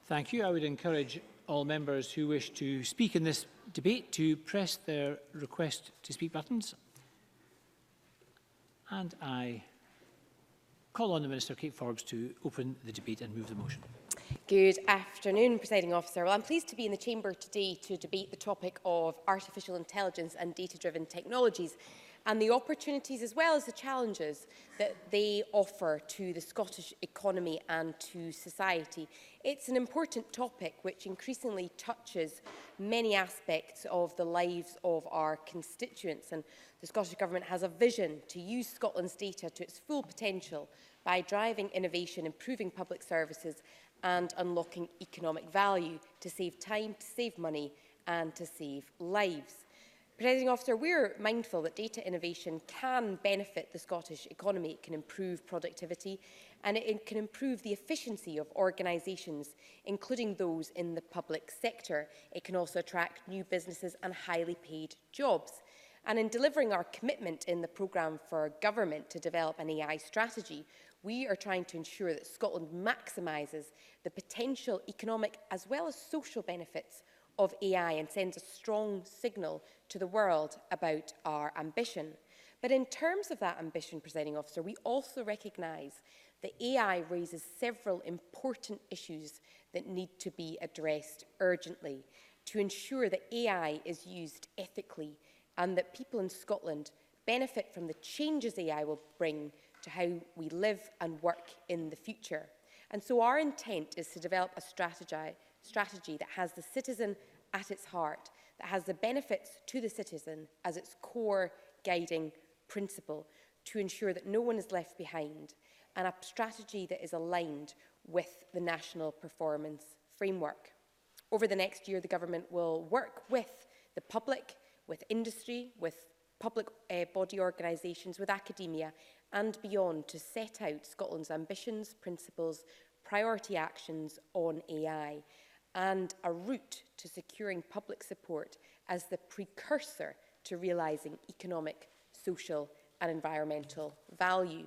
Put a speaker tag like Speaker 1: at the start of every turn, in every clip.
Speaker 1: Thank you. I would encourage all members who wish to speak in this debate to press their request to speak buttons. And I call on the Minister, Kate Forbes, to open the debate and move the motion.
Speaker 2: Good afternoon, Presiding Officer. Well, I'm pleased to be in the Chamber today to debate the topic of artificial intelligence and data-driven technologies, and the opportunities as well as the challenges that they offer to the Scottish economy and to society. It's an important topic which increasingly touches many aspects of the lives of our constituents, and the Scottish Government has a vision to use Scotland's data to its full potential by driving innovation, improving public services and unlocking economic value to save time, to save money and to save lives. Presiding Officer, we're mindful that data innovation can benefit the Scottish economy. It can improve productivity and it can improve the efficiency of organisations, including those in the public sector. It can also attract new businesses and highly paid jobs. And in delivering our commitment in the programme for government to develop an AI strategy, we are trying to ensure that Scotland maximises the potential economic as well as social benefits of AI and sends a strong signal to the world about our ambition. But in terms of that ambition, Presiding Officer, we also recognise that AI raises several important issues that need to be addressed urgently to ensure that AI is used ethically and that people in Scotland benefit from the changes AI will bring to how we live and work in the future. And so our intent is to develop a strategy that has the citizen at its heart, that has the benefits to the citizen as its core guiding principle, to ensure that no one is left behind, and a strategy that is aligned with the National Performance Framework. Over the next year, the Government will work with the public, with industry, with public body organisations, with academia and beyond to set out Scotland's ambitions, principles, priority actions on AI and a route to securing public support as the precursor to realising economic, social and environmental value.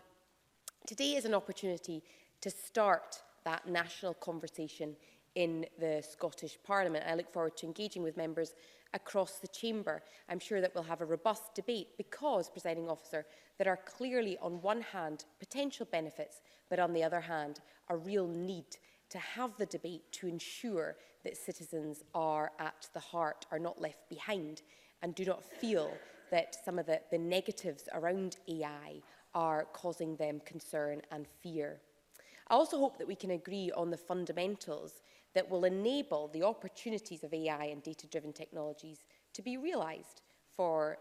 Speaker 2: Today is an opportunity to start that national conversation in the Scottish Parliament. I look forward to engaging with members across the chamber. I'm sure that we'll have a robust debate because, Presiding Officer, there are clearly on one hand potential benefits, but on the other hand a real need to have the debate to ensure that citizens are at the heart, are not left behind and do not feel that some of the negatives around AI are causing them concern and fear. I also hope that we can agree on the fundamentals that will enable the opportunities of AI and data-driven technologies to be realised for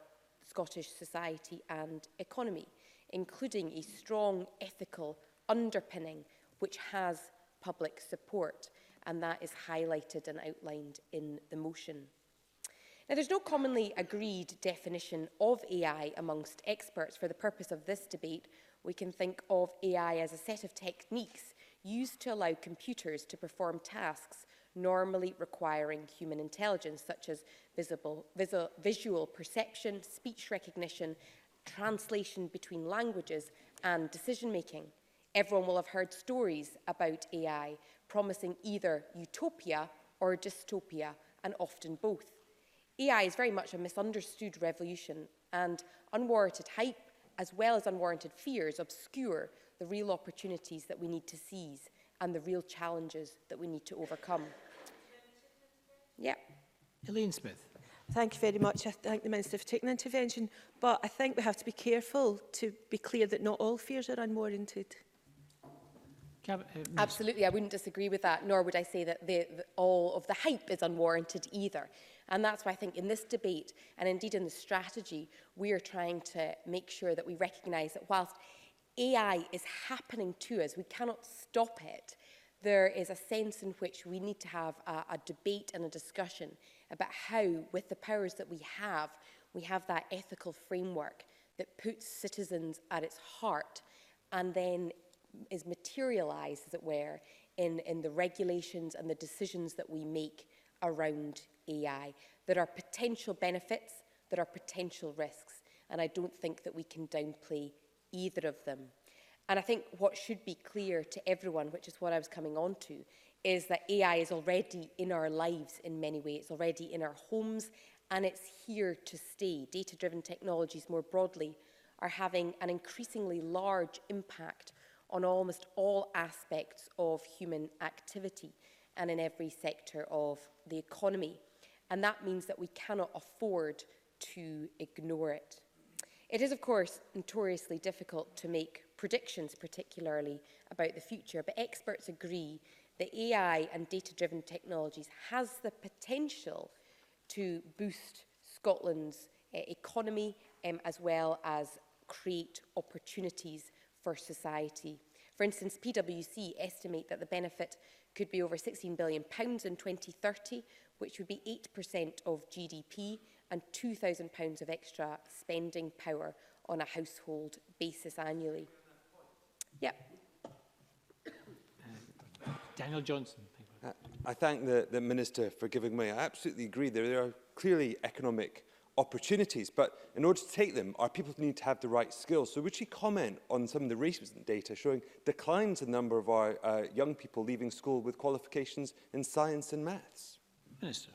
Speaker 2: Scottish society and economy, including a strong ethical underpinning which has public support, and that is highlighted and outlined in the motion. Now, there's no commonly agreed definition of AI amongst experts. For the purpose of this debate, we can think of AI as a set of techniques used to allow computers to perform tasks normally requiring human intelligence, such as visual perception, speech recognition, translation between languages, and decision-making. Everyone will have heard stories about AI promising either utopia or dystopia, and often both. AI is very much a misunderstood revolution, and unwarranted hype as well as unwarranted fears obscure the real opportunities that we need to seize and the real challenges that we need to overcome. Yeah.
Speaker 1: Elaine Smith.
Speaker 3: Thank you very much. I thank the Minister for taking the intervention, but I think we have to be careful to be clear that not all fears are unwarranted.
Speaker 2: Absolutely, I wouldn't disagree with that, nor would I say that all of the hype is unwarranted either. And that's why I think in this debate, and indeed in the strategy, we are trying to make sure that we recognise that whilst AI is happening to us, we cannot stop it. There is a sense in which we need to have a debate and a discussion about how, with the powers that we have that ethical framework that puts citizens at its heart and then is materialised, as it were, in the regulations and the decisions that we make around AI. There are potential benefits, there are potential risks, and I don't think that we can downplay either of them. And I think what should be clear to everyone, which is what I was coming on to, is that AI is already in our lives in many ways. It's already in our homes, and it's here to stay. Data-driven technologies more broadly are having an increasingly large impact on almost all aspects of human activity and in every sector of the economy. And that means that we cannot afford to ignore it. It is, of course, notoriously difficult to make predictions, particularly about the future, but experts agree that AI and data-driven technologies has the potential to boost Scotland's economy as well as create opportunities for society. For instance, PwC estimate that the benefit could be over £16 billion in 2030, which would be 8% of GDP and £2,000 of extra spending power on a household basis annually. Yeah.
Speaker 1: Daniel Johnson.
Speaker 4: I thank the Minister for giving way. I absolutely agree. There are clearly economic opportunities, but in order to take them, our people need to have the right skills. So would she comment on some of the recent data showing declines in the number of our young people leaving school with qualifications in science and maths?
Speaker 1: Minister.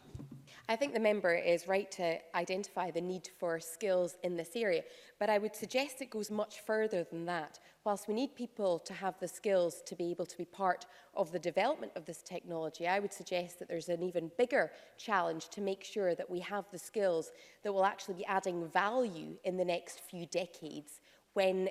Speaker 2: I think the member is right to identify the need for skills in this area, but I would suggest it goes much further than that. Whilst we need people to have the skills to be able to be part of the development of this technology, I would suggest that there's an even bigger challenge to make sure that we have the skills that will actually be adding value in the next few decades when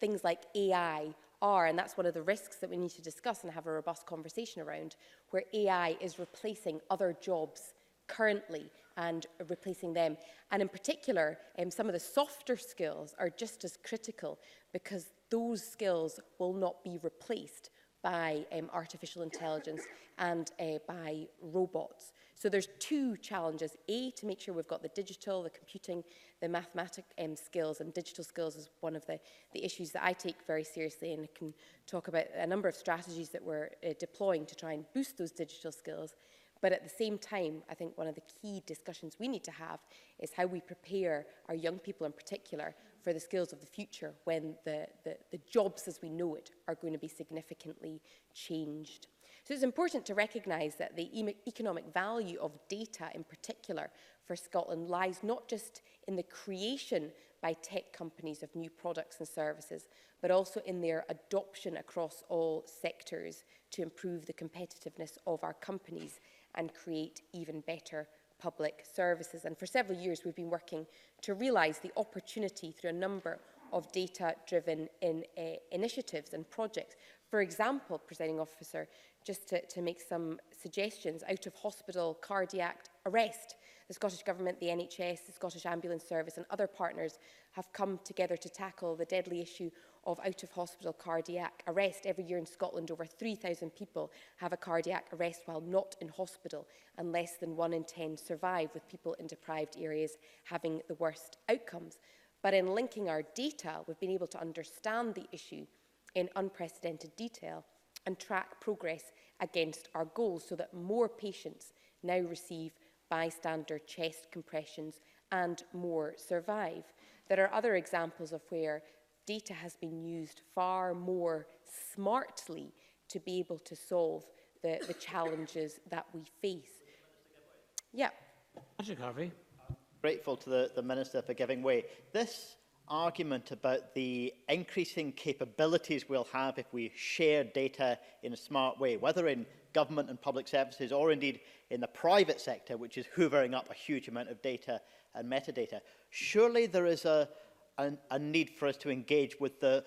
Speaker 2: things like AI are, and that's one of the risks that we need to discuss and have a robust conversation around, where AI is replacing other jobs currently and replacing them. And in particular, some of the softer skills are just as critical because those skills will not be replaced by artificial intelligence and by robots. So there's two challenges. A, to make sure we've got the digital, the computing, the mathematic skills, and digital skills is one of the issues that I take very seriously, and I can talk about a number of strategies that we're deploying to try and boost those digital skills. But at the same time, I think one of the key discussions we need to have is how we prepare our young people in particular for the skills of the future when the jobs as we know it are going to be significantly changed. So it's important to recognise that the economic value of data in particular for Scotland lies not just in the creation by tech companies of new products and services, but also in their adoption across all sectors to improve the competitiveness of our companies and create even better public services. And for several years, we've been working to realise the opportunity through a number of data-driven initiatives and projects. For example, Presiding Officer, just to make some suggestions, out-of-hospital cardiac arrest. The Scottish Government, the NHS, the Scottish Ambulance Service and other partners have come together to tackle the deadly issue of out-of-hospital cardiac arrest. Every year in Scotland, over 3,000 people have a cardiac arrest while not in hospital, and less than 1 in 10 survive, with people in deprived areas having the worst outcomes. But in linking our data, we've been able to understand the issue in unprecedented detail and track progress against our goals so that more patients now receive bystander chest compressions and more survive. There are other examples of where data has been used far more smartly to be able to solve the challenges that we face. Yeah.
Speaker 1: Patrick Harvey.
Speaker 5: Grateful to the Minister for giving way. This argument about the increasing capabilities we'll have if we share data in a smart way, whether in government and public services or indeed in the private sector, which is hoovering up a huge amount of data and metadata, surely there is a need for us to engage with the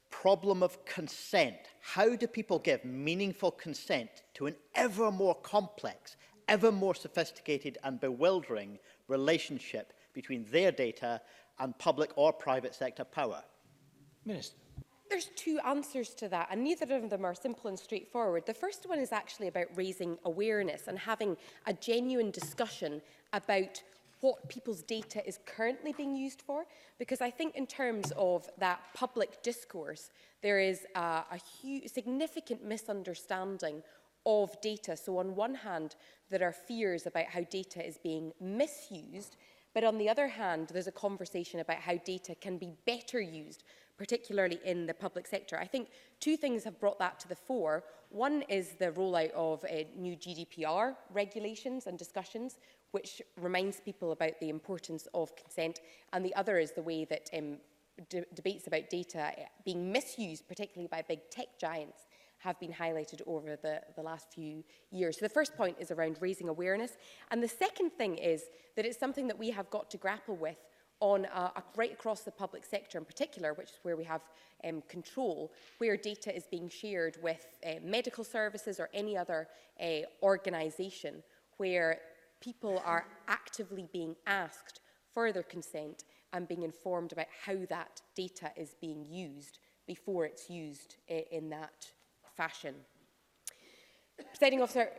Speaker 5: problem of consent. How do people give meaningful consent to an ever more complex, ever more sophisticated and bewildering relationship between their data and public or private sector power?
Speaker 1: Minister.
Speaker 2: There's two answers to that, and neither of them are simple and straightforward. The first one is actually about raising awareness and having a genuine discussion about what people's data is currently being used for, because I think in terms of that public discourse, there is a significant misunderstanding of data. So on one hand, there are fears about how data is being misused, but on the other hand, there's a conversation about how data can be better used, particularly in the public sector. I think two things have brought that to the fore. One is the rollout of new GDPR regulations and discussions, which reminds people about the importance of consent, and the other is the way that debates about data being misused, particularly by big tech giants, have been highlighted over the last few years. So the first point is around raising awareness, and the second thing is that it's something that we have got to grapple with on right across the public sector in particular, which is where we have control, where data is being shared with medical services or any other organisation, where people are actively being asked for their consent and being informed about how that data is being used before it's used in that fashion. Presiding Officer,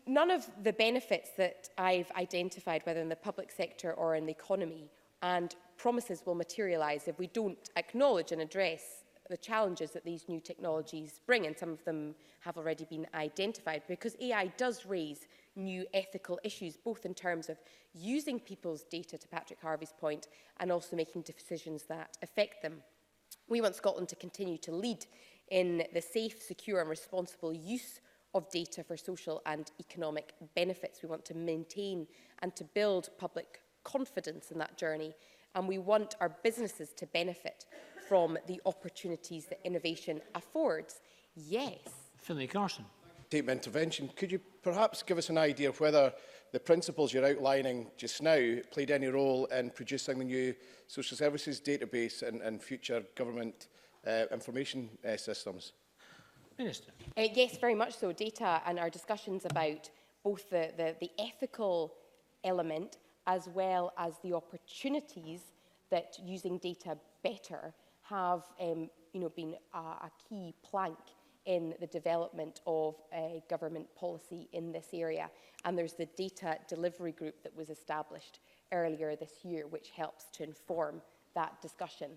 Speaker 2: none of the benefits that I've identified, whether in the public sector or in the economy, and promises will materialise if we don't acknowledge and address the challenges that these new technologies bring, and some of them have already been identified, because AI does raise new ethical issues, both in terms of using people's data, to Patrick Harvey's point, and also making decisions that affect them. We want Scotland to continue to lead in the safe, secure and responsible use of data for social and economic benefits. We want to maintain and to build public confidence in that journey, and we want our businesses to benefit from the opportunities that innovation affords. Yes.
Speaker 1: Finlay Carson.
Speaker 6: Take my intervention. Could you perhaps give us an idea of whether the principles you're outlining just now played any role in producing the new social services database and future government information systems?
Speaker 1: Minister.
Speaker 2: Yes, very much so. Data and our discussions about both the ethical element as well as the opportunities that using data better have been a key plank in the development of government policy in this area. And there's the data delivery group that was established earlier this year, which helps to inform that discussion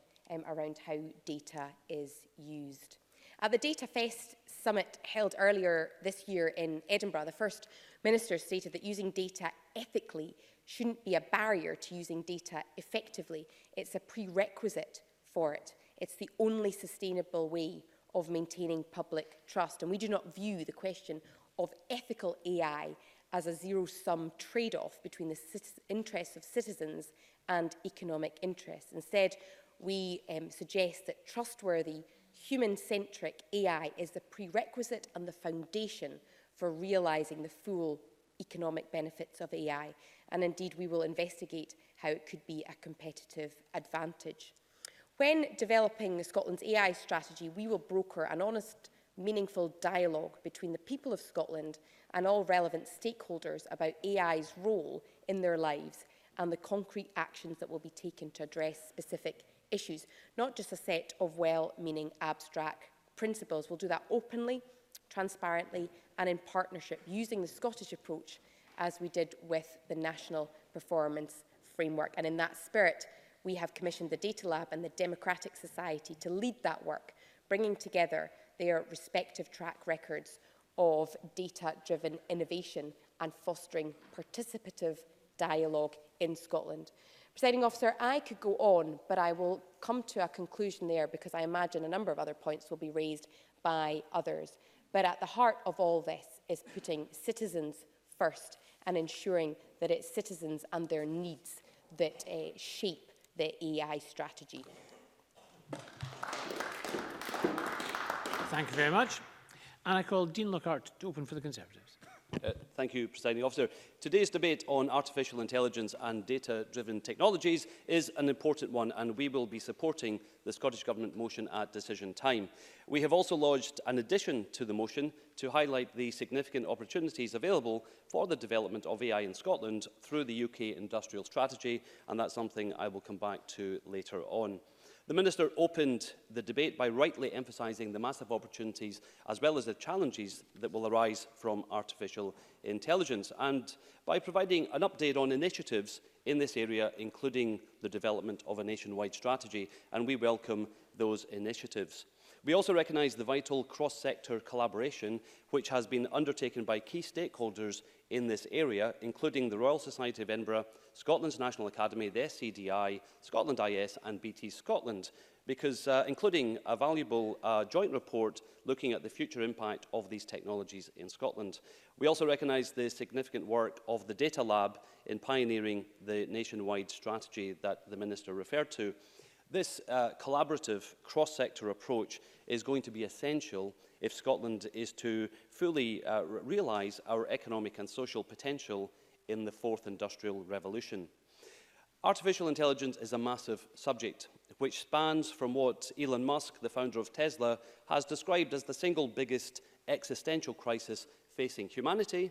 Speaker 2: around how data is used. At the Data Fest summit held earlier this year in Edinburgh, the First Minister stated that using data ethically shouldn't be a barrier to using data effectively. It's a prerequisite for it. It's the only sustainable way of maintaining public trust. And we do not view the question of ethical AI as a zero-sum trade-off between the interests of citizens and economic interests. Instead, we suggest that trustworthy, human-centric AI is the prerequisite and the foundation for realising the full economic benefits of AI. And indeed, we will investigate how it could be a competitive advantage. When developing Scotland's AI strategy, we will broker an honest, meaningful dialogue between the people of Scotland and all relevant stakeholders about AI's role in their lives and the concrete actions that will be taken to address specific issues, not just a set of well-meaning abstract principles. We'll do that openly, transparently and in partnership, using the Scottish approach as we did with the National Performance Framework. And in that spirit, we have commissioned the Data Lab and the Democratic Society to lead that work, bringing together their respective track records of data-driven innovation and fostering participative dialogue in Scotland. Presiding Officer, I could go on, but I will come to a conclusion there because I imagine a number of other points will be raised by others. But at the heart of all this is putting citizens first and ensuring that it's citizens and their needs that shape the AI strategy.
Speaker 1: Thank you very much. And I call Dean Lockhart to open for the Conservatives.
Speaker 7: Thank you, Presiding Officer. Today's debate on artificial intelligence and data-driven technologies is an important one, and we will be supporting the Scottish Government motion at decision time. We have also lodged an addition to the motion to highlight the significant opportunities available for the development of AI in Scotland through the UK industrial strategy, and that's something I will come back to later on. The Minister opened the debate by rightly emphasising the massive opportunities as well as the challenges that will arise from artificial intelligence, and by providing an update on initiatives in this area, including the development of a nationwide strategy, and we welcome those initiatives. We also recognise the vital cross-sector collaboration which has been undertaken by key stakeholders in this area, including the Royal Society of Edinburgh, Scotland's National Academy, the SCDI, Scotland IS and BT Scotland. because including a valuable joint report looking at the future impact of these technologies in Scotland. We also recognise the significant work of the Data Lab in pioneering the nationwide strategy that the Minister referred to. This collaborative cross-sector approach is going to be essential if Scotland is to fully realise our economic and social potential in the fourth industrial revolution. Artificial intelligence is a massive subject, which spans from what Elon Musk, the founder of Tesla, has described as the single biggest existential crisis facing humanity,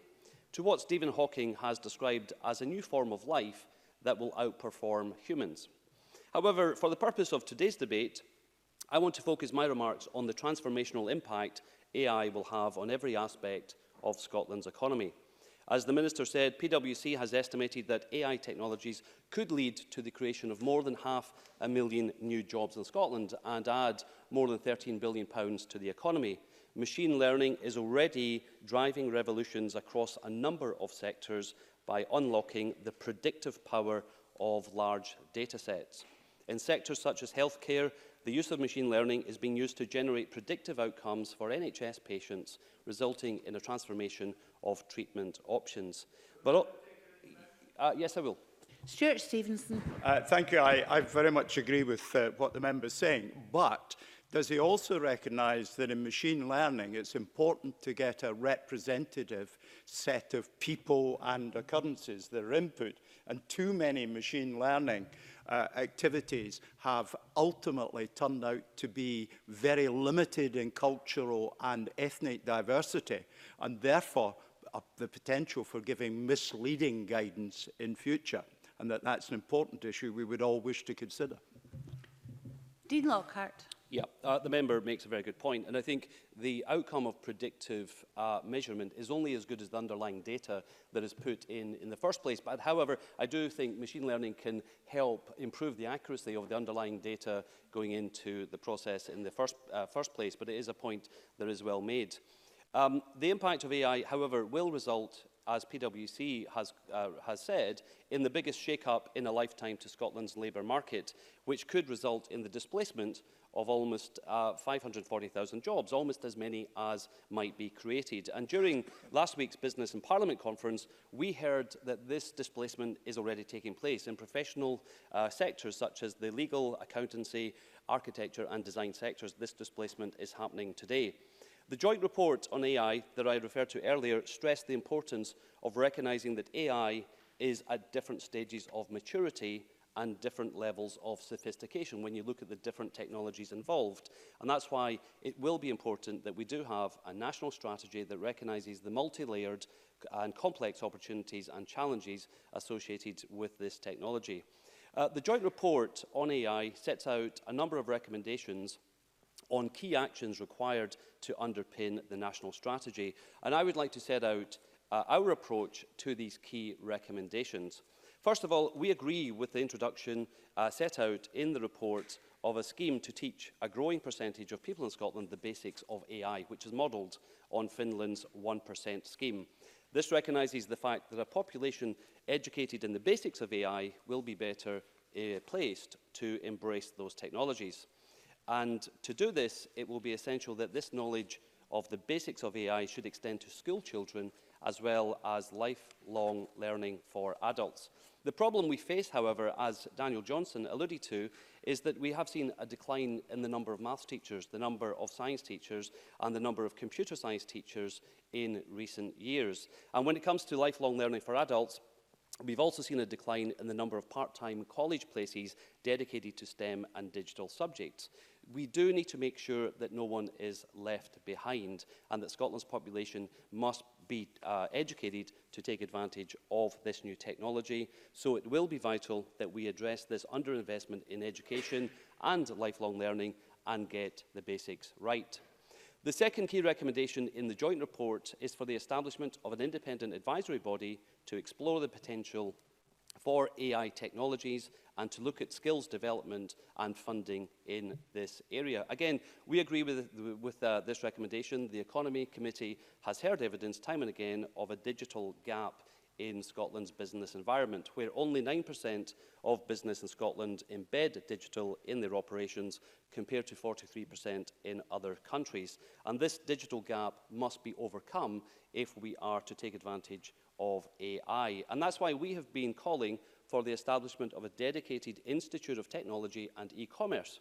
Speaker 7: to what Stephen Hawking has described as a new form of life that will outperform humans. However, for the purpose of today's debate, I want to focus my remarks on the transformational impact AI will have on every aspect of Scotland's economy. As the Minister said, PwC has estimated that AI technologies could lead to the creation of more than 500,000 new jobs in Scotland and add more than £13 billion to the economy. Machine learning is already driving revolutions across a number of sectors by unlocking the predictive power of large data sets. In sectors such as healthcare, the use of machine learning is being used to generate predictive outcomes for NHS patients, resulting in a transformation of treatment options. But, yes, I will.
Speaker 8: Stuart Stevenson.
Speaker 9: Thank you. I very much agree with what the member is saying. But does he also recognise that in machine learning it's important to get a representative set of people and occurrences that are input? And too many machine learning activities have ultimately turned out to be very limited in cultural and ethnic diversity, and therefore the potential for giving misleading guidance in future, and that's an important issue we would all wish to consider.
Speaker 8: Dean Lockhart.
Speaker 7: Yeah, the member makes a very good point, and I think the outcome of predictive measurement is only as good as the underlying data that is put in the first place. But however, I do think machine learning can help improve the accuracy of the underlying data going into the process in the first place, but it is a point that is well made. The impact of AI, however, will result, as PwC has said, in the biggest shake-up in a lifetime to Scotland's labour market, which could result in the displacement of almost 540,000 jobs, almost as many as might be created. And during last week's Business and Parliament conference, we heard that this displacement is already taking place in professional sectors such as the legal, accountancy, architecture and design sectors. This displacement is happening today. The joint report on AI that I referred to earlier stressed the importance of recognising that AI is at different stages of maturity and different levels of sophistication when you look at the different technologies involved. And that's why it will be important that we do have a national strategy that recognises the multi-layered and complex opportunities and challenges associated with this technology. The joint report on AI sets out a number of recommendations on key actions required to underpin the national strategy. And I would like to set out our approach to these key recommendations. First of all, we agree with the introduction set out in the report of a scheme to teach a growing percentage of people in Scotland the basics of AI, which is modelled on Finland's 1% scheme. This recognises the fact that a population educated in the basics of AI will be better placed to embrace those technologies. And to do this, it will be essential that this knowledge of the basics of AI should extend to school children as well as lifelong learning for adults. The problem we face, however, as Daniel Johnson alluded to, is that we have seen a decline in the number of maths teachers, the number of science teachers, and the number of computer science teachers in recent years. And when it comes to lifelong learning for adults, we've also seen a decline in the number of part-time college places dedicated to STEM and digital subjects. We do need to make sure that no one is left behind and that Scotland's population must be educated to take advantage of this new technology. So it will be vital that we address this underinvestment in education and lifelong learning and get the basics right. The second key recommendation in the joint report is for the establishment of an independent advisory body to explore the potential for AI technologies and to look at skills development and funding in this area. Again, we agree with this recommendation. The Economy Committee has heard evidence time and again of a digital gap in Scotland's business environment, where only 9% of business in Scotland embed digital in their operations, compared to 43% in other countries. And this digital gap must be overcome if we are to take advantage of AI. And that's why we have been calling for the establishment of a dedicated Institute of Technology and E-commerce,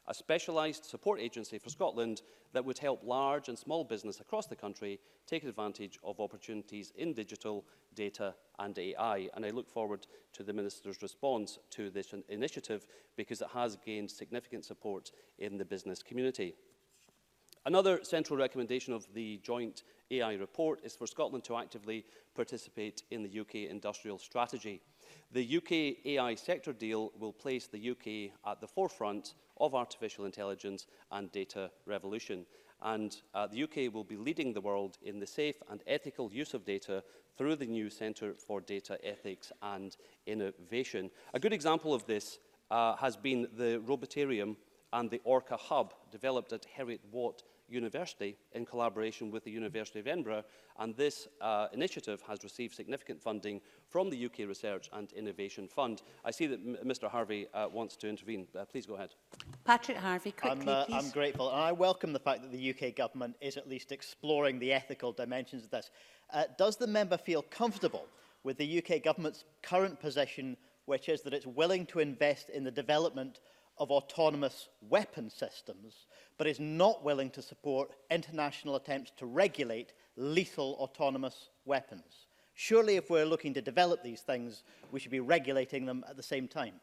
Speaker 7: a specialised support agency for Scotland that would help large and small business across the country take advantage of opportunities in digital, data and AI. And I look forward to the Minister's response to this initiative, because it has gained significant support in the business community. Another central recommendation of the joint AI report is for Scotland to actively participate in the UK industrial strategy. The UK AI sector deal will place the UK at the forefront of artificial intelligence and data revolution. And the UK will be leading the world in the safe and ethical use of data through the new Centre for Data Ethics and Innovation. A good example of this has been the Robotarium and the Orca Hub, developed at Heriot-Watt University in collaboration with the University of Edinburgh, and this initiative has received significant funding from the UK Research and Innovation Fund. I see that Mr Harvey wants to intervene. Please go ahead.
Speaker 8: Patrick Harvey, quickly, please.
Speaker 5: I'm grateful, and I welcome the fact that the UK government is at least exploring the ethical dimensions of this. Does the member feel comfortable with the UK government's current position, which is that it's willing to invest in the development of autonomous weapon systems, but is not willing to support international attempts to regulate lethal autonomous weapons? Surely, if we're looking to develop these things, we should be regulating them at the same time.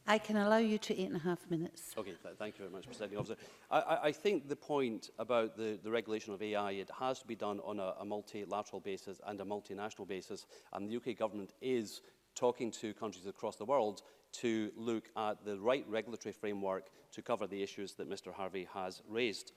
Speaker 8: I can allow you to 8.5 minutes.
Speaker 7: Okay, thank you very much, Presiding Officer. I think the point about the regulation of AI, it has to be done on a multilateral basis and a multinational basis, and the UK government is talking to countries across the world to look at the right regulatory framework to cover the issues that Mr Harvey has raised.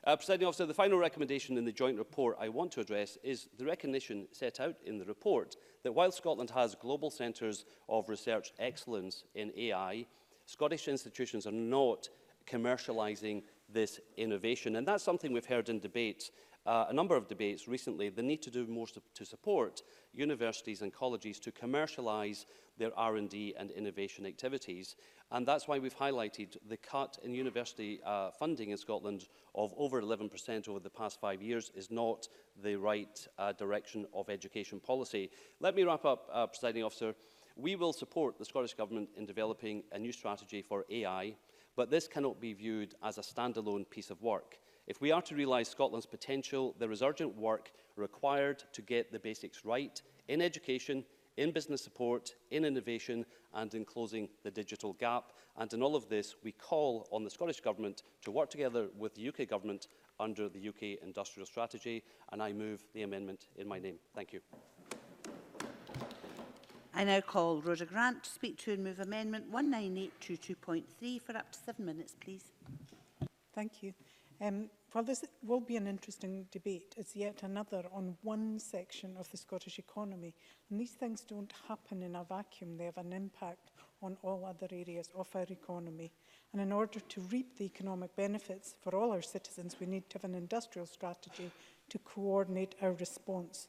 Speaker 7: Presiding Officer, the final recommendation in the joint report I want to address is the recognition set out in the report that while Scotland has global centres of research excellence in AI, Scottish institutions are not commercialising this innovation. And that's something we've heard in debate, a number of debates recently, the need to do more to support universities and colleges to commercialise their R&D and innovation activities. And that's why we've highlighted the cut in university funding in Scotland of over 11% over the past 5 years is not the right direction of education policy. Let me wrap up, Presiding Officer. We will support the Scottish Government in developing a new strategy for AI, but this cannot be viewed as a standalone piece of work. If we are to realise Scotland's potential, there is urgent work required to get the basics right in education, in business support, in innovation and in closing the digital gap. And in all of this, we call on the Scottish Government to work together with the UK Government under the UK Industrial Strategy, and I move the amendment in my name. Thank you.
Speaker 8: I now call Rhoda Grant to speak to and move amendment 19822.3 for up to 7 minutes, please.
Speaker 10: Thank you. Well, this will be an interesting debate. It's yet another on one section of the Scottish economy. And these things don't happen in a vacuum. They have an impact on all other areas of our economy. And in order to reap the economic benefits for all our citizens, we need to have an industrial strategy to coordinate our response.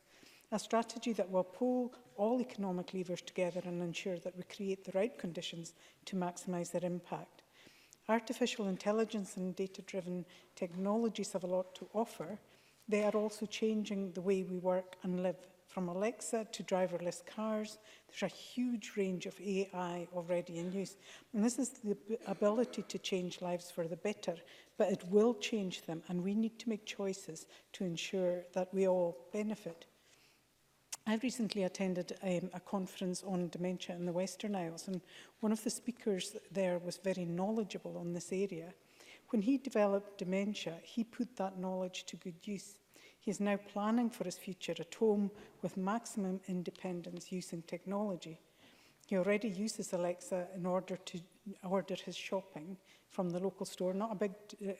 Speaker 10: A strategy that will pull all economic levers together and ensure that we create the right conditions to maximise their impact. Artificial intelligence and data-driven technologies have a lot to offer. They are also changing the way we work and live. From Alexa to driverless cars, there's a huge range of AI already in use. And this is the ability to change lives for the better, but it will change them, and we need to make choices to ensure that we all benefit. I recently attended a conference on dementia in the Western Isles, and one of the speakers there was very knowledgeable on this area. When he developed dementia, he put that knowledge to good use. He is now planning for his future at home with maximum independence using technology. He already uses Alexa in order to order his shopping from the local store, not a big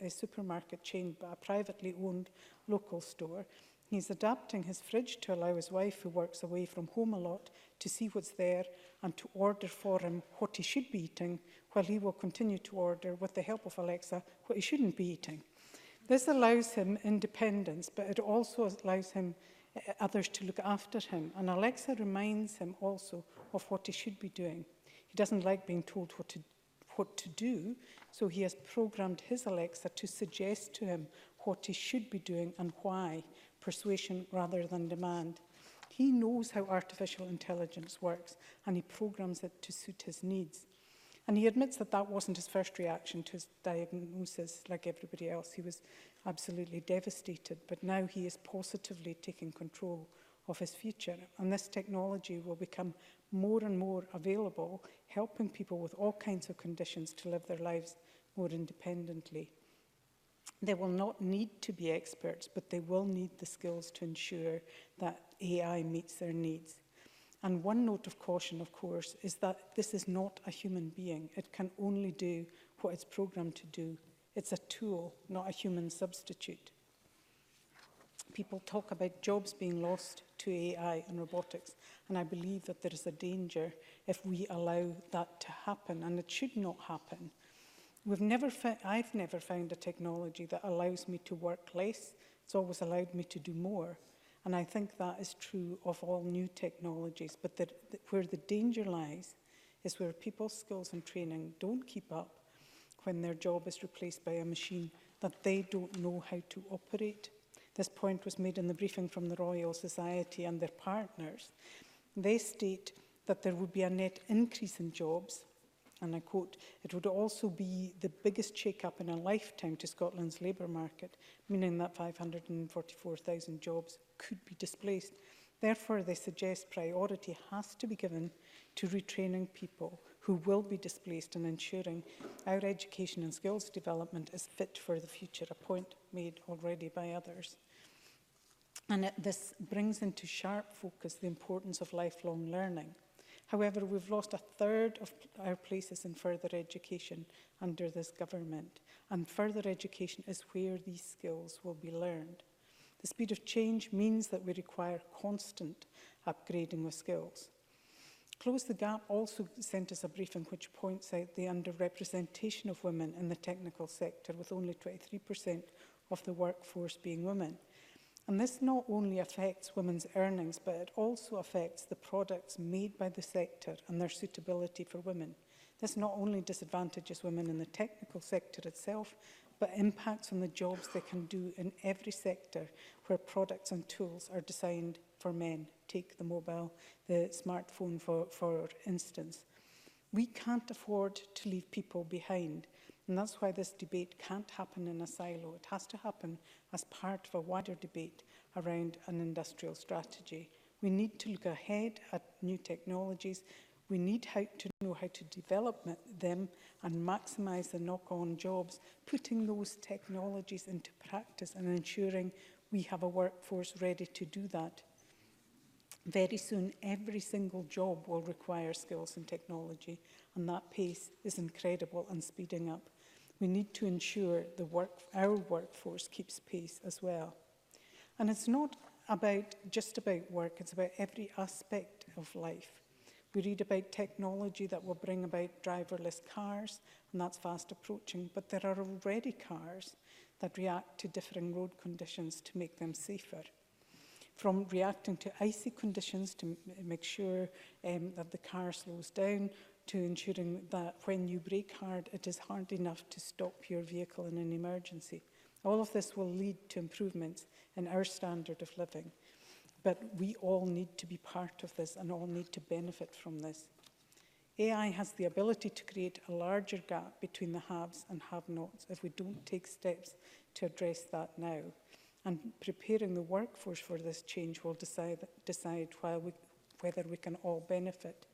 Speaker 10: supermarket chain, but a privately owned local store. He's adapting his fridge to allow his wife, who works away from home a lot, to see what's there and to order for him what he should be eating, while he will continue to order, with the help of Alexa, what he shouldn't be eating. This allows him independence, but it also allows him others to look after him. And Alexa reminds him also of what he should be doing. He doesn't like being told what to do, so he has programmed his Alexa to suggest to him what he should be doing and why, persuasion rather than demand. He knows how artificial intelligence works, and he programs it to suit his needs. And he admits that that wasn't his first reaction to his diagnosis. Like everybody else, he was absolutely devastated, but now he is positively taking control of his future. And this technology will become more and more available, helping people with all kinds of conditions to live their lives more independently. They will not need to be experts, but they will need the skills to ensure that AI meets their needs. And one note of caution, of course, is that this is not a human being. It can only do what it's programmed to do. It's a tool, not a human substitute. People talk about jobs being lost to AI and robotics, and I believe that there is a danger if we allow that to happen, and it should not happen. I've never found a technology that allows me to work less. It's always allowed me to do more. And I think that is true of all new technologies. But where the danger lies is where people's skills and training don't keep up when their job is replaced by a machine that they don't know how to operate. This point was made in the briefing from the Royal Society and their partners. They state that there would be a net increase in jobs, and I quote, "It would also be the biggest shake-up in a lifetime to Scotland's labour market, meaning that 544,000 jobs could be displaced. Therefore, they suggest priority has to be given to retraining people who will be displaced and ensuring our education and skills development is fit for the future," a point made already by others. And this brings into sharp focus the importance of lifelong learning. However, we've lost a third of our places in further education under this government, and further education is where these skills will be learned. The speed of change means that we require constant upgrading of skills. Close the Gap also sent us a briefing which points out the underrepresentation of women in the technical sector, with only 23% of the workforce being women. And this not only affects women's earnings, but it also affects the products made by the sector and their suitability for women. This not only disadvantages women in the technical sector itself, but impacts on the jobs they can do in every sector where products and tools are designed for men. Take the smartphone for instance. We can't afford to leave people behind. And that's why this debate can't happen in a silo. It has to happen as part of a wider debate around an industrial strategy. We need to look ahead at new technologies. We need to know how to develop them and maximise the knock-on jobs, putting those technologies into practice and ensuring we have a workforce ready to do that. Very soon, every single job will require skills and technology, and that pace is incredible and speeding up. We need to ensure our workforce keeps pace as well. And it's not just about work, it's about every aspect of life. We read about technology that will bring about driverless cars, and that's fast approaching, but there are already cars that react to differing road conditions to make them safer. From reacting to icy conditions to make sure that the car slows down, to ensuring that when you brake hard, it is hard enough to stop your vehicle in an emergency. All of this will lead to improvements in our standard of living. But we all need to be part of this and all need to benefit from this. AI has the ability to create a larger gap between the haves and have-nots if we don't take steps to address that now. And preparing the workforce for this change will decide whether we can all benefit.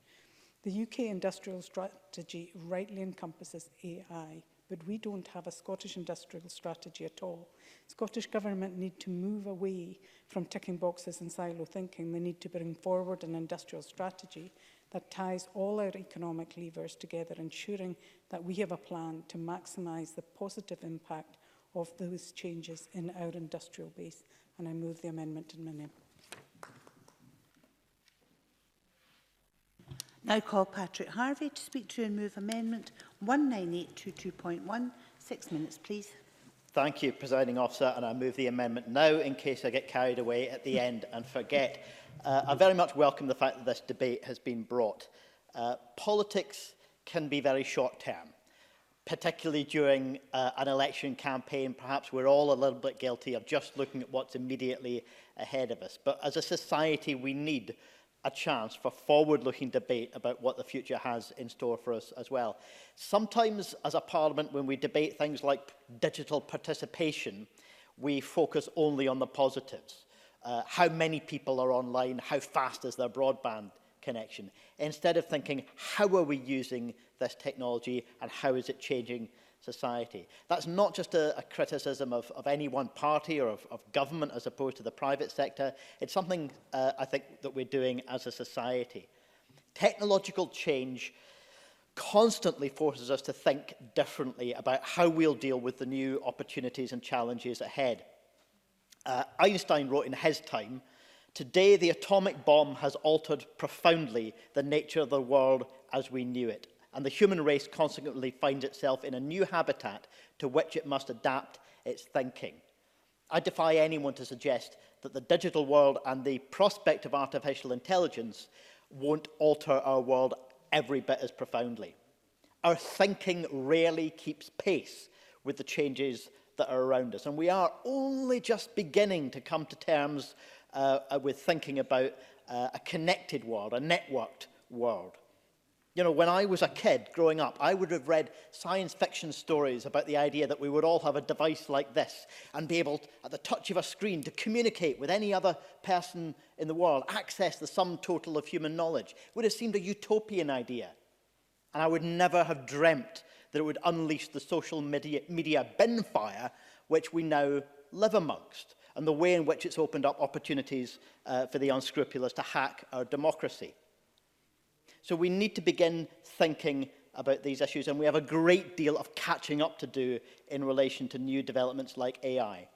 Speaker 10: The UK industrial strategy rightly encompasses AI, but we don't have a Scottish industrial strategy at all. Scottish Government need to move away from ticking boxes and silo thinking. They need to bring forward an industrial strategy that ties all our economic levers together, ensuring that we have a plan to maximise the positive impact of those changes in our industrial base. And I move the amendment in my name.
Speaker 8: Now call Patrick Harvey to speak to and move amendment 19822.1. 6 minutes, please.
Speaker 5: Thank you, Presiding Officer, and I move the amendment now in case I get carried away at the end and forget. I very much welcome the fact that this debate has been brought. Politics can be very short-term, particularly during an election campaign. Perhaps we're all a little bit guilty of just looking at what's immediately ahead of us. But as a society, we need a chance for forward-looking debate about what the future has in store for us as well. Sometimes, as a parliament, when we debate things like digital participation, we focus only on the positives. How many people are online, how fast is their broadband connection, instead of thinking, how are we using this technology and how is it changing society? That's not just a criticism of any one party or of government as opposed to the private sector. It's something I think that we're doing as a society. Technological change constantly forces us to think differently about how we'll deal with the new opportunities and challenges ahead. Einstein wrote in his time, "Today the atomic bomb has altered profoundly the nature of the world as we knew it, and the human race consequently finds itself in a new habitat to which it must adapt its thinking." I defy anyone to suggest that the digital world and the prospect of artificial intelligence won't alter our world every bit as profoundly. Our thinking rarely keeps pace with the changes that are around us, and we are only just beginning to come to terms with thinking about a connected world, a networked world. You know, when I was a kid growing up, I would have read science fiction stories about the idea that we would all have a device like this and be able, at the touch of a screen, to communicate with any other person in the world, access the sum total of human knowledge. It would have seemed a utopian idea. And I would never have dreamt that it would unleash the social media bin fire which we now live amongst, and the way in which it's opened up opportunities for the unscrupulous to hack our democracy. So we need to begin thinking about these issues, and we have a great deal of catching up to do in relation to new developments like AI.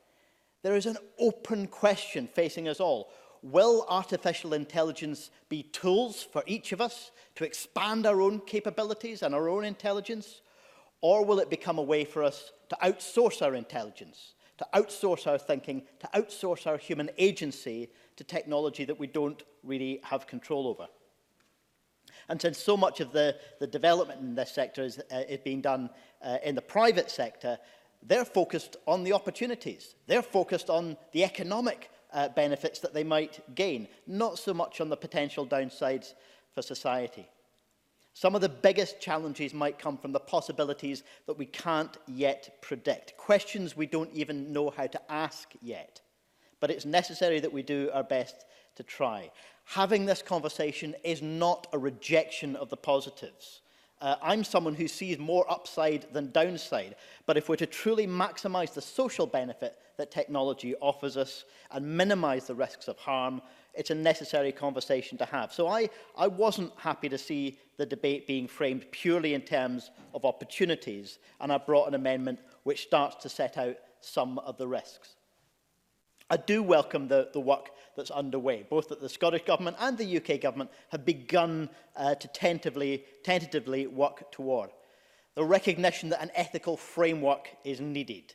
Speaker 5: There is an open question facing us all. Will artificial intelligence be tools for each of us to expand our own capabilities and our own intelligence? Or will it become a way for us to outsource our intelligence, to outsource our thinking, to outsource our human agency to technology that we don't really have control over? And since so much of the development in this sector is being done in the private sector, they're focused on the opportunities. They're focused on the economic benefits that they might gain, not so much on the potential downsides for society. Some of the biggest challenges might come from the possibilities that we can't yet predict, questions we don't even know how to ask yet. But it's necessary that we do our best to try. Having this conversation is not a rejection of the positives. I'm someone who sees more upside than downside, but if we're to truly maximise the social benefit that technology offers us and minimise the risks of harm, it's a necessary conversation to have. So I wasn't happy to see the debate being framed purely in terms of opportunities, and I brought an amendment which starts to set out some of the risks. I do welcome the work that's underway, both that the Scottish Government and the UK Government have begun to tentatively work toward. The recognition that an ethical framework is needed.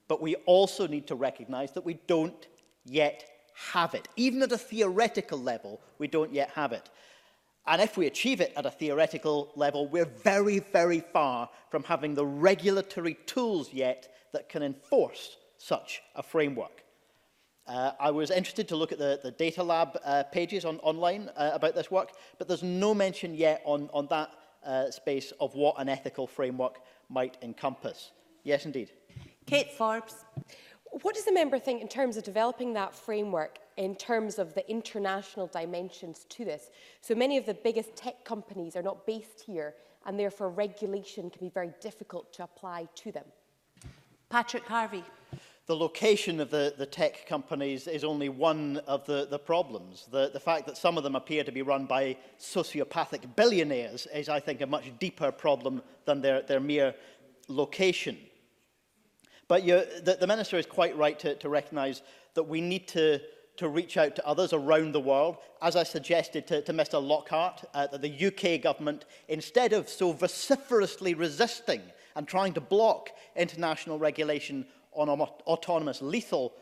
Speaker 5: But we also need to recognise that we don't yet have it. Even at a theoretical level, we don't yet have it. And if we achieve it at a theoretical level, we're very, very far from having the regulatory tools yet that can enforce such a framework. I was interested to look at the Data Lab pages online about this work, but there's no mention yet on that space of what an ethical framework might encompass. Yes, indeed.
Speaker 8: Kate Forbes.
Speaker 2: What does the member think in terms of developing that framework in terms of the international dimensions to this? So many of the biggest tech companies are not based here, and therefore regulation can be very difficult to apply to them.
Speaker 8: Patrick Harvey.
Speaker 5: The location of the tech companies is only one of the problems. The fact that some of them appear to be run by sociopathic billionaires is, I think, a much deeper problem than their mere location. But the Minister is quite right to recognise that we need to reach out to others around the world. As I suggested to Mr Lockhart, that the UK Government, instead of so vociferously resisting and trying to block international regulation, on autonomous lethal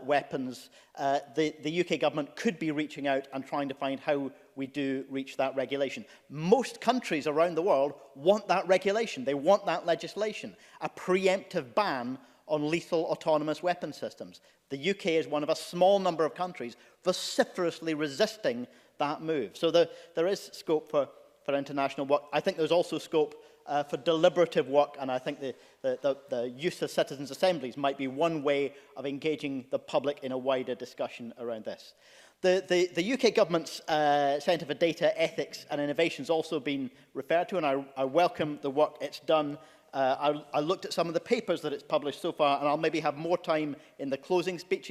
Speaker 5: weapons, the UK government could be reaching out and trying to find how we do reach that regulation. Most countries around the world want that regulation. They want that legislation, a preemptive ban on lethal autonomous weapon systems. The UK is one of a small number of countries vociferously resisting that move. So there is scope for international work. I think there's also scope for deliberative work, and I think the use of citizens' assemblies might be one way of engaging the public in a wider discussion around this. The UK government's Centre for Data Ethics and Innovation has also been referred to, and I welcome the work it's done. I looked at some of the papers that it's published so far, and I'll maybe have more time in the closing speech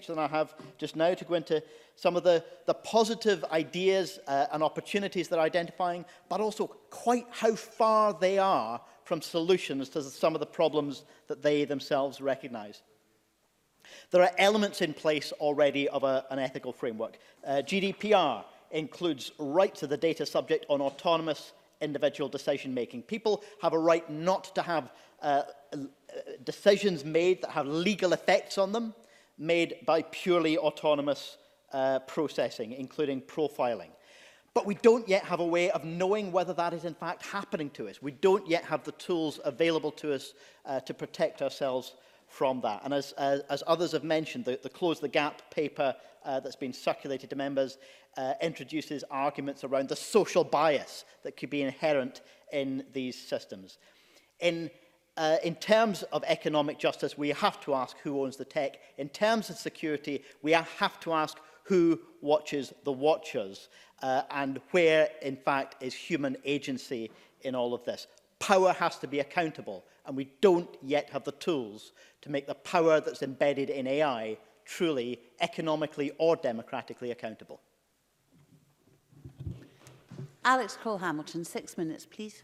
Speaker 5: than I have just now to go into some of the positive ideas and opportunities they're identifying, but also quite how far they are from solutions to some of the problems that they themselves recognise. There are elements in place already of an ethical framework. GDPR includes rights of the data subject on autonomous individual decision-making. People have a right not to have decisions made that have legal effects on them, made by purely autonomous processing, including profiling. But we don't yet have a way of knowing whether that is in fact happening to us. We don't yet have the tools available to us to protect ourselves from that. And as others have mentioned, the Close the Gap paper that's been circulated to members introduces arguments around the social bias that could be inherent in these systems. In terms of economic justice, we have to ask who owns the tech. In terms of security, we have to ask who watches the watchers and where, in fact, is human agency in all of this. Power has to be accountable, and we don't yet have the tools to make the power that's embedded in AI truly economically or democratically accountable.
Speaker 8: Alex Cole-Hamilton, 6 minutes, please.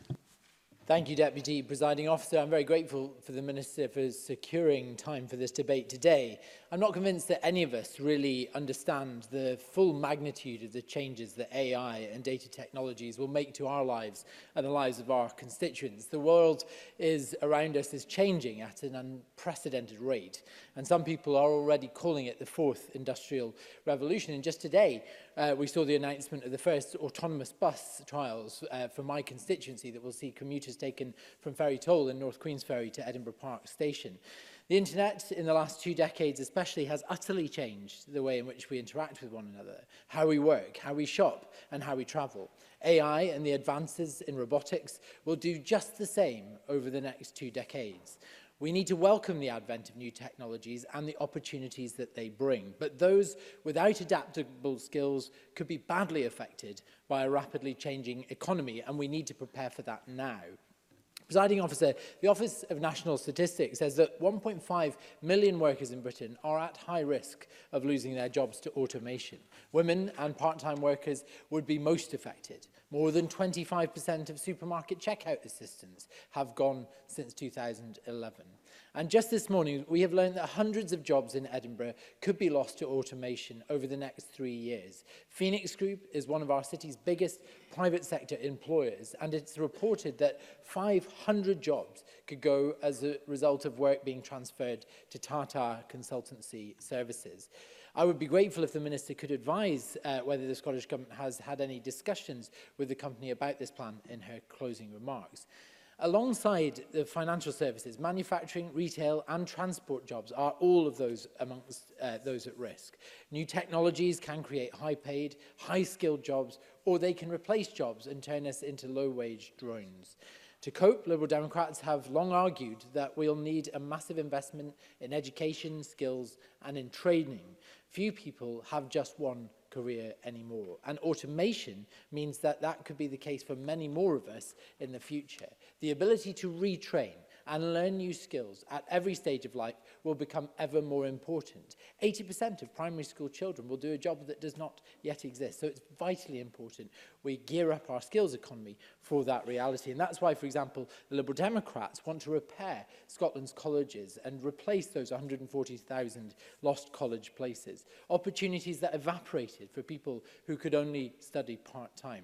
Speaker 11: Thank you, Deputy Presiding Officer. I'm very grateful for the Minister for securing time for this debate today. I'm not convinced that any of us really understand the full magnitude of the changes that AI and data technologies will make to our lives and the lives of our constituents. The world around us is changing at an unprecedented rate, and some people are already calling it the fourth industrial revolution. And just today, we saw the announcement of the first autonomous bus trials for my constituency that will see commuters taken from Ferry Toll in North Queensferry to Edinburgh Park Station. The internet in the last 2 decades especially has utterly changed the way in which we interact with one another, how we work, how we shop and how we travel. AI and the advances in robotics will do just the same over the next 2 decades. We need to welcome the advent of new technologies and the opportunities that they bring, but those without adaptable skills could be badly affected by a rapidly changing economy, and we need to prepare for that now. Presiding Officer, the Office of National Statistics says that 1.5 million workers in Britain are at high risk of losing their jobs to automation. Women and part-time workers would be most affected. More than 25% of supermarket checkout assistants have gone since 2011. And just this morning, we have learned that hundreds of jobs in Edinburgh could be lost to automation over the next 3 years. Phoenix Group is one of our city's biggest private sector employers, and it's reported that 500 jobs could go as a result of work being transferred to Tata Consultancy Services. I would be grateful if the Minister could advise whether the Scottish Government has had any discussions with the company about this plan in her closing remarks. Alongside the financial services, manufacturing, retail and transport jobs are all of those amongst those at risk. New technologies can create high-paid, high-skilled jobs, or they can replace jobs and turn us into low-wage drones. To cope, Liberal Democrats have long argued that we'll need a massive investment in education, skills and in training. Few people have just one career anymore, and automation means that that could be the case for many more of us in the future. The ability to retrain and learn new skills at every stage of life will become ever more important. 80% of primary school children will do a job that does not yet exist, so it's vitally important we gear up our skills economy for that reality. And that's why, for example, the Liberal Democrats want to repair Scotland's colleges and replace those 140,000 lost college places, opportunities that evaporated for people who could only study part-time.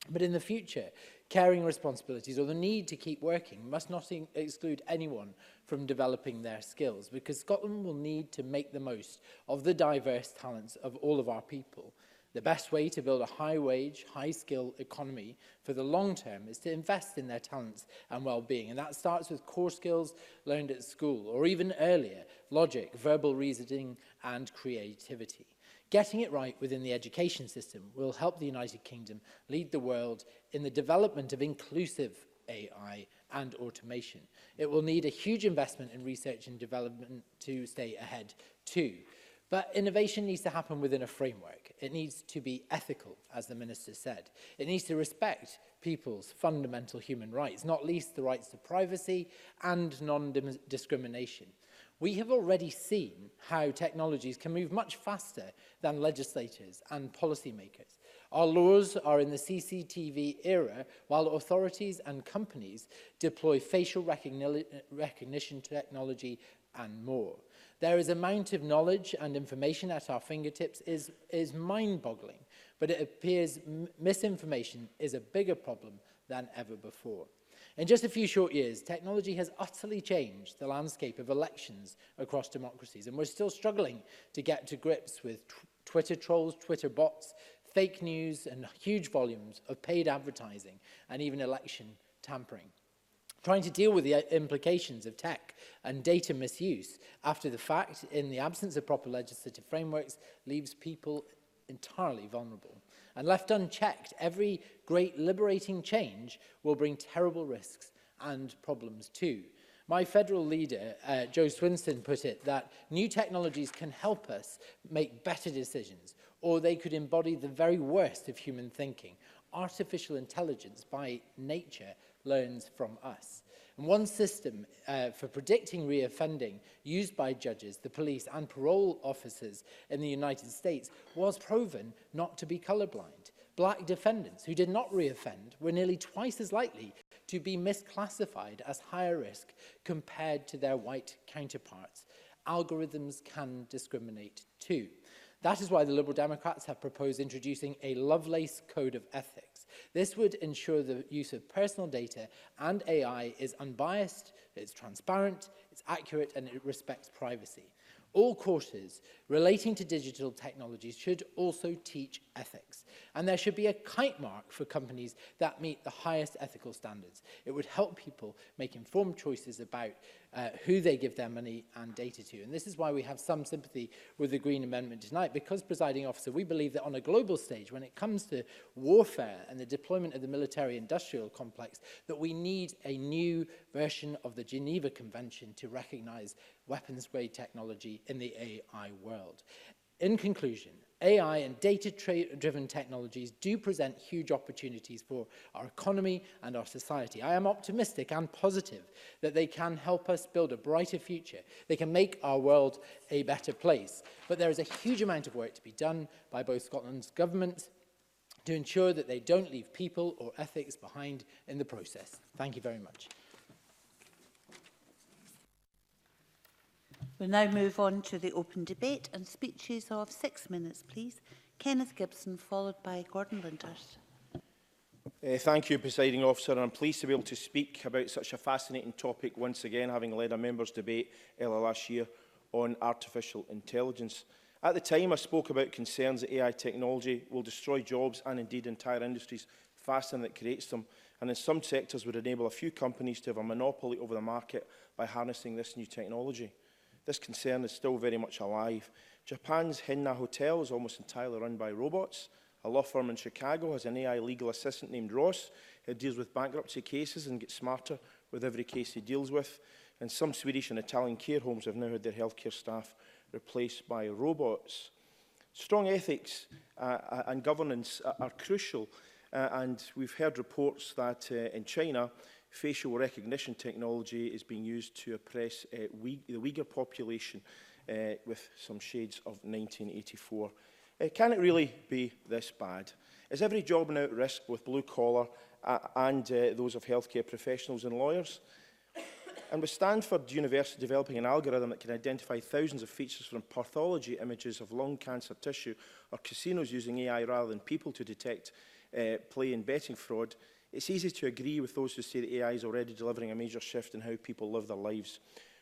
Speaker 11: But in the future, caring responsibilities or the need to keep working must not exclude anyone from developing their skills, because Scotland will need to make the most of the diverse talents of all of our people. The best way to build a high-wage, high-skill economy for the long term is to invest in their talents and well-being, and that starts with core skills learned at school, or even earlier, logic, verbal reasoning and creativity. Getting it right within the education system will help the United Kingdom lead the world in the development of inclusive AI and automation. It will need a huge investment in research and development to stay ahead too. But innovation needs to happen within a framework. It needs to be ethical, as the Minister said. It needs to respect people's fundamental human rights, not least the rights to privacy and non-discrimination. We have already seen how technologies can move much faster than legislators and policymakers. Our laws are in the CCTV era, while authorities and companies deploy facial recognition technology and more. There is amount of knowledge and information at our fingertips is mind-boggling, but it appears misinformation is a bigger problem than ever before. In just a few short years, technology has utterly changed the landscape of elections across democracies, and we're still struggling to get to grips with Twitter trolls, Twitter bots, fake news, and huge volumes of paid advertising, and even election tampering. Trying to deal with the implications of tech and data misuse after the fact, in the absence of proper legislative frameworks, leaves people entirely vulnerable. And left unchecked, every great liberating change will bring terrible risks and problems too. My federal leader, Joe Swinson, put it that new technologies can help us make better decisions, or they could embody the very worst of human thinking. Artificial intelligence, by nature, learns from us. And one system for predicting reoffending used by judges, the police and parole officers in the United States was proven not to be colorblind. Black defendants who did not reoffend were nearly twice as likely to be misclassified as higher risk compared to their white counterparts. Algorithms can discriminate too. That is why the Liberal Democrats have proposed introducing a Lovelace Code of Ethics. This would ensure the use of personal data and AI is unbiased, it's transparent, it's accurate, and it respects privacy. All courses relating to digital technologies should also teach ethics, and there should be a kite mark for companies that meet the highest ethical standards. It would help people make informed choices about who they give their money and data to. And this is why we have some sympathy with the Green Amendment tonight, because, Presiding Officer, we believe that on a global stage, when it comes to warfare and the deployment of the military-industrial complex, that we need a new version of the Geneva Convention to recognise weapons-grade technology in the AI world. In conclusion, AI and data-driven technologies do present huge opportunities for our economy and our society. I am optimistic and positive that they can help us build a brighter future. They can make our world a better place. But there is a huge amount of work to be done by both Scotland's government to ensure that they don't leave people or ethics behind in the process. Thank you very much.
Speaker 8: We'll now move on to the open debate and speeches of 6 minutes, please. Kenneth Gibson, followed by Gordon Lyndhurst.
Speaker 12: Thank you, Presiding Officer. And I'm pleased to be able to speak about such a fascinating topic once again, having led a members' debate earlier last year on artificial intelligence. At the time, I spoke about concerns that AI technology will destroy jobs and indeed entire industries faster than it creates them, and in some sectors would enable a few companies to have a monopoly over the market by harnessing this new technology. This concern is still very much alive. Japan's Hinna Hotel is almost entirely run by robots. A law firm in Chicago has an AI legal assistant named Ross who deals with bankruptcy cases and gets smarter with every case he deals with. And some Swedish and Italian care homes have now had their healthcare staff replaced by robots. Strong ethics and governance are crucial. And we've heard reports that in China, facial recognition technology is being used to oppress the Uyghur population with some shades of 1984. Can it really be this bad? Is every job now at risk, both blue-collar and those of healthcare professionals and lawyers? And with Stanford University developing an algorithm that can identify thousands of features from pathology images of lung cancer tissue, or casinos using AI rather than people to detect play in betting fraud, it's easy to agree with those who say that AI is already delivering a major shift in how people live their lives.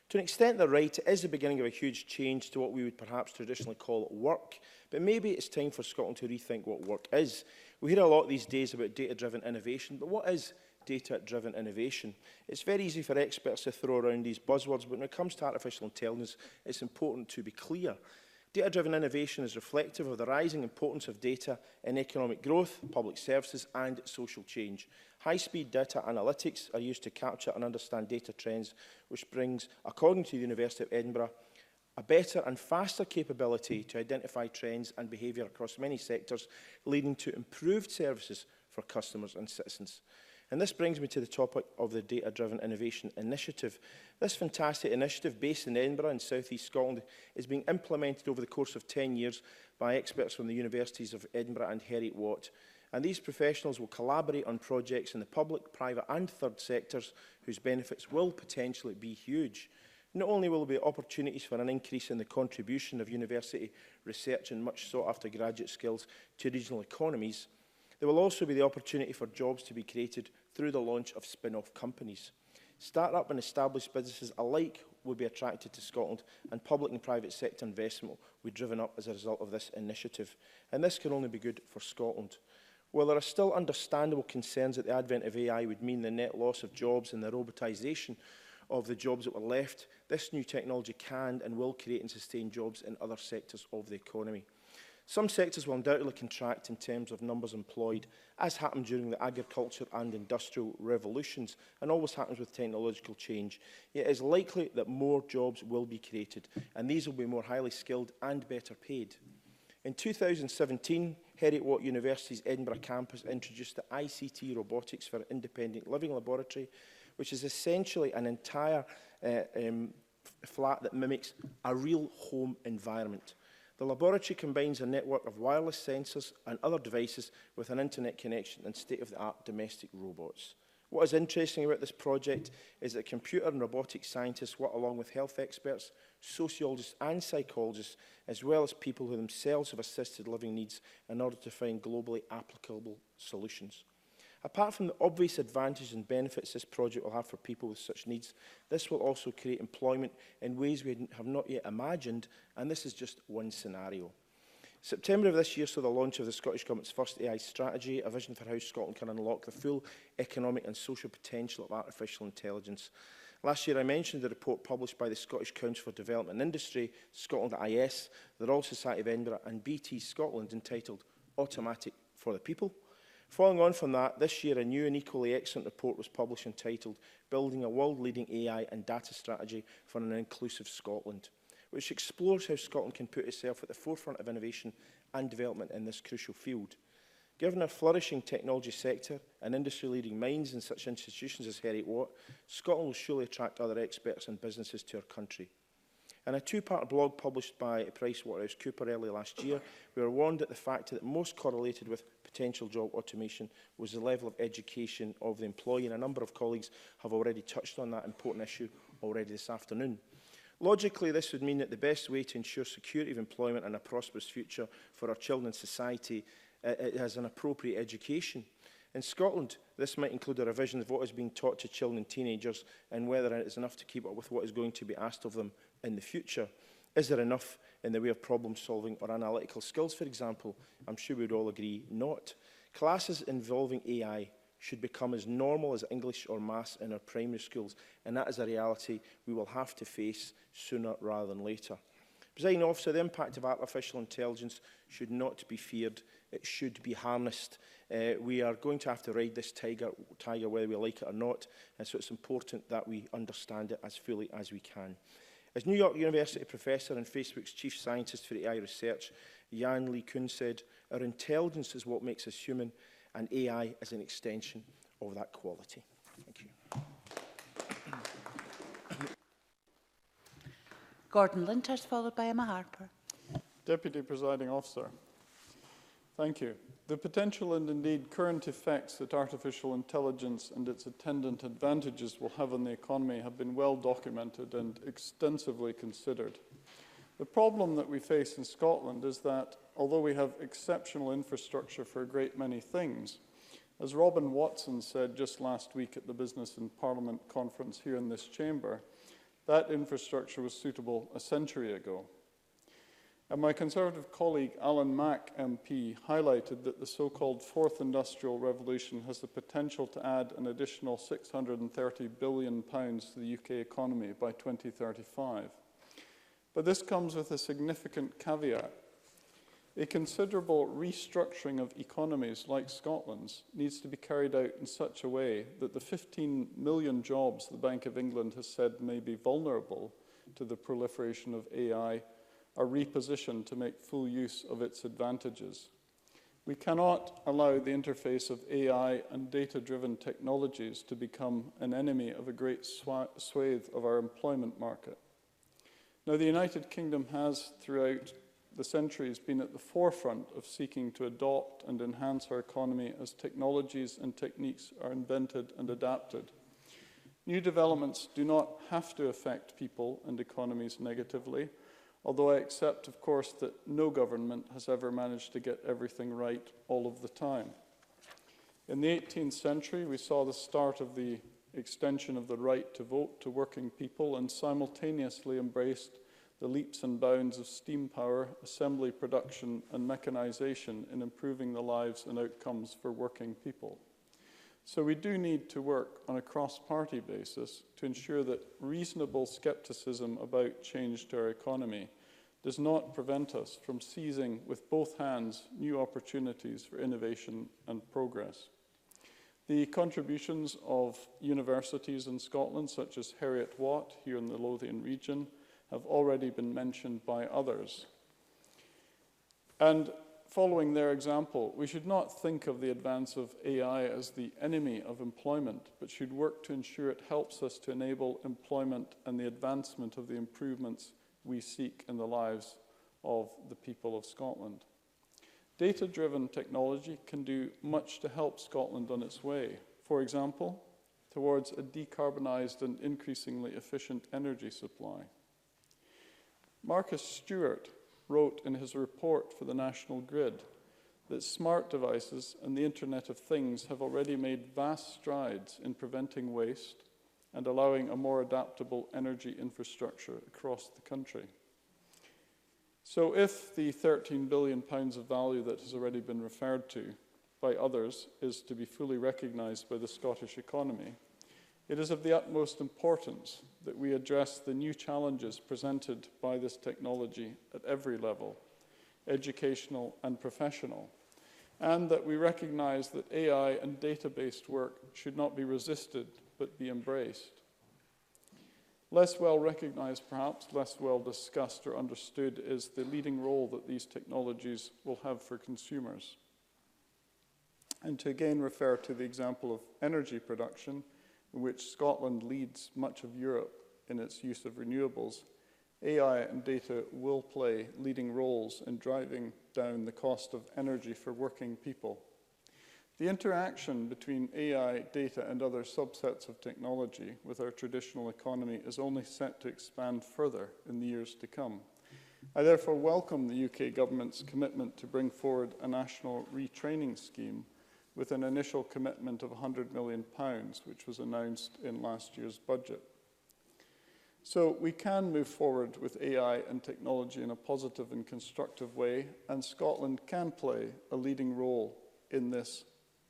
Speaker 12: To an extent, they're right. It is the beginning of a huge change to what we would perhaps traditionally call work, but maybe it's time for Scotland to rethink what work is. We hear a lot these days about data-driven innovation, but what is data-driven innovation? It's very easy for experts to throw around these buzzwords, but when it comes to artificial intelligence, it's important to be clear. Data-driven innovation is reflective of the rising importance of data in economic growth, public services and social change. High-speed data analytics are used to capture and understand data trends, which brings, according to the University of Edinburgh, a better and faster capability to identify trends and behaviour across many sectors, leading to improved services for customers and citizens. And this brings me to the topic of the Data-Driven Innovation Initiative. This fantastic initiative, based in Edinburgh in South East Scotland, is being implemented over the course of 10 years by experts from the Universities of Edinburgh and Heriot-Watt. And these professionals will collaborate on projects in the public, private and third sectors whose benefits will potentially be huge. Not only will there be opportunities for an increase in the contribution of university research and much sought after graduate skills to regional economies, there will also be the opportunity for jobs to be created through the launch of spin-off companies. Start-up and established businesses alike will be attracted to Scotland, and public and private sector investment will be driven up as a result of this initiative. And this can only be good for Scotland. While there are still understandable concerns that the advent of AI would mean the net loss of jobs and the robotisation of the jobs that were left, this new technology can and will create and sustain jobs in other sectors of the economy. Some sectors will undoubtedly contract in terms of numbers employed, as happened during the agriculture and industrial revolutions, and always happens with technological change. Yet it is likely that more jobs will be created, and these will be more highly skilled and better paid. In 2017, Heriot-Watt University's Edinburgh campus introduced the ICT Robotics for Independent Living Laboratory, which is essentially an entire flat that mimics a real home environment. The laboratory combines a network of wireless sensors and other devices with an internet connection and state-of-the-art domestic robots. What is interesting about this project is that computer and robotics scientists work along with health experts, sociologists and psychologists, as well as people who themselves have assisted living needs in order to find globally applicable solutions. Apart from the obvious advantages and benefits this project will have for people with such needs, this will also create employment in ways we have not yet imagined, and this is just one scenario. September of this year saw the launch of the Scottish Government's first AI strategy, a vision for how Scotland can unlock the full economic and social potential of artificial intelligence. Last year I mentioned the report published by the Scottish Council for Development and Industry, Scotland IS, the Royal Society of Edinburgh and BT Scotland, entitled Automatic for the People. Following on from that, this year a new and equally excellent report was published entitled Building a World-Leading AI and Data Strategy for an Inclusive Scotland, which explores how Scotland can put itself at the forefront of innovation and development in this crucial field. Given a flourishing technology sector and industry-leading minds in such institutions as Heriot-Watt, Scotland will surely attract other experts and businesses to our country. In a two-part blog published by PricewaterhouseCoopers early last year, we were warned that the factor that most correlated with potential job automation was the level of education of the employee, and a number of colleagues have already touched on that important issue already this afternoon. Logically, this would mean that the best way to ensure security of employment and a prosperous future for our children and society is an appropriate education. In Scotland, this might include a revision of what is being taught to children and teenagers and whether it is enough to keep up with what is going to be asked of them in the future. Is there enough in the way of problem solving or analytical skills, for example? I'm sure we would all agree not. Classes involving AI should become as normal as English or maths in our primary schools, and that is a reality we will have to face sooner rather than later. Presiding Officer, the impact of artificial intelligence should not be feared, it should be harnessed. We are going to have to ride this tiger whether we like it or not, and so it's important that we understand it as fully as we can. As New York University professor and Facebook's chief scientist for AI research, Jan Lee Kuhn said, "Our intelligence is what makes us human, and AI is an extension of that quality." Thank you.
Speaker 8: Gordon Linters, followed by Emma Harper.
Speaker 13: Deputy Presiding Officer, thank you. The potential and indeed current effects that artificial intelligence and its attendant advantages will have on the economy have been well documented and extensively considered. The problem that we face in Scotland is that, although we have exceptional infrastructure for a great many things, as Robin Watson said just last week at the Business in Parliament conference here in this chamber, that infrastructure was suitable a century ago. And my Conservative colleague Alan Mack MP highlighted that the so-called Fourth Industrial Revolution has the potential to add an additional £630 billion to the UK economy by 2035. But this comes with a significant caveat. A considerable restructuring of economies like Scotland's needs to be carried out in such a way that the 15 million jobs the Bank of England has said may be vulnerable to the proliferation of AI are repositioned to make full use of its advantages. We cannot allow the interface of AI and data-driven technologies to become an enemy of a great swathe of our employment market. Now, the United Kingdom has, throughout the centuries, been at the forefront of seeking to adopt and enhance our economy as technologies and techniques are invented and adapted. New developments do not have to affect people and economies negatively, although I accept, of course, that no government has ever managed to get everything right all of the time. In the 18th century, we saw the start of the extension of the right to vote to working people and simultaneously embraced the leaps and bounds of steam power, assembly production and mechanisation in improving the lives and outcomes for working people. So we do need to work on a cross-party basis to ensure that reasonable scepticism about change to our economy does not prevent us from seizing with both hands new opportunities for innovation and progress. The contributions of universities in Scotland, such as Heriot-Watt here in the Lothian region, have already been mentioned by others. And following their example, we should not think of the advance of AI as the enemy of employment, but should work to ensure it helps us to enable employment and the advancement of the improvements we seek in the lives of the people of Scotland. Data-driven technology can do much to help Scotland on its way. For example, towards a decarbonised and increasingly efficient energy supply. Marcus Stewart wrote in his report for the National Grid that smart devices and the Internet of Things have already made vast strides in preventing waste and allowing a more adaptable energy infrastructure across the country. So if the £13 billion of value that has already been referred to by others is to be fully recognised by the Scottish economy, it is of the utmost importance that we address the new challenges presented by this technology at every level, educational and professional, and that we recognise that AI and data-based work should not be resisted but be embraced. Less well recognised, perhaps, less well discussed or understood is the leading role that these technologies will have for consumers. And to again refer to the example of energy production, in which Scotland leads much of Europe in its use of renewables, AI and data will play leading roles in driving down the cost of energy for working people. The interaction between AI, data and other subsets of technology with our traditional economy is only set to expand further in the years to come. I therefore welcome the UK Government's commitment to bring forward a national retraining scheme with an initial commitment of £100 million, which was announced in last year's budget. So we can move forward with AI and technology in a positive and constructive way, and Scotland can play a leading role in this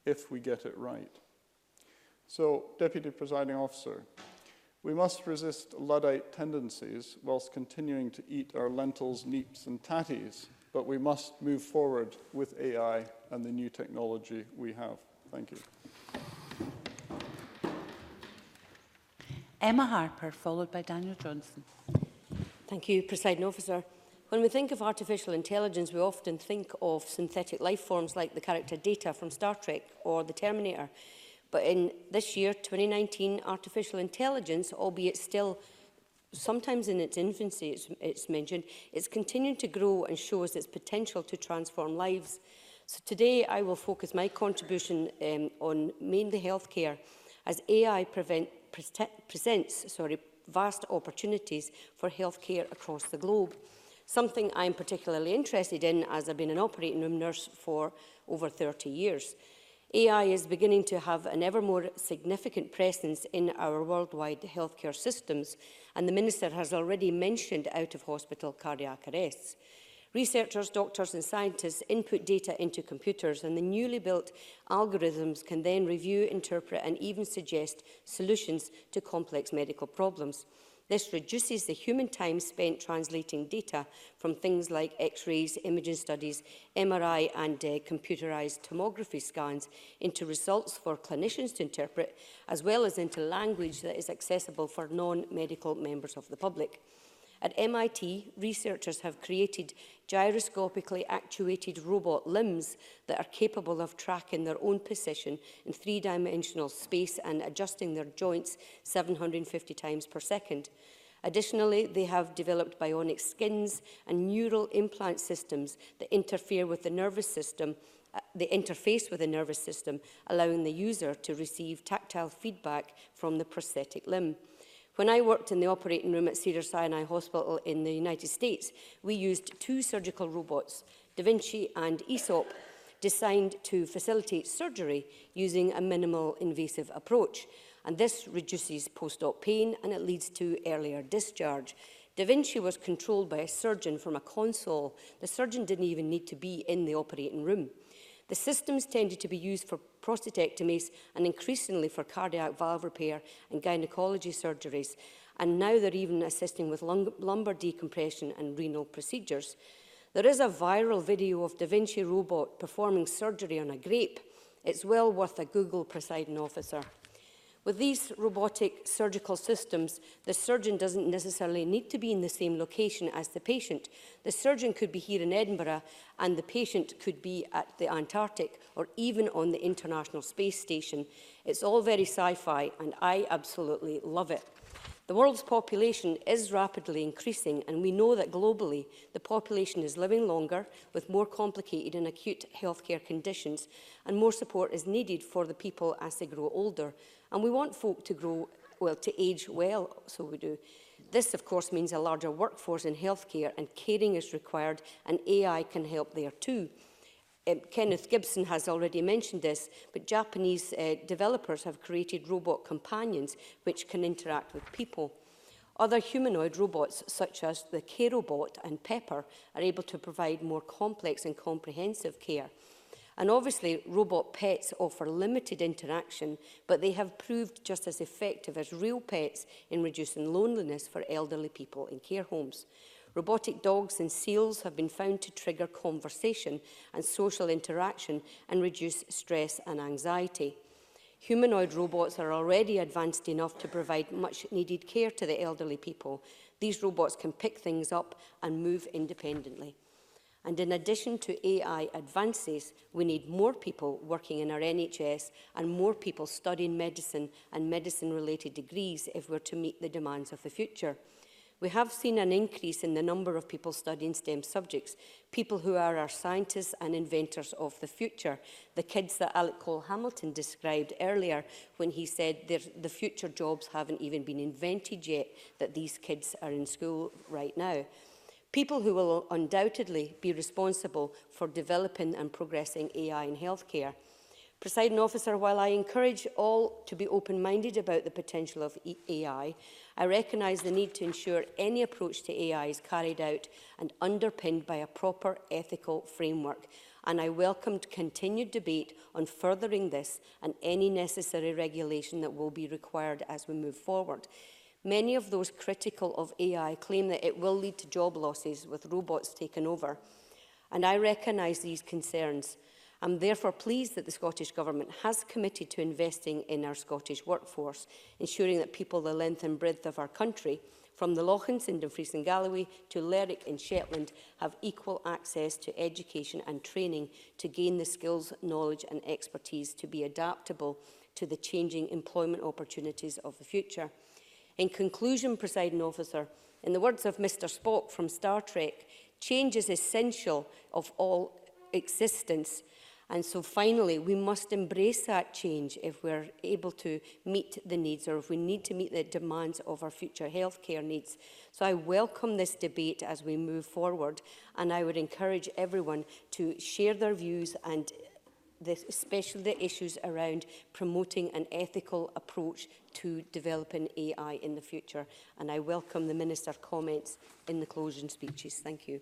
Speaker 13: if we get it right. So, Deputy Presiding Officer, we must resist Luddite tendencies whilst continuing to eat our lentils, neeps and tatties, but we must move forward with AI and the new technology we have. Thank you.
Speaker 8: Emma Harper, followed by Daniel Johnson.
Speaker 14: Thank you, Presiding Officer. When we think of artificial intelligence, we often think of synthetic life forms like the character Data from Star Trek or the Terminator. But in this year, 2019, artificial intelligence, albeit still sometimes in its infancy, it's mentioned, it's continuing to grow and shows its potential to transform lives. So today I will focus my contribution on mainly healthcare, as AI presents vast opportunities for healthcare across the globe. something I'm particularly interested in as I've been an operating room nurse for over 30 years. AI is beginning to have an ever more significant presence in our worldwide healthcare systems, and the Minister has already mentioned out-of-hospital cardiac arrests. Researchers, doctors and scientists input data into computers, and the newly built algorithms can then review, interpret and even suggest solutions to complex medical problems. This reduces the human time spent translating data from things like X-rays, imaging studies, MRI and computerised tomography scans into results for clinicians to interpret, as well as into language that is accessible for non-medical members of the public. At MIT, researchers have created gyroscopically actuated robot limbs that are capable of tracking their own position in three-dimensional space and adjusting their joints 750 times per second. Additionally, they have developed bionic skins and neural implant systems that interfere with the nervous system, the interface with the nervous system, allowing the user to receive tactile feedback from the prosthetic limb. When I worked in the operating room at Cedars-Sinai Hospital in the United States, we used two surgical robots, Da Vinci and ESOP, designed to facilitate surgery using a minimal invasive approach. And this reduces post-op pain and it leads to earlier discharge. Da Vinci was controlled by a surgeon from a console. The surgeon didn't even need to be in the operating room. The systems tended to be used for prostatectomies and increasingly for cardiac valve repair and gynecology surgeries. And now they're even assisting with lumbar decompression and renal procedures. There is a viral video of Da Vinci robot performing surgery on a grape. It's well worth a Google, presiding officer. With these robotic surgical systems, the surgeon doesn't necessarily need to be in the same location as the patient. The surgeon could be here in Edinburgh and the patient could be at the Antarctic or even on the International Space Station. It's all very sci-fi and I absolutely love it. The world's population is rapidly increasing, and we know that globally the population is living longer with more complicated and acute healthcare conditions, and more support is needed for the people as they grow older. And we want folk to age well, so we do. This, of course, means a larger workforce in healthcare, and caring is required, and AI can help there too. Kenneth Gibson has already mentioned this, but Japanese developers have created robot companions which can interact with people. Other humanoid robots, such as the K-Robot and Pepper, are able to provide more complex and comprehensive care. And obviously, robot pets offer limited interaction, but they have proved just as effective as real pets in reducing loneliness for elderly people in care homes. Robotic dogs and seals have been found to trigger conversation and social interaction and reduce stress and anxiety. Humanoid robots are already advanced enough to provide much-needed care to the elderly people. These robots can pick things up and move independently. And in addition to AI advances, we need more people working in our NHS and more people studying medicine and medicine-related degrees if we're to meet the demands of the future. We have seen an increase in the number of people studying STEM subjects, people who are our scientists and inventors of the future, the kids that Alec Cole-Hamilton described earlier when he said the future jobs haven't even been invented yet, that these kids are in school right now. People who will undoubtedly be responsible for developing and progressing AI in healthcare. Presiding officer, while I encourage all to be open-minded about the potential of AI, I recognise the need to ensure any approach to AI is carried out and underpinned by a proper ethical framework. And I welcomed continued debate on furthering this and any necessary regulation that will be required as we move forward. Many of those critical of AI claim that it will lead to job losses with robots taking over. And I recognise these concerns. I'm therefore pleased that the Scottish Government has committed to investing in our Scottish workforce, ensuring that people the length and breadth of our country, from the Lochans in Dumfries and Galloway to Lerwick in Shetland, have equal access to education and training to gain the skills, knowledge and expertise to be adaptable to the changing employment opportunities of the future. In conclusion, presiding officer, in the words of Mr. Spock from Star Trek, change is essential of all existence. And so finally, we must embrace that change if we're able to meet the needs, or if we need to meet the demands of our future healthcare needs. So I welcome this debate as we move forward, and I would encourage everyone to share their views, and especially the issues around promoting an ethical approach to developing AI in the future. And I welcome the Minister's comments in the closing speeches. Thank you.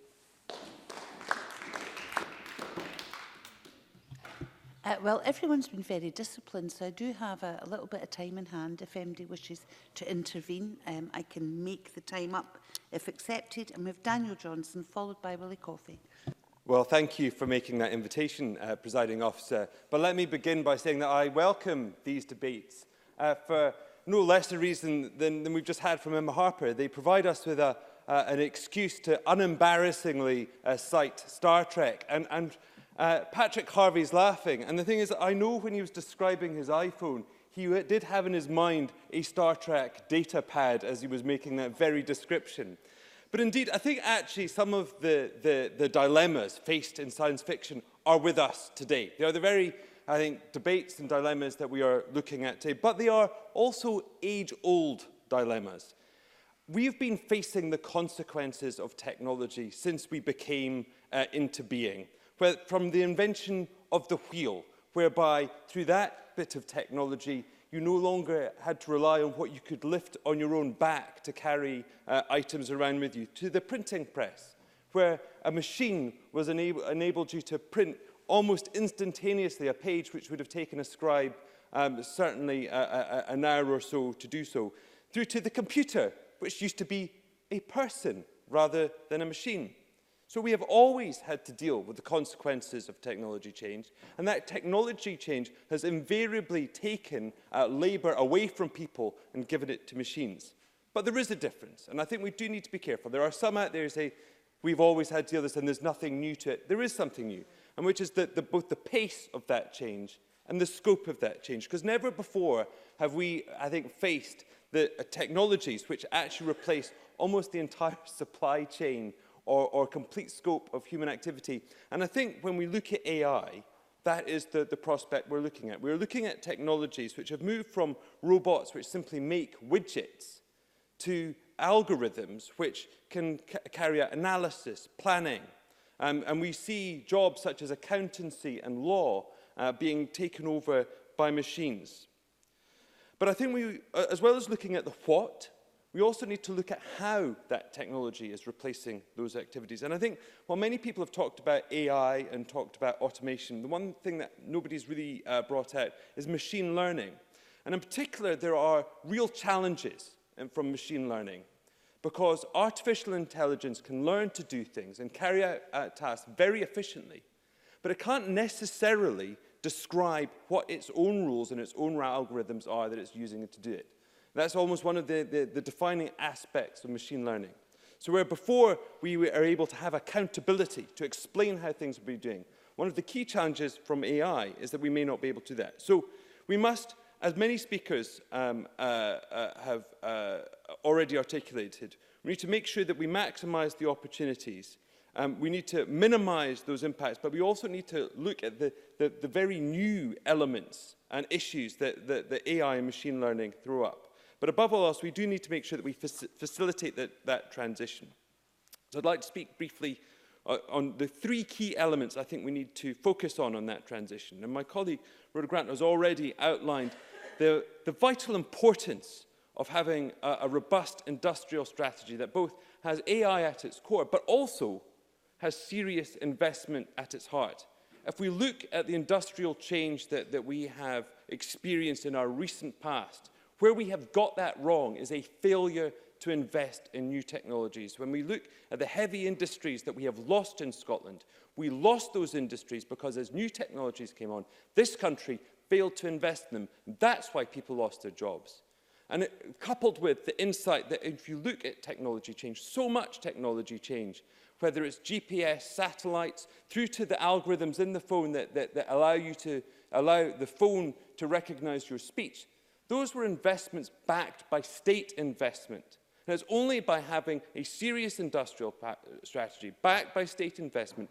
Speaker 8: Well, everyone's been very disciplined, so I do have a little bit of time in hand. If anybody wishes to intervene, I can make the time up if accepted. And we have Daniel Johnson, followed by Willie Coffey.
Speaker 4: Well, thank you for making that invitation, Presiding Officer. But let me begin by saying that I welcome these debates for no less a reason than we've just had from Emma Harper. They provide us with an excuse to unembarrassingly cite Star Trek. And Patrick Harvey's laughing. And the thing is, I know when he was describing his iPhone, he did have in his mind a Star Trek data pad as he was making that very description. But indeed, I think actually some of the dilemmas faced in science fiction are with us today. They are the very, I think, debates and dilemmas that we are looking at today, but they are also age-old dilemmas. We've been facing the consequences of technology since we became into being. From the invention of the wheel, whereby through that bit of technology, you no longer had to rely on what you could lift on your own back to carry items around with you, to the printing press, where a machine was enabled you to print almost instantaneously a page which would have taken a scribe certainly an hour or so to do so, through to the computer, which used to be a person rather than a machine. So we have always had to deal with the consequences of technology change, and that technology change has invariably taken labour away from people and given it to machines. But there is a difference, and I think we do need to be careful. There are some out there who say, we've always had to deal with this and there's nothing new to it. There is something new, and which is both the pace of that change and the scope of that change. Because never before have we, I think, faced the technologies which actually replace almost the entire supply chain or complete scope of human activity. And I think when we look at AI, that is the prospect we're looking at. We're looking at technologies which have moved from robots which simply make widgets to algorithms which can carry out analysis, planning. And we see jobs such as accountancy and law being taken over by machines. But I think we, as well as looking at the what, we also need to look at how that technology is replacing those activities. And I think while many people have talked about AI and talked about automation, the one thing that nobody's really brought out is machine learning. And in particular, there are real challenges from machine learning, because artificial intelligence can learn to do things and carry out tasks very efficiently, but it can't necessarily describe what its own rules and its own algorithms are that it's using to do it. That's almost one of the defining aspects of machine learning. So where before we are able to have accountability to explain how things will be doing, one of the key challenges from AI is that we may not be able to do that. So we must, as many speakers have already articulated, we need to make sure that we maximise the opportunities. We need to minimise those impacts, but we also need to look at the very new elements and issues that AI and machine learning throw up. But above all else, we do need to make sure that we facilitate that transition. So I'd like to speak briefly on the three key elements I think we need to focus on that transition. And my colleague, Rhoda Grant, has already outlined the vital importance of having a robust industrial strategy that both has AI at its core, but also has serious investment at its heart. If we look at the industrial change that we have experienced in our recent past, where we have got that wrong is a failure to invest in new technologies. When we look at the heavy industries that we have lost in Scotland, we lost those industries because as new technologies came on, this country failed to invest in them. That's why people lost their jobs. And coupled with the insight that if you look at technology change, so much technology change, whether it's GPS, satellites, through to the algorithms in the phone that allow the phone to recognize your speech, those were investments backed by state investment. And it's only by having a serious industrial strategy backed by state investment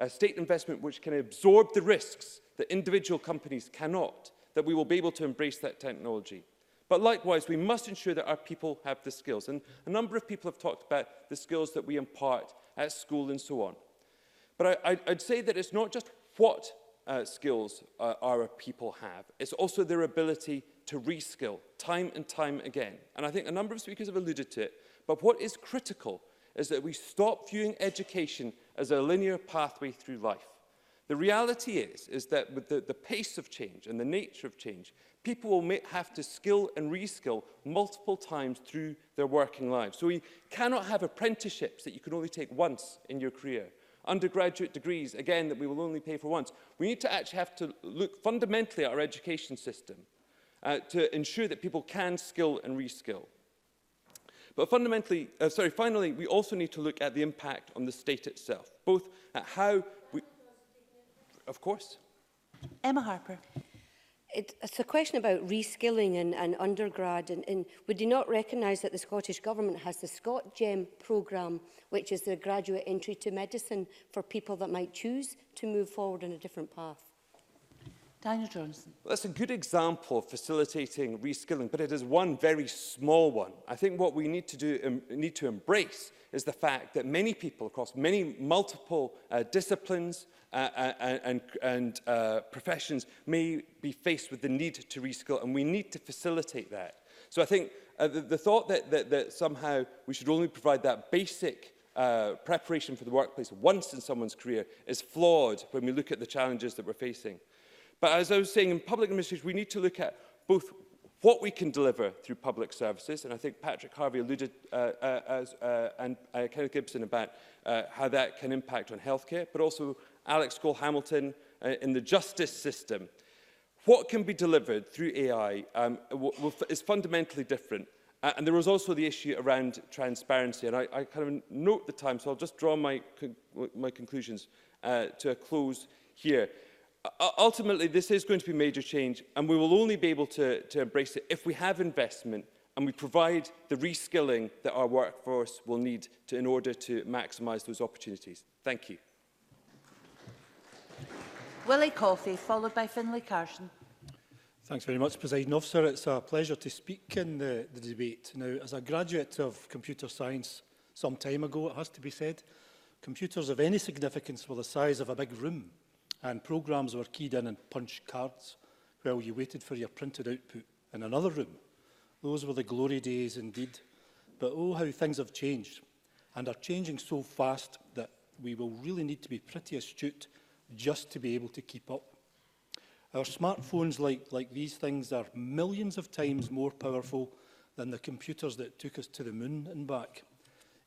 Speaker 4: state investment which can absorb the risks that individual companies cannot, that we will be able to embrace that technology. But likewise, we must ensure that our people have the skills. And a number of people have talked about the skills that we impart at school and so on. But I'd say that it's not just what skills our people have, it's also their ability to reskill time and time again. And I think a number of speakers have alluded to it, but what is critical is that we stop viewing education as a linear pathway through life. The reality is that with the pace of change and the nature of change, people will have to skill and reskill multiple times through their working lives. So we cannot have apprenticeships that you can only take once in your career. Undergraduate degrees, again, that we will only pay for once. We need to actually have to look fundamentally at our education system to ensure that people can skill and reskill. But finally, we also need to look at the impact on the state itself, both at how we... Of course.
Speaker 8: Emma Harper.
Speaker 14: It's a question about reskilling and undergrad. And would you not recognise that the Scottish Government has the ScotGEM programme, which is the graduate entry to medicine for people that might choose to move forward on a different path?
Speaker 8: Daniel Johnson.
Speaker 4: Well, that's a good example of facilitating reskilling, but it is one very small one. I think what we need to embrace is the fact that many people across multiple disciplines and professions may be faced with the need to reskill, and we need to facilitate that. So I think the thought that somehow we should only provide that basic preparation for the workplace once in someone's career is flawed when we look at the challenges that we're facing. But as I was saying, in public administration, we need to look at both what we can deliver through public services, and I think Patrick Harvey alluded and Kenneth Gibson about how that can impact on healthcare, but also Alex Cole-Hamilton in the justice system. What can be delivered through AI is fundamentally different. And there was also the issue around transparency, and I kind of note the time, so I'll just draw my conclusions to a close here. Ultimately, this is going to be major change, and we will only be able to embrace it if we have investment and we provide the reskilling that our workforce will need in order to maximise those opportunities. Thank you.
Speaker 8: Willie Coffey, followed by Finlay Carson.
Speaker 15: Thanks very much, Presiding Officer. It's a pleasure to speak in the debate. Now, as a graduate of computer science some time ago, it has to be said, computers of any significance were the size of a big room, and programmes were keyed in and punched cards while you waited for your printed output in another room. Those were the glory days indeed. But oh, how things have changed, and are changing so fast that we will really need to be pretty astute just to be able to keep up. Our smartphones, like these things, are millions of times more powerful than the computers that took us to the moon and back.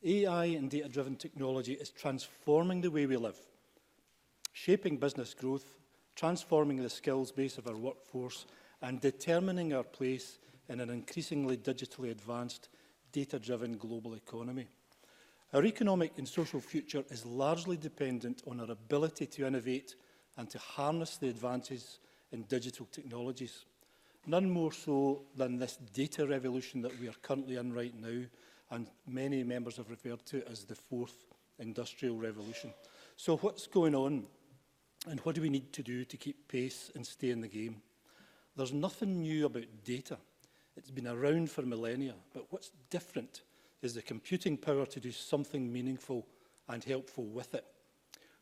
Speaker 15: AI and data-driven technology is transforming the way we live, shaping business growth, transforming the skills base of our workforce, and determining our place in an increasingly digitally advanced, data-driven global economy. Our economic and social future is largely dependent on our ability to innovate and to harness the advances in digital technologies. None more so than this data revolution that we are currently in right now, and many members have referred to it as the fourth industrial revolution. So what's going on, and what do we need to do to keep pace and stay in the game? There's nothing new about data. It's been around for millennia, but what's different is the computing power to do something meaningful and helpful with it.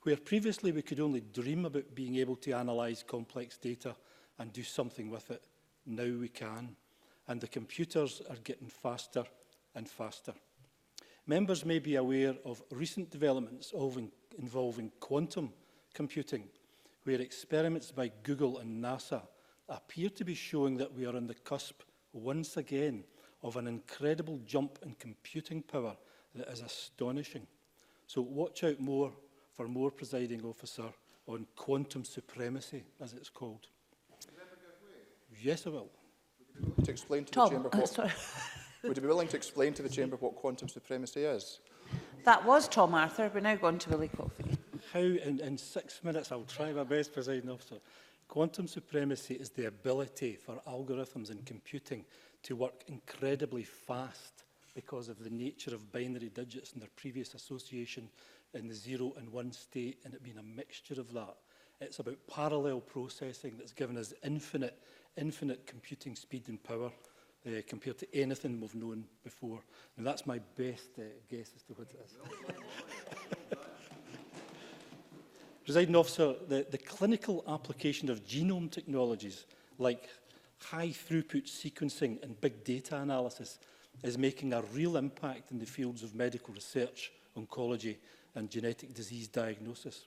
Speaker 15: Where previously we could only dream about being able to analyse complex data and do something with it, now we can. And the computers are getting faster and faster. Members may be aware of recent developments involving quantum computing, where experiments by Google and NASA appear to be showing that we are on the cusp, once again, of an incredible jump in computing power that is astonishing. So watch out for more, Presiding Officer, on quantum supremacy, as it's called. Yes, I will.
Speaker 16: To explain to the Chamber would you be willing to explain to the Chamber what quantum supremacy is?
Speaker 8: That was Tom Arthur. We're now going to Willie Coffey.
Speaker 15: How, in 6 minutes, I'll try my best, Presiding Officer. Quantum supremacy is the ability for algorithms in computing to work incredibly fast because of the nature of binary digits and their previous association in the 0 and 1 state and it being a mixture of that. It's about parallel processing that's given us infinite computing speed and power compared to anything we've known before. And that's my best guess as to what it is. Presiding Officer, the clinical application of genome technologies like high-throughput sequencing and big data analysis is making a real impact in the fields of medical research, oncology and genetic disease diagnosis.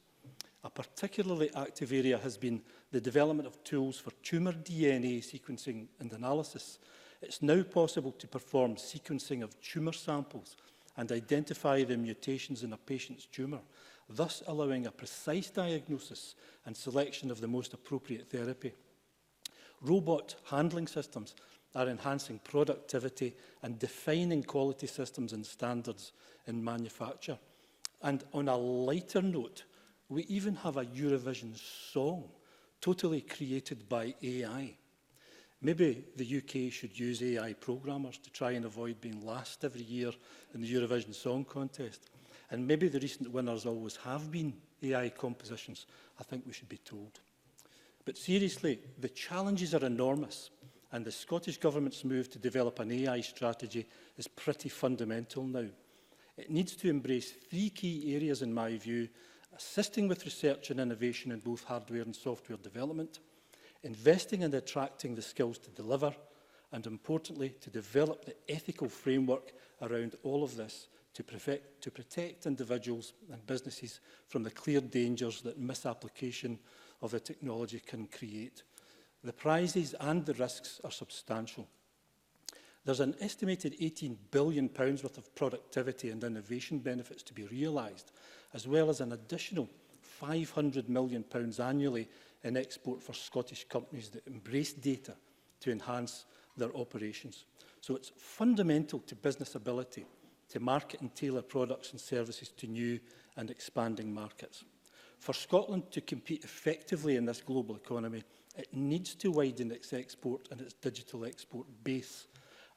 Speaker 15: A particularly active area has been the development of tools for tumour DNA sequencing and analysis. It's now possible to perform sequencing of tumour samples and identify the mutations in a patient's tumour, thus allowing a precise diagnosis and selection of the most appropriate therapy. Robot handling systems are enhancing productivity and defining quality systems and standards in manufacture. And on a lighter note, we even have a Eurovision song totally created by AI. Maybe the UK should use AI programmers to try and avoid being last every year in the Eurovision Song Contest. And maybe the recent winners always have been AI compositions. I think we should be told. But seriously, the challenges are enormous, and the Scottish Government's move to develop an AI strategy is pretty fundamental now. It needs to embrace 3 key areas, in my view: assisting with research and innovation in both hardware and software development, investing and attracting the skills to deliver, and importantly, to develop the ethical framework around all of this to protect individuals and businesses from the clear dangers that misapplication of the technology can create. The prizes and the risks are substantial. There's an estimated £18 billion worth of productivity and innovation benefits to be realised, as well as an additional £500 million annually in export for Scottish companies that embrace data to enhance their operations. So it's fundamental to business ability to market and tailor products and services to new and expanding markets. For Scotland to compete effectively in this global economy, it needs to widen its export and its digital export base.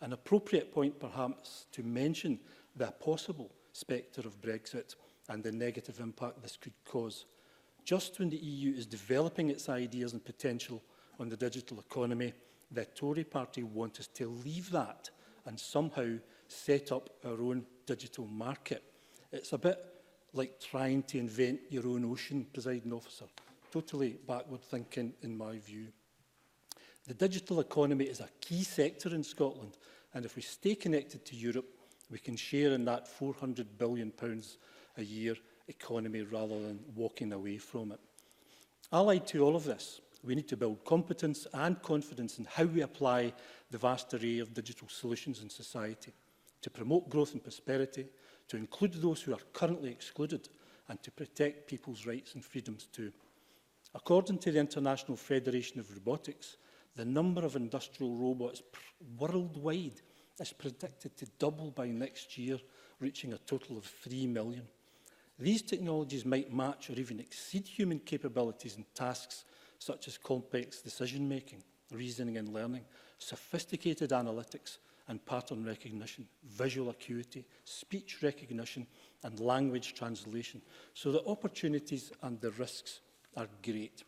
Speaker 15: An appropriate point, perhaps, to mention the possible spectre of Brexit and the negative impact this could cause. Just when the EU is developing its ideas and potential on the digital economy, the Tory party want us to leave that and somehow set up our own digital market. It's a bit like trying to invent your own ocean, Presiding Officer. Totally backward thinking, in my view. The digital economy is a key sector in Scotland, and if we stay connected to Europe, we can share in that £400 billion a year economy rather than walking away from it. Allied to all of this, we need to build competence and confidence in how we apply the vast array of digital solutions in society, to promote growth and prosperity, to include those who are currently excluded, and to protect people's rights and freedoms too. According to the International Federation of Robotics, the number of industrial robots worldwide is predicted to double by next year, reaching a total of 3 million. These technologies might match or even exceed human capabilities in tasks such as complex decision-making, reasoning and learning, sophisticated analytics and pattern recognition, visual acuity, speech recognition and language translation. So the opportunities and the risks are great.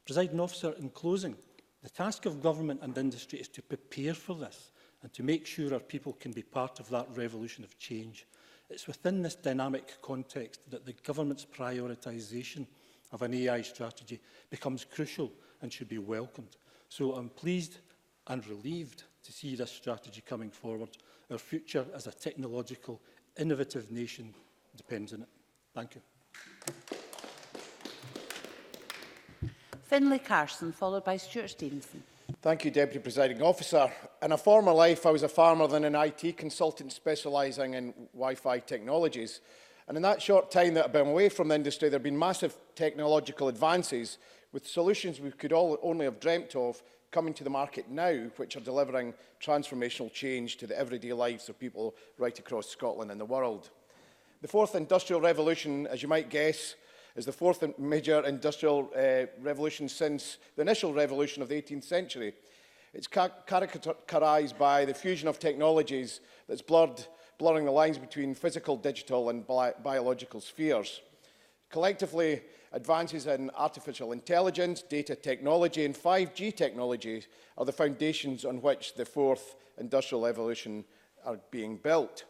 Speaker 15: Presiding Officer, in closing, the task of government and industry is to prepare for this and to make sure our people can be part of that revolution of change. It's within this dynamic context that the government's prioritisation of an AI strategy becomes crucial and should be welcomed. So I'm pleased and relieved to see this strategy coming forward. Our future as a technological, innovative nation depends on it. Thank you.
Speaker 8: Finlay Carson, followed by Stuart Stevenson.
Speaker 6: Thank you, Deputy Presiding Officer. In a former life, I was a farmer, then an IT consultant specialising in Wi-Fi technologies. And in that short time that I've been away from the industry, there have been massive technological advances with solutions we could all only have dreamt of coming to the market now, which are delivering transformational change to the everyday lives of people right across Scotland and the world. The fourth industrial revolution, as you might guess, is the fourth major industrial revolution since the initial revolution of the 18th century. It's characterised by the fusion of technologies that's blurred blurring the lines between physical, digital and biological spheres. Collectively, advances in artificial intelligence, data technology and 5G technology are the foundations on which the fourth industrial revolution are being built.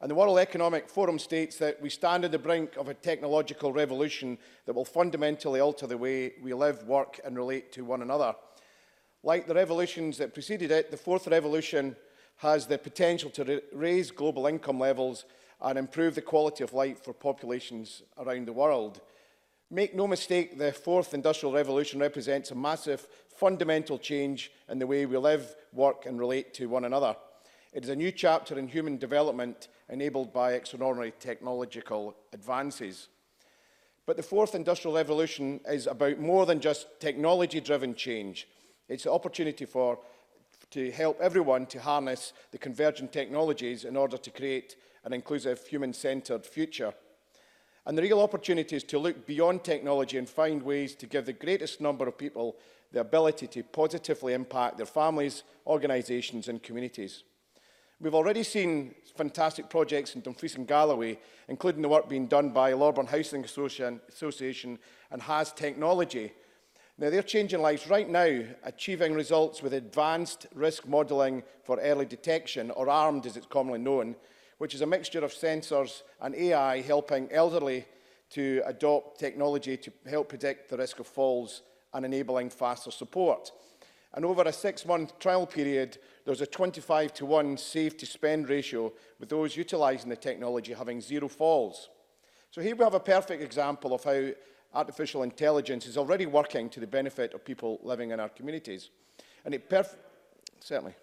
Speaker 6: And the World Economic Forum states that we stand on the brink of a technological revolution that will fundamentally alter the way we live, work and relate to one another. Like the revolutions that preceded it, the fourth revolution has the potential to raise global income levels and improve the quality of life for populations around the world. Make no mistake, the fourth industrial revolution represents a massive, fundamental change in the way we live, work and relate to one another. It is a new chapter in human development enabled by extraordinary technological advances. But the fourth industrial revolution is about more than just technology-driven change. It's an opportunity to help everyone to harness the convergent technologies in order to create an inclusive, human-centred future. And the real opportunity is to look beyond technology and find ways to give the greatest number of people the ability to positively impact their families, organisations and communities. We've already seen fantastic projects in Dumfries and Galloway, including the work being done by Lorburn Housing Association and Has Technology. Now, they're changing lives right now, achieving results with advanced risk modelling for early detection, or ARMED as it's commonly known, which is a mixture of sensors and AI helping elderly to adopt technology to help predict the risk of falls and enabling faster support. And over a 6-month trial period, there's a 25-to-1 save-to-spend ratio, with those utilising the technology having 0 falls. So here we have a perfect example of how artificial intelligence is already working to the benefit of people living in our communities. And it certainly.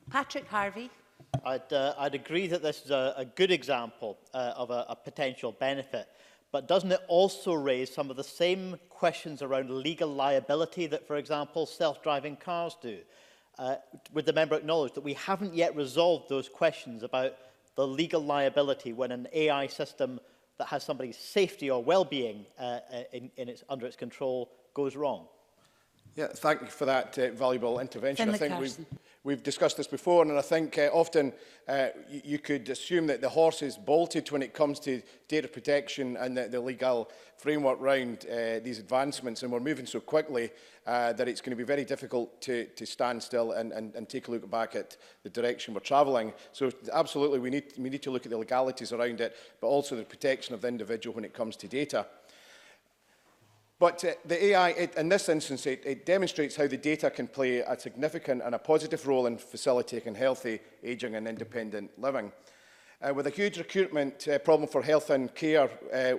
Speaker 8: Patrick Harvey.
Speaker 5: I'd agree that this is a good example of a potential benefit. But doesn't it also raise some of the same questions around legal liability that, for example, self-driving cars do? Would the member acknowledge that we haven't yet resolved those questions about the legal liability when an AI system that has somebody's safety or well-being under its control goes wrong?
Speaker 6: Yeah, thank you for that valuable intervention. I think we've discussed this before, and I think often you could assume that the horse is bolted when it comes to data protection and the legal framework around these advancements, and we're moving so quickly that it's going to be very difficult to stand still and take a look back at the direction we're travelling. So absolutely we need to look at the legalities around it, but also the protection of the individual when it comes to data. But the AI, in this instance, it demonstrates how the data can play a significant and a positive role in facilitating healthy ageing and independent living. With a huge recruitment problem for health and care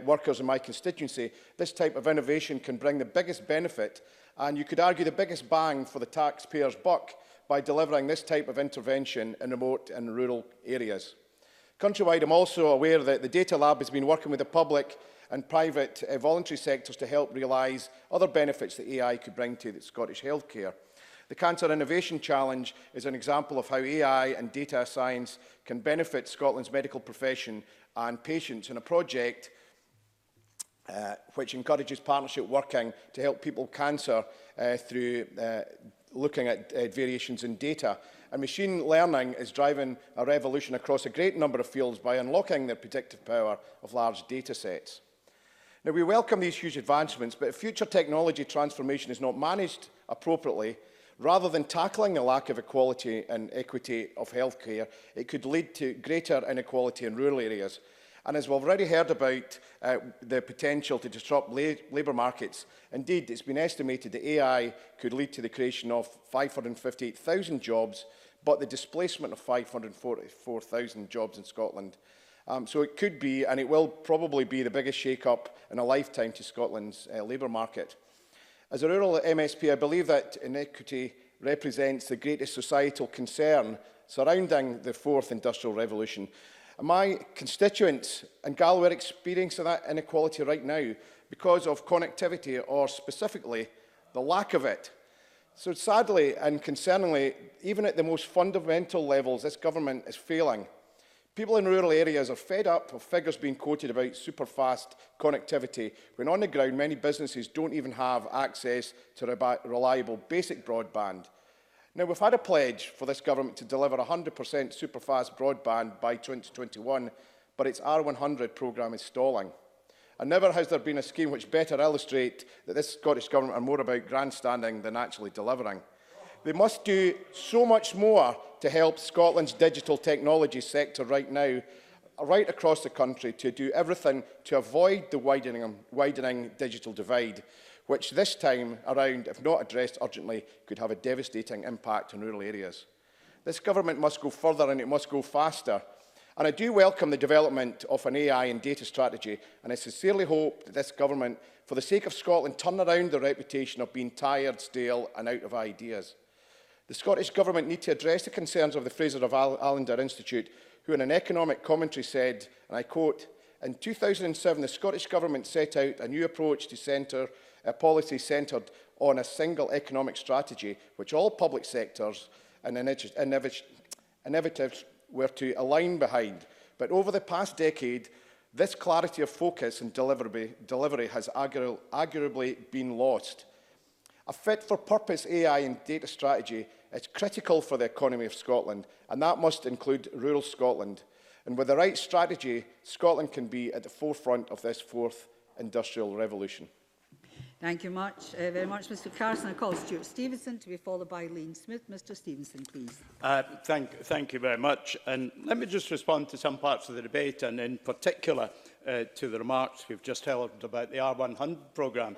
Speaker 6: workers in my constituency, this type of innovation can bring the biggest benefit, and you could argue the biggest bang for the taxpayer's buck, by delivering this type of intervention in remote and rural areas. Countrywide, I'm also aware that the Data Lab has been working with the public and private voluntary sectors to help realise other benefits that AI could bring to the Scottish healthcare. The Cancer Innovation Challenge is an example of how AI and data science can benefit Scotland's medical profession and patients in a project which encourages partnership working to help people with cancer through looking at variations in data. And machine learning is driving a revolution across a great number of fields by unlocking the predictive power of large data sets. Now, we welcome these huge advancements, but if future technology transformation is not managed appropriately, rather than tackling the lack of equality and equity of healthcare, it could lead to greater inequality in rural areas. And as we've already heard about the potential to disrupt labour markets, indeed, it's been estimated that AI could lead to the creation of 558,000 jobs, but the displacement of 544,000 jobs in Scotland. So it could be, and it will probably be, the biggest shake-up in a lifetime to Scotland's labour market. As a rural MSP, I believe that inequity represents the greatest societal concern surrounding the fourth industrial revolution. And my constituents in Galloway are experiencing that inequality right now because of connectivity, or specifically the lack of it. So sadly and concerningly, even at the most fundamental levels, this government is failing. People in rural areas are fed up of figures being quoted about super-fast connectivity, when on the ground many businesses don't even have access to reliable basic broadband. Now, we've had a pledge for this government to deliver 100% superfast broadband by 2021, but its R100 programme is stalling. And never has there been a scheme which better illustrates that this Scottish Government are more about grandstanding than actually delivering. They must do so much more to help Scotland's digital technology sector right now, right across the country, to do everything to avoid the widening digital divide, which this time around, if not addressed urgently, could have a devastating impact on rural areas. This government must go further and it must go faster. And I do welcome the development of an AI and data strategy, and I sincerely hope that this government, for the sake of Scotland, turn around the reputation of being tired, stale and out of ideas. The Scottish Government need to address the concerns of the Fraser of Allender Institute, who in an economic commentary said, and I quote, "In 2007, the Scottish Government set out a new approach to centre a policy centred on a single economic strategy, which all public sectors and initiatives were to align behind. But over the past decade, this clarity of focus and delivery has arguably been lost. A fit-for-purpose AI and data strategy is critical for the economy of Scotland, and that must include rural Scotland. And with the right strategy, Scotland can be at the forefront of this fourth industrial revolution."
Speaker 17: Thank you very much, Mr Carson. I call Stuart Stevenson to be followed by Lean Smith. Mr Stevenson, please.
Speaker 9: Thank you very much. And let me just respond to some parts of the debate, and in particular to the remarks we've just heard about the R100 programme.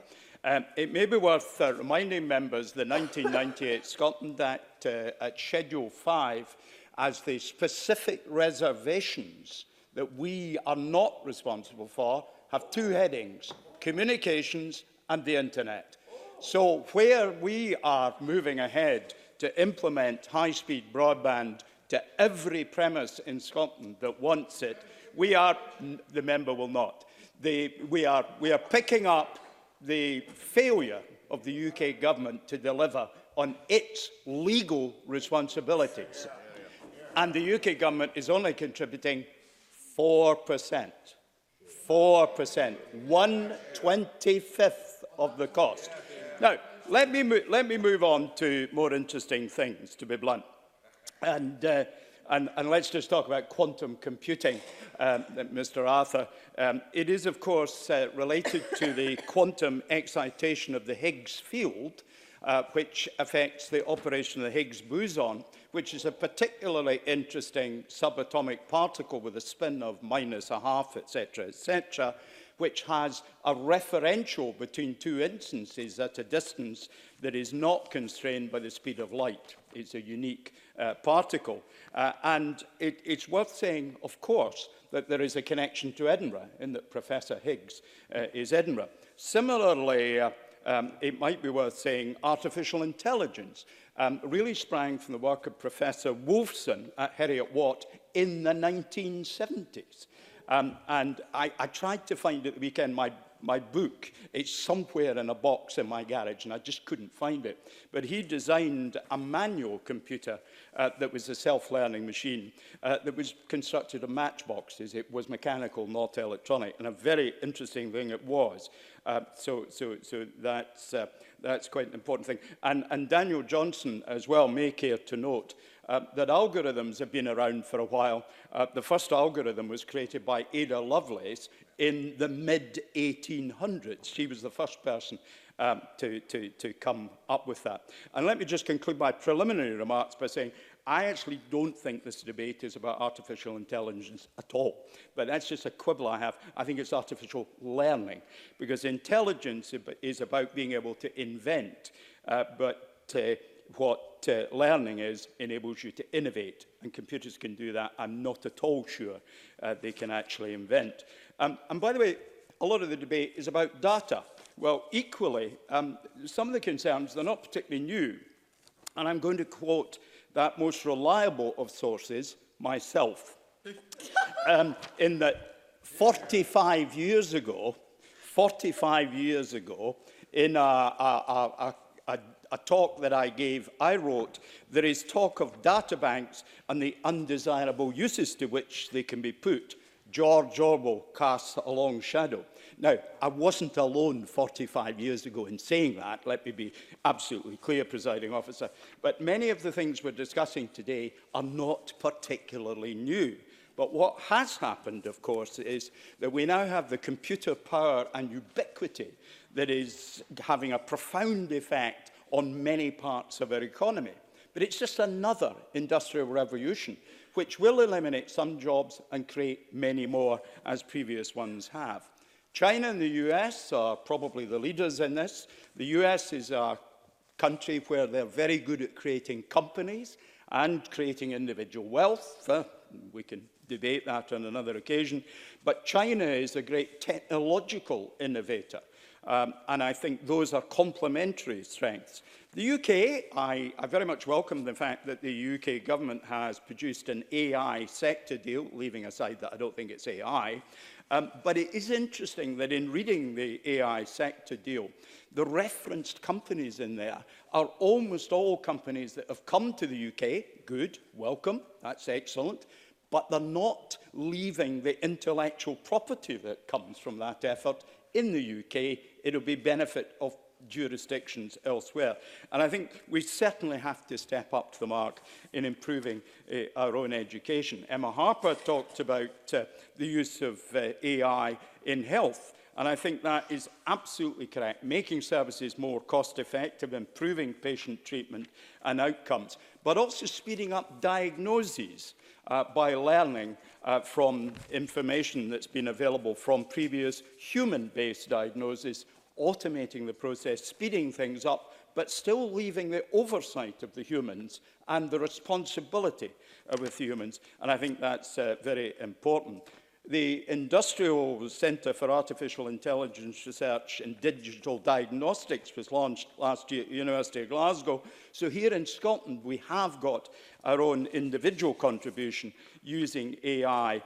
Speaker 9: It may be worth reminding members the 1998 Scotland Act at Schedule 5 as the specific reservations that we are not responsible for have two headings: communications and the internet. So where we are moving ahead to implement high-speed broadband to every premise in Scotland that wants it, the member will not. We are picking up the failure of the UK government to deliver on its legal responsibilities. And the UK government is only contributing 4%. 4%. 1/25 of the cost. Now, let me move on to more interesting things, to be blunt. And let's just talk about quantum computing, Mr Arthur. It is, of course, related to the quantum excitation of the Higgs field, which affects the operation of the Higgs boson, which is a particularly interesting subatomic particle with a spin of -0.5, etc., etc., which has a referential between two instances at a distance that is not constrained by the speed of light. It's a unique particle. And it's worth saying, of course, that there is a connection to Edinburgh, in that Professor Higgs is Edinburgh. Similarly, it might be worth saying artificial intelligence really sprang from the work of Professor Wolfson at Heriot-Watt in the 1970s. And I tried to find at the weekend my book. It's somewhere in a box in my garage, and I just couldn't find it. But he designed a manual computer that was a self-learning machine that was constructed of matchboxes. It was mechanical, not electronic, and a very interesting thing it was. So that's quite an important thing. And Daniel Johnson as well may care to note that algorithms have been around for a while. The first algorithm was created by Ada Lovelace in the mid-1800s. She was the first person to come up with that. And let me just conclude my preliminary remarks by saying I actually don't think this debate is about artificial intelligence at all. But that's just a quibble I have. I think it's artificial learning, because intelligence is about being able to invent, but what learning is enables you to innovate, and computers can do that. I'm not at all sure they can actually invent. And by the way, a lot of the debate is about data. Well, equally, some of the concerns, they're not particularly new. And I'm going to quote that most reliable of sources, myself, in that 45 years ago, in a talk that I gave, I wrote, there is talk of data banks and the undesirable uses to which they can be put. George Orwell casts a long shadow. Now, I wasn't alone 45 years ago in saying that, let me be absolutely clear, presiding officer, but many of the things we're discussing today are not particularly new. But what has happened, of course, is that we now have the computer power and ubiquity that is having a profound effect on many parts of our economy. But it's just another industrial revolution which will eliminate some jobs and create many more, as previous ones have. China and the US are probably the leaders in this. The US is a country where they're very good at creating companies and creating individual wealth. We can debate that on another occasion. But China is a great technological innovator. And I think those are complementary strengths. The UK, I very much welcome the fact that the UK government has produced an AI sector deal, leaving aside that I don't think it's AI. But it is interesting that in reading the AI sector deal, the referenced companies in there are almost all companies that have come to the UK. Good, welcome, that's excellent. But they're not leaving the intellectual property that comes from that effort in the UK. It'll be benefit of jurisdictions elsewhere. And I think we certainly have to step up to the mark in improving our own education. Emma Harper talked about the use of AI in health. And I think that is absolutely correct, making services more cost-effective, improving patient treatment and outcomes, but also speeding up diagnoses by learning from information that's been available from previous human-based diagnoses, automating the process, speeding things up, but still leaving the oversight of the humans and the responsibility with the humans. And I think that's very important. The Industrial Centre for Artificial Intelligence Research and Digital Diagnostics was launched last year at the University of Glasgow. So here in Scotland, we have got our own individual contribution using AI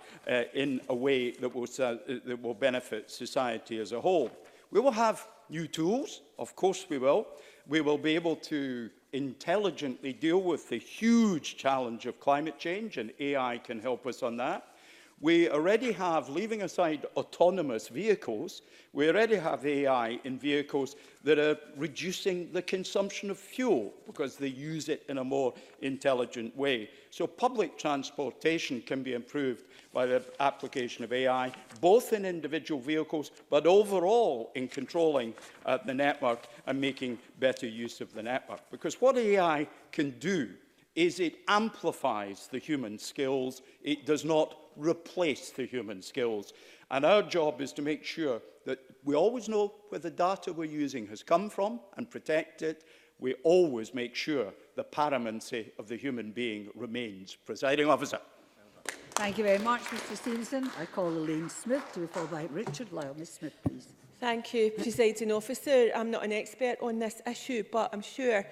Speaker 9: in a way that will benefit society as a whole. We will have new tools, of course we will. We will be able to intelligently deal with the huge challenge of climate change, and AI can help us on that. We already have, leaving aside autonomous vehicles, we already have AI in vehicles that are reducing the consumption of fuel because they use it in a more intelligent way. So public transportation can be improved by the application of AI, both in individual vehicles, but overall in controlling the network and making better use of the network. Because what AI can do is it amplifies the human skills. It does not replace the human skills. And our job is to make sure that we always know where the data we're using has come from and protect it. We always make sure the paramountcy of the human being remains. Presiding officer.
Speaker 17: Thank you very much, Mr Stevenson. I call Elaine Smith to be followed by Richard Lyle. Ms Smith, please.
Speaker 3: Thank you, Presiding Officer. I'm not an expert on this issue, but I'm sure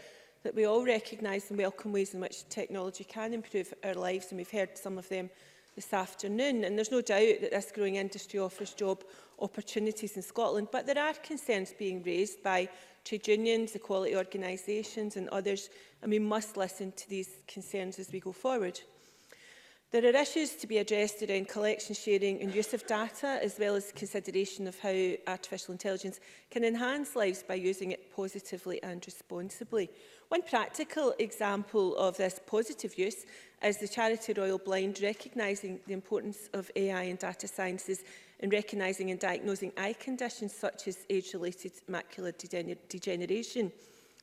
Speaker 3: that we all recognise and welcome ways in which technology can improve our lives, and we've heard some of them this afternoon. And there's no doubt that this growing industry offers job opportunities in Scotland, but there are concerns being raised by trade unions, equality organisations and others, and we must listen to these concerns as we go forward. There are issues to be addressed around collection, sharing and use of data, as well as consideration of how artificial intelligence can enhance lives by using it positively and responsibly. One practical example of this positive use is the charity Royal Blind recognising the importance of AI and data sciences in recognising and diagnosing eye conditions such as age-related macular degeneration.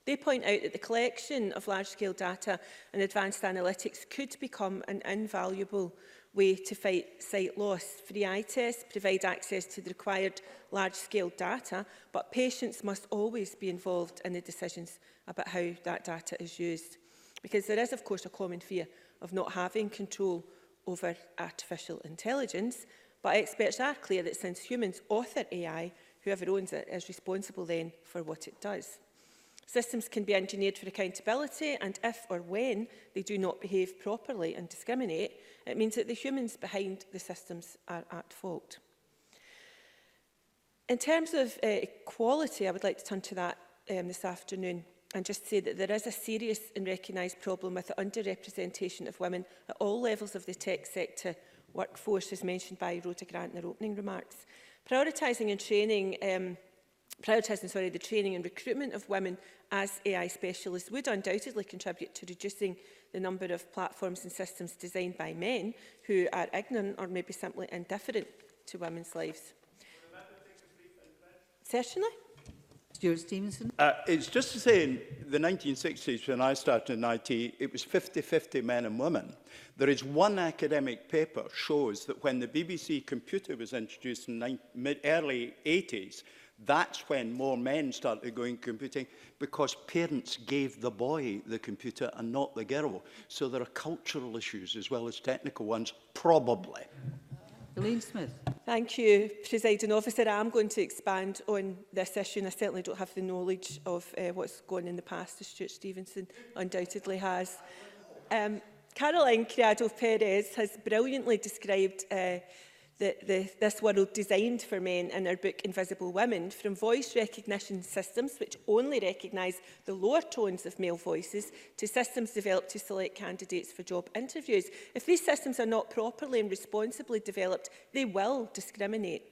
Speaker 3: They point out that the collection of large-scale data and advanced analytics could become an invaluable way to fight sight loss. Free eye tests provide access to the required large-scale data, but patients must always be involved in the decisions about how that data is used. Because there is, of course, a common fear of not having control over artificial intelligence, but experts are clear that since humans author AI, whoever owns it is responsible then for what it does. Systems can be engineered for accountability, and if or when they do not behave properly and discriminate, it means that the humans behind the systems are at fault. In terms of equality, I would like to turn to that this afternoon and just say that there is a serious and recognised problem with the underrepresentation of women at all levels of the tech sector workforce, as mentioned by Rhoda Grant in her opening remarks. Prioritising and training, the training and recruitment of women as AI specialists would undoubtedly contribute to reducing the number of platforms and systems designed by men who are ignorant or maybe simply indifferent to women's lives. Certainly.
Speaker 17: Stuart Stevenson.
Speaker 9: It's just to say, in the 1960s, when I started in IT, it was 50-50 men and women. There is one academic paper shows that when the BBC computer was introduced in the early 80s, that's when more men started going computing, because parents gave the boy the computer and not the girl. So there are cultural issues as well as technical ones, probably.
Speaker 17: Elaine Smith.
Speaker 3: Thank you, Presiding Officer. I'm going to expand on this issue, and I certainly don't have the knowledge of what's gone in the past, as Stuart Stevenson undoubtedly has. Caroline Criado Perez has brilliantly described this world designed for men in her book Invisible Women, from voice recognition systems which only recognise the lower tones of male voices to systems developed to select candidates for job interviews. If these systems are not properly and responsibly developed, they will discriminate.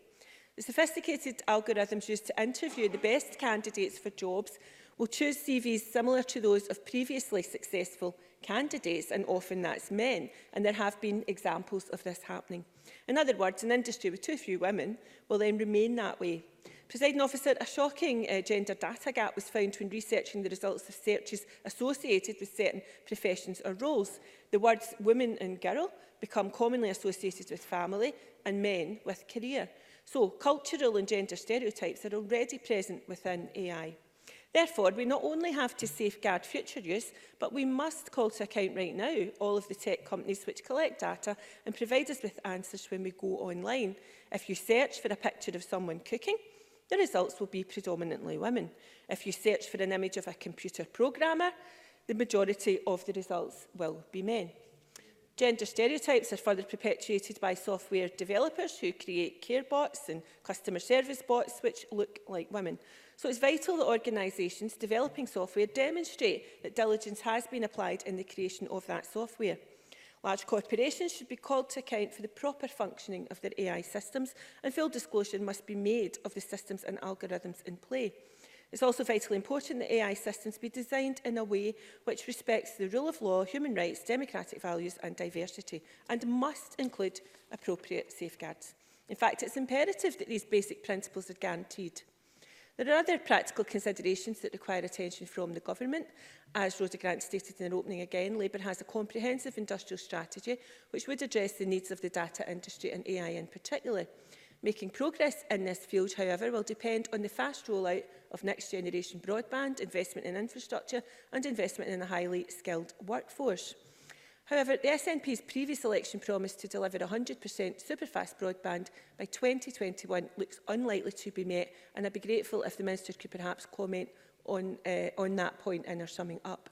Speaker 3: The sophisticated algorithms used to interview the best candidates for jobs will choose CVs similar to those of previously successful candidates, and often that's men, and there have been examples of this happening. In other words, an industry with too few women will then remain that way. Presiding Officer, a shocking gender data gap was found when researching the results of searches associated with certain professions or roles. The words woman and girl become commonly associated with family and men with career. So, cultural and gender stereotypes are already present within AI. Therefore, we not only have to safeguard future use, but we must call to account right now all of the tech companies which collect data and provide us with answers when we go online. If you search for a picture of someone cooking, the results will be predominantly women. If you search for an image of a computer programmer, the majority of the results will be men. Gender stereotypes are further perpetuated by software developers who create care bots and customer service bots which look like women. So it's vital that organisations developing software demonstrate that diligence has been applied in the creation of that software. Large corporations should be called to account for the proper functioning of their AI systems, and full disclosure must be made of the systems and algorithms in play. It's also vitally important that AI systems be designed in a way which respects the rule of law, human rights, democratic values and diversity, and must include appropriate safeguards. In fact, it's imperative that these basic principles are guaranteed. There are other practical considerations that require attention from the Government. As Rhoda Grant stated in her opening again, Labour has a comprehensive industrial strategy which would address the needs of the data industry and AI in particular. Making progress in this field, however, will depend on the fast rollout of next-generation broadband, investment in infrastructure and investment in a highly skilled workforce. However, the SNP's previous election promise to deliver 100% superfast broadband by 2021 looks unlikely to be met, and I'd be grateful if the Minister could perhaps comment on that point in her summing up.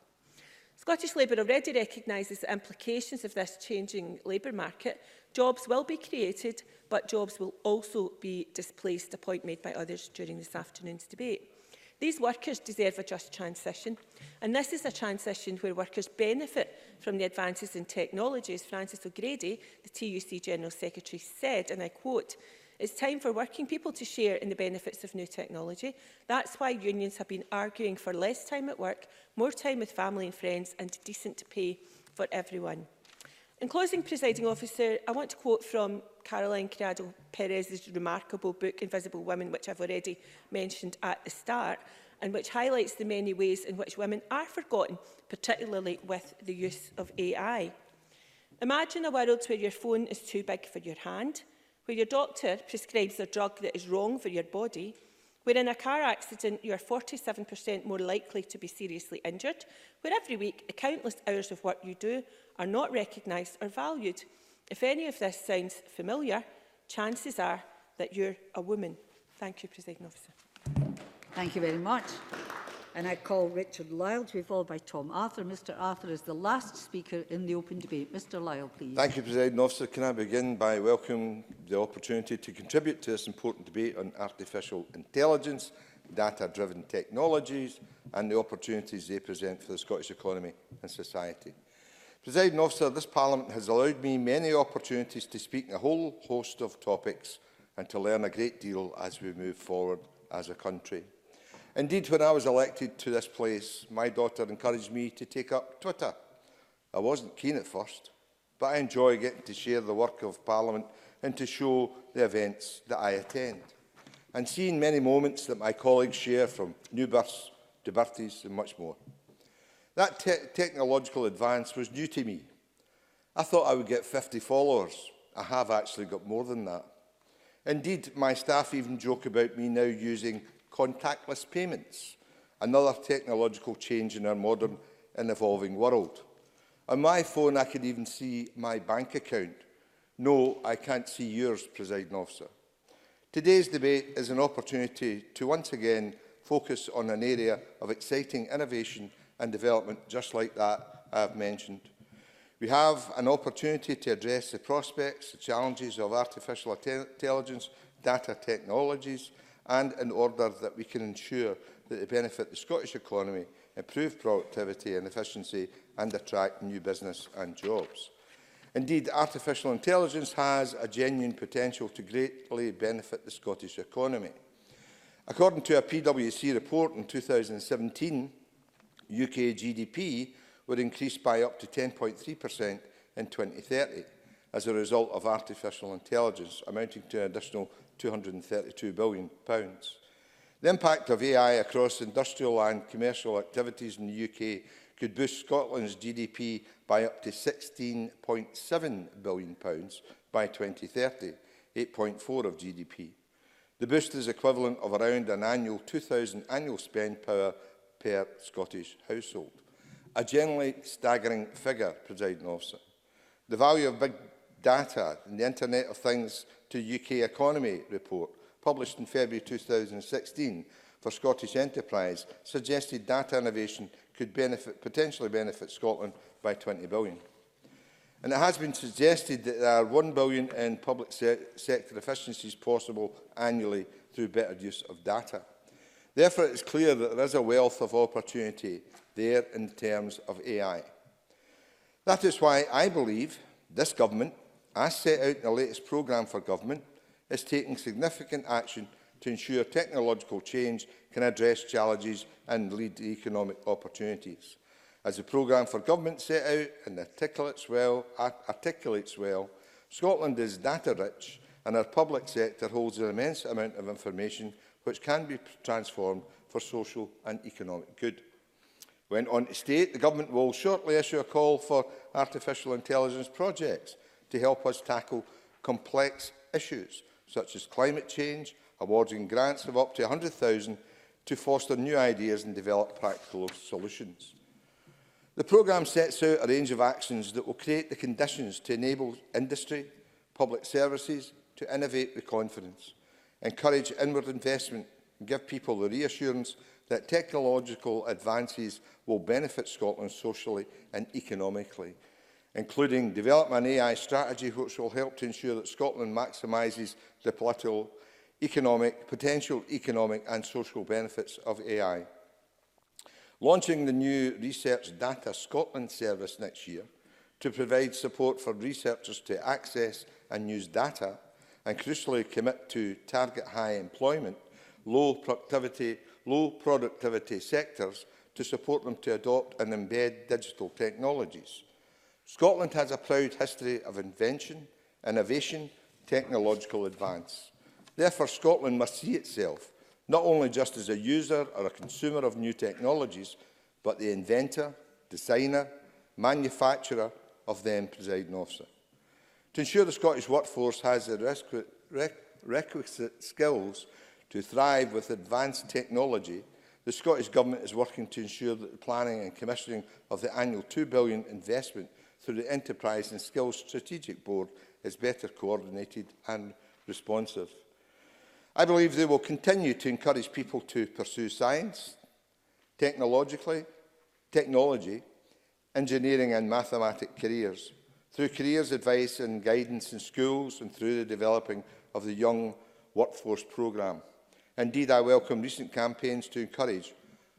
Speaker 3: Scottish Labour already recognises the implications of this changing labour market. Jobs will be created, but jobs will also be displaced, a point made by others during this afternoon's debate. These workers deserve a just transition, and this is a transition where workers benefit from the advances in technology. As Francis O'Grady, the TUC General Secretary, said, and I quote, "It's time for working people to share in the benefits of new technology. That's why unions have been arguing for less time at work, more time with family and friends, and decent pay for everyone." In closing, Presiding Officer, I want to quote from Caroline Criado Perez's remarkable book, Invisible Women, which I've already mentioned at the start, and which highlights the many ways in which women are forgotten, particularly with the use of AI. Imagine a world where your phone is too big for your hand, where your doctor prescribes a drug that is wrong for your body, where in a car accident you are 47% more likely to be seriously injured, where every week the countless hours of work you do are not recognised or valued. If any of this sounds familiar, chances are that you're a woman. Thank you, Presiding Officer.
Speaker 17: Thank you very much. And I call Richard Lyle to be followed by Tom Arthur. Mr Arthur is the last speaker in the open debate. Mr Lyle, please.
Speaker 18: Thank you, Presiding Officer. Can I begin by welcoming the opportunity to contribute to this important debate on artificial intelligence, data-driven technologies and the opportunities they present for the Scottish economy and society. Presiding Officer, this Parliament has allowed me many opportunities to speak on a whole host of topics and to learn a great deal as we move forward as a country. Indeed, when I was elected to this place, my daughter encouraged me to take up Twitter. I wasn't keen at first, but I enjoy getting to share the work of Parliament and to show the events that I attend, and seeing many moments that my colleagues share, from new births to birthdays and much more. That technological advance was new to me. I thought I would get 50 followers. I have actually got more than that. Indeed, my staff even joke about me now using contactless payments, another technological change in our modern and evolving world. On my phone, I could even see my bank account. No, I can't see yours, Presiding Officer. Today's debate is an opportunity to once again focus on an area of exciting innovation and development just like that I have mentioned. We have an opportunity to address the prospects, the challenges of artificial intelligence, data technologies, and in order that we can ensure that they benefit the Scottish economy, improve productivity and efficiency, and attract new business and jobs. Indeed, artificial intelligence has a genuine potential to greatly benefit the Scottish economy. According to a PwC report in 2017, UK GDP would increase by up to 10.3% in 2030 as a result of artificial intelligence, amounting to an additional £232 billion. The impact of AI across industrial and commercial activities in the UK could boost Scotland's GDP by up to £16.7 billion by 2030, 8.4% of GDP. The boost is equivalent of around an annual £2,000 annual spend power per Scottish household. A generally staggering figure, Presiding Officer. The value of big data in the Internet of Things to UK Economy report, published in February 2016 for Scottish Enterprise, suggested data innovation could potentially benefit Scotland by £20 billion. And it has been suggested that there are £1 billion in public sector efficiencies possible annually through better use of data. Therefore, it is clear that there is a wealth of opportunity there in terms of AI. That is why I believe this government, as set out in the latest programme for government, is taking significant action to ensure technological change can address challenges and lead to economic opportunities. As the programme for government set out and articulates well, Scotland is data-rich and our public sector holds an immense amount of information which can be transformed for social and economic good. Went on to state the government will shortly issue a call for artificial intelligence projects to help us tackle complex issues such as climate change, awarding grants of up to £100,000 to foster new ideas and develop practical solutions. The programme sets out a range of actions that will create the conditions to enable industry, public services to innovate with confidence, encourage inward investment and give people the reassurance that technological advances will benefit Scotland socially and economically, including developing an AI strategy which will help to ensure that Scotland maximises the potential economic and social benefits of AI. Launching the new Research Data Scotland service next year to provide support for researchers to access and use data and crucially commit to target high employment, low productivity sectors to support them to adopt and embed digital technologies. Scotland has a proud history of invention, innovation, technological advance. Therefore, Scotland must see itself not only just as a user or a consumer of new technologies, but the inventor, designer, manufacturer of them, Presiding Officer. To ensure the Scottish workforce has the requisite skills to thrive with advanced technology, the Scottish Government is working to ensure that the planning and commissioning of the annual £2 billion investment through the Enterprise and Skills Strategic Board is better coordinated and responsive. I believe they will continue to encourage people to pursue science, technology, engineering and mathematics careers, through careers advice and guidance in schools and through the developing of the Young Workforce Programme. Indeed, I welcome recent campaigns to encourage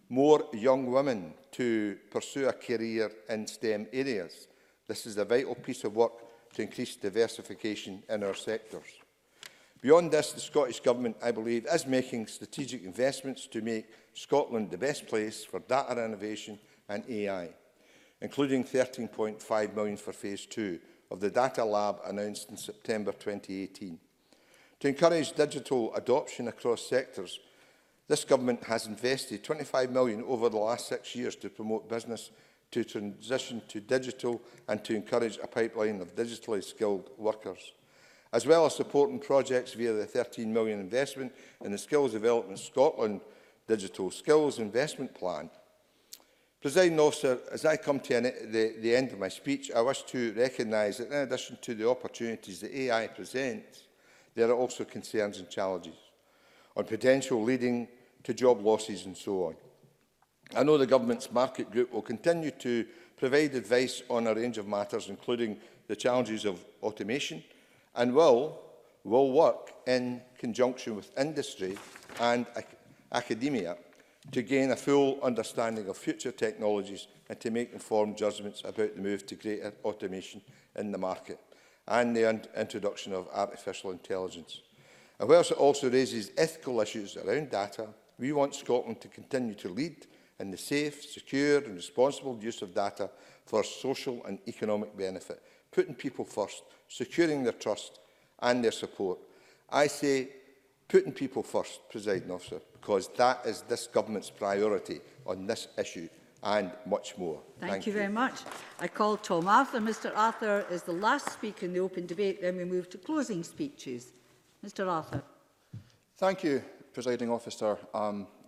Speaker 18: more young women to pursue a career in STEM areas, This is a vital piece of work to increase diversification in our sectors. Beyond this, the Scottish Government, I believe, is making strategic investments to make Scotland the best place for data innovation and AI, including £13.5 million for Phase 2 of the Data Lab announced in September 2018. To encourage digital adoption across sectors, this Government has invested £25 million over the last 6 years to promote business to transition to digital and to encourage a pipeline of digitally skilled workers, as well as supporting projects via the £13 million investment in the Skills Development Scotland Digital Skills Investment Plan. Presiding Officer, as I come to the end of my speech, I wish to recognise that in addition to the opportunities that AI presents, there are also concerns and challenges on potential leading to job losses and so on. I know the Government's market group will continue to provide advice on a range of matters, including the challenges of automation, and will work in conjunction with industry and academia to gain a full understanding of future technologies and to make informed judgments about the move to greater automation in the market and the introduction of artificial intelligence. And whilst it also raises ethical issues around data, we want Scotland to continue to lead in the safe, secure and responsible use of data for social and economic benefit, putting people first, securing their trust and their support. I say putting people first, Presiding Officer, because that is this Government's priority on this issue and much more.
Speaker 17: Thank you very much. I call Tom Arthur. Mr Arthur is the last speaker in the open debate. Then we move to closing speeches. Mr Arthur.
Speaker 16: Thank you, Presiding Officer.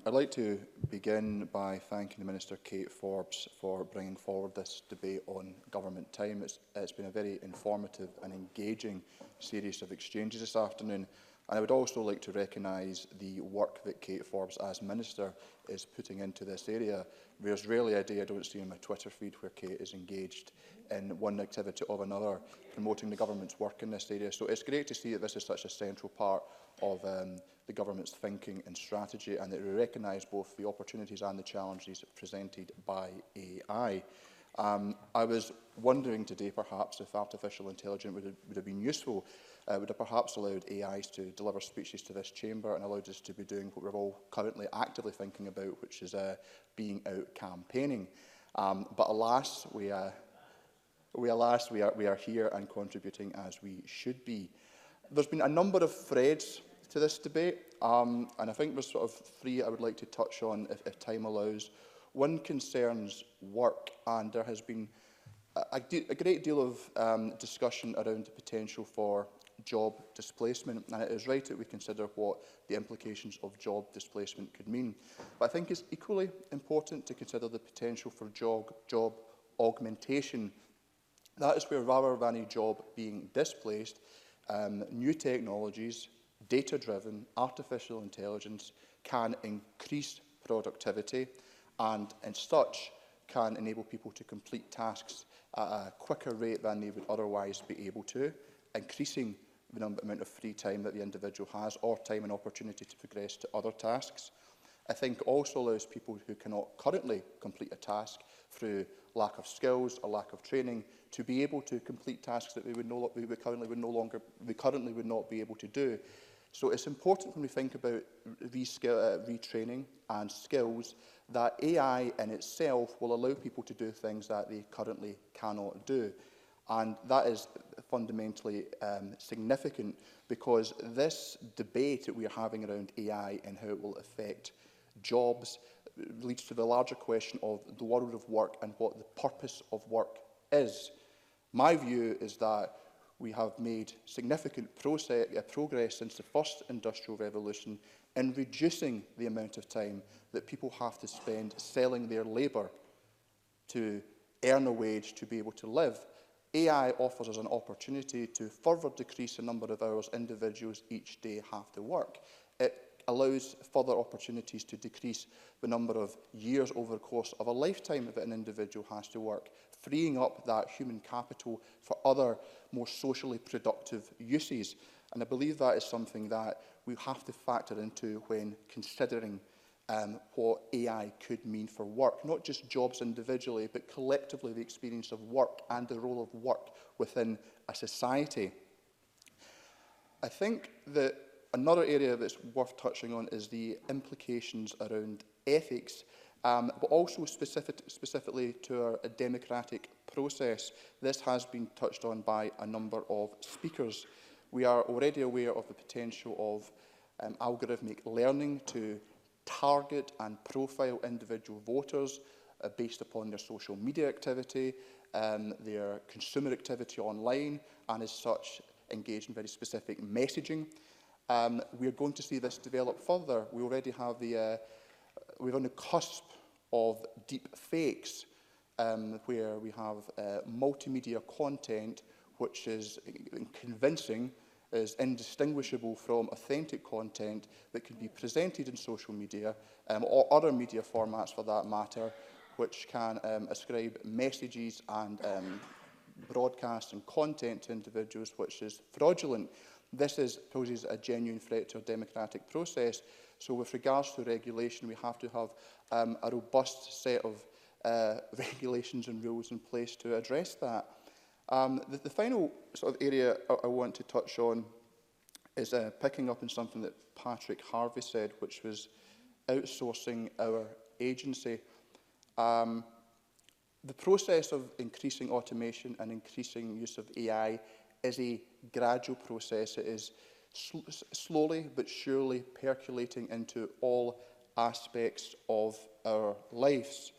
Speaker 16: I'd like to begin by thanking the Minister Kate Forbes for bringing forward this debate on government time. It's been a very informative and engaging series of exchanges this afternoon. And I would also like to recognise the work that Kate Forbes, as Minister, is putting into this area. There's rarely a day I don't see on my Twitter feed where Kate is engaged in one activity or another, promoting the Government's work in this area. So it's great to see that this is such a central part of the Government's thinking and strategy, and that we recognise both the opportunities and the challenges presented by AI. I was wondering today, perhaps, if artificial intelligence would have been useful, would have perhaps allowed AIs to deliver speeches to this chamber and allowed us to be doing what we're all currently actively thinking about, which is being out campaigning. But alas, we are here and contributing as we should be. There's been a number of threads to this debate, and I think there's sort of three I would like to touch on if time allows. One concerns work, and there has been a great deal of discussion around the potential for job displacement, and it is right that we consider what the implications of job displacement could mean. But I think it's equally important to consider the potential for job augmentation. That is where, rather than a job being displaced, new technologies, data-driven, artificial intelligence can increase productivity and, as such, can enable people to complete tasks at a quicker rate than they would otherwise be able to, increasing the amount of free time that the individual has, or time and opportunity to progress to other tasks. I think also allows people who cannot currently complete a task through lack of skills or lack of training to be able to complete tasks that we currently would not be able to do. So it's important when we think about retraining and skills that AI in itself will allow people to do things that they currently cannot do. And that is fundamentally significant, because this debate that we are having around AI and how it will affect jobs leads to the larger question of the world of work and what the purpose of work is. My view is that we have made significant progress since the first industrial revolution in reducing the amount of time that people have to spend selling their labour to earn a wage to be able to live. AI offers us an opportunity to further decrease the number of hours individuals each day have to work. It allows further opportunities to decrease the number of years over the course of a lifetime that an individual has to work, freeing up that human capital for other more socially productive uses. And I believe that is something that we have to factor into when considering what AI could mean for work, not just jobs individually, but collectively the experience of work and the role of work within a society. I think that another area that's worth touching on is the implications around ethics, but also specifically to our democratic process. This has been touched on by a number of speakers. We are already aware of the potential of algorithmic learning to target and profile individual voters based upon their social media activity, their consumer activity online, and as such engage in very specific messaging. We are going to see this develop further. We already have we're on the cusp of deep fakes, where we have multimedia content which is convincing, is indistinguishable from authentic content that can be presented in social media or other media formats for that matter, which can ascribe messages and broadcast and content to individuals which is fraudulent. This poses a genuine threat to our democratic process. So with regards to regulation, we have to have a robust set of regulations and rules in place to address that. The final sort of area I want to touch on is picking up on something that Patrick Harvey said, which was outsourcing our agency. The process of increasing automation and increasing use of AI is a gradual process. It is slowly but surely percolating into all aspects of our lives.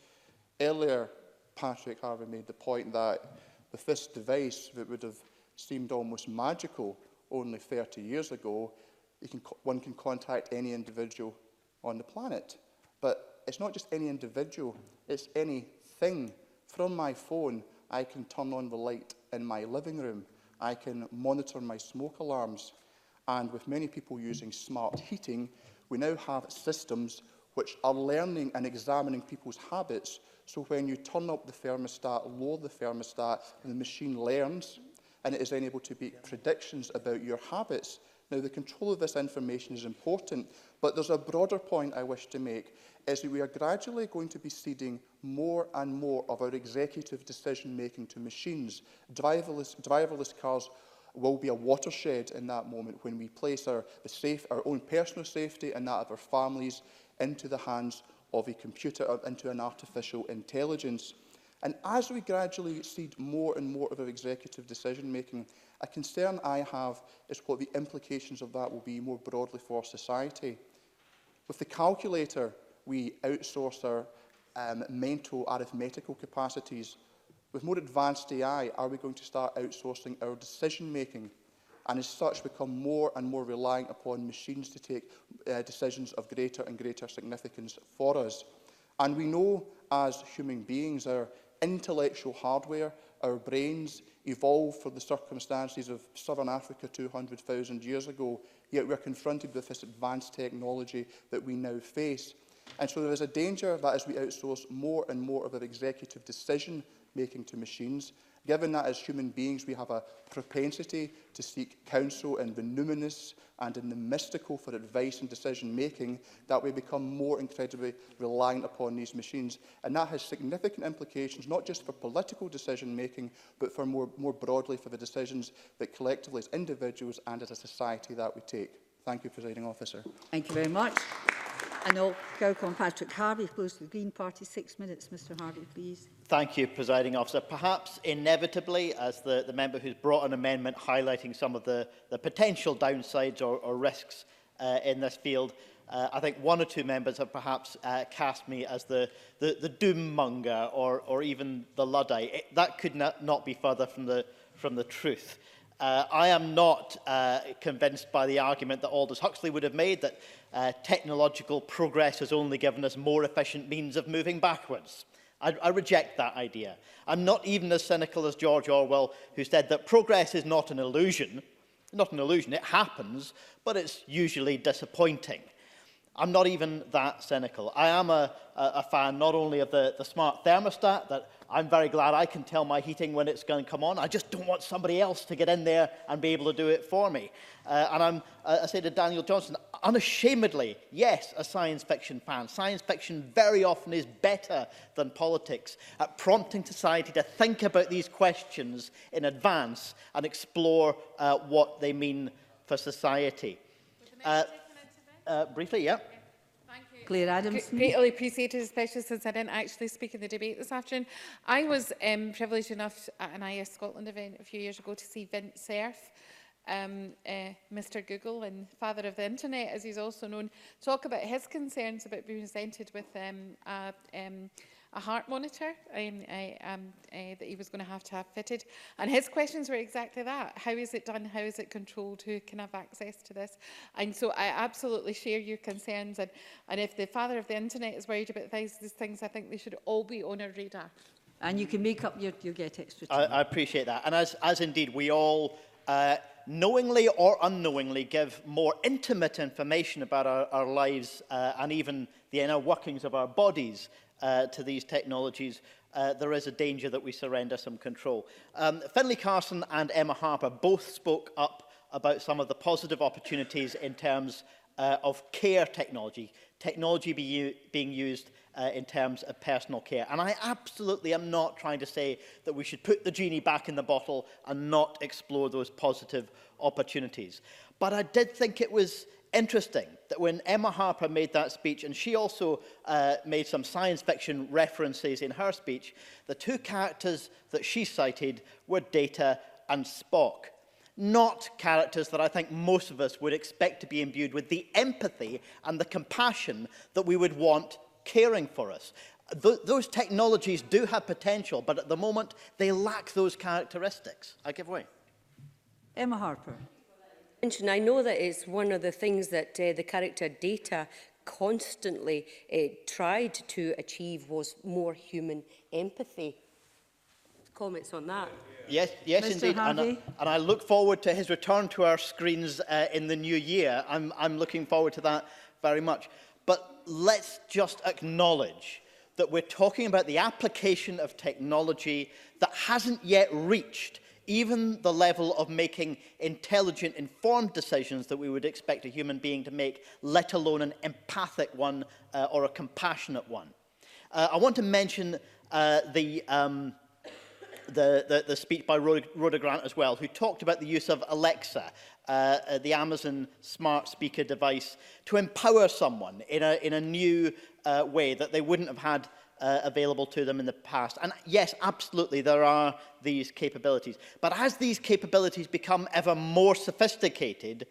Speaker 16: Earlier, Patrick Harvey made the point that with this device that would have seemed almost magical only 30 years ago, one can contact any individual on the planet. But it's not just any individual, it's anything. From my phone, I can turn on the light in my living room. I can monitor my smoke alarms. And with many people using smart heating, we now have systems which are learning and examining people's habits. So when you turn up the thermostat, lower the thermostat, and the machine learns, and it is then able to make predictions about your habits. Now, the control of this information is important, but there's a broader point I wish to make, is that we are gradually going to be ceding more and more of our executive decision-making to machines. Driverless cars will be a watershed in that moment when we place our own personal safety and that of our families into the hands of a computer, into an artificial intelligence. And as we gradually cede more and more of our executive decision-making, a concern I have is what the implications of that will be more broadly for society. With the calculator, we outsource our mental arithmetical capacities. With more advanced AI, are we going to start outsourcing our decision-making? And as such, become more and more reliant upon machines to take decisions of greater and greater significance for us. And we know, as human beings, our intellectual hardware, our brains, evolved for the circumstances of Southern Africa 200,000 years ago, yet we're confronted with this advanced technology that we now face. And so there is a danger that as we outsource more and more of our executive decision-making to machines, given that as human beings we have a propensity to seek counsel in the numinous and in the mystical for advice and decision-making, that we become more incredibly reliant upon these machines. And that has significant implications, not just for political decision-making, but for more broadly for the decisions that collectively as individuals and as a society that we take. Thank you, Presiding Officer.
Speaker 17: Thank you very much. And I'll go on Patrick Harvey, opposed to the Green Party. 6 minutes, Mr Harvey, please.
Speaker 5: Thank you, Presiding Officer. Perhaps inevitably, as the member who's brought an amendment highlighting some of the potential downsides or risks in this field, I think one or two members have perhaps cast me as the doom monger or even the Luddite. That could not be further from the truth. I am not convinced by the argument that Aldous Huxley would have made that technological progress has only given us more efficient means of moving backwards. I reject that idea. I'm not even as cynical as George Orwell, who said that progress is not an illusion. Not an illusion, it happens, but it's usually disappointing. I'm not even that cynical. I am a fan not only of the smart thermostat, that I'm very glad I can tell my heating when it's going to come on. I just don't want somebody else to get in there and be able to do it for me. And I say to Daniel Johnson, unashamedly, yes, a science fiction fan. Science fiction very often is better than politics at prompting society to think about these questions in advance and explore what they mean for society. Briefly, yeah.
Speaker 17: Claire Adamson.
Speaker 19: Greatly appreciated, especially since I didn't actually speak in the debate this afternoon. I was privileged enough at an IS Scotland event a few years ago to see Vint Cerf, Mr Google and father of the internet, as he's also known, talk about his concerns about being presented with a heart monitor that he was going to have fitted. And his questions were exactly that. How is it done? How is it controlled? Who can have access to this? And so I absolutely share your concerns. And if the father of the internet is worried about these things, I think they should all be on our radar.
Speaker 17: And you can make up you'll get extra time.
Speaker 5: I appreciate that. And as indeed we all knowingly or unknowingly give more intimate information about our lives and even the inner workings of our bodies to these technologies, there is a danger that we surrender some control. Finlay Carson and Emma Harper both spoke up about some of the positive opportunities in terms of care technology, being used in terms of personal care. And I absolutely am not trying to say that we should put the genie back in the bottle and not explore those positive opportunities. But I did think it was interesting that when Emma Harper made that speech, and she also made some science fiction references in her speech, the two characters that she cited were Data and Spock. Not characters that I think most of us would expect to be imbued with the empathy and the compassion that we would want caring for us. Those technologies do have potential, but at the moment they lack those characteristics. I give way.
Speaker 17: Emma Harper.
Speaker 14: I know that it's one of the things that the character Data constantly tried to achieve was more human empathy. Comments on that?
Speaker 5: Yes,
Speaker 17: Mr.
Speaker 5: indeed.
Speaker 17: Harvey?
Speaker 5: And I look forward to his return to our screens in the new year. I'm looking forward to that very much. But let's just acknowledge that we're talking about the application of technology that hasn't yet reached even the level of making intelligent, informed decisions that we would expect a human being to make, let alone an empathic one or a compassionate one. I want to mention the speech by Rhoda Grant as well, who talked about the use of Alexa, the Amazon smart speaker device, to empower someone in a new way that they wouldn't have had available to them in the past. And yes, absolutely, there are these capabilities. But as these capabilities become ever more sophisticated,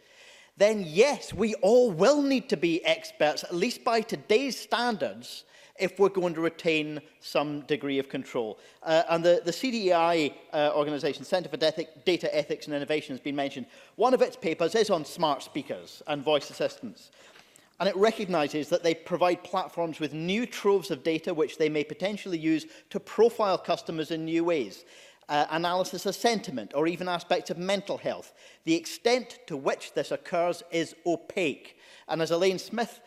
Speaker 5: then yes, we all will need to be experts, at least by today's standards, if we're going to retain some degree of control. And the CDEI organisation, Centre for Data Ethics and Innovation, has been mentioned. One of its papers is on smart speakers and voice assistants. And it recognises that they provide platforms with new troves of data which they may potentially use to profile customers in new ways. Analysis of sentiment or even aspects of mental health. The extent to which this occurs is opaque. And as Elaine Smith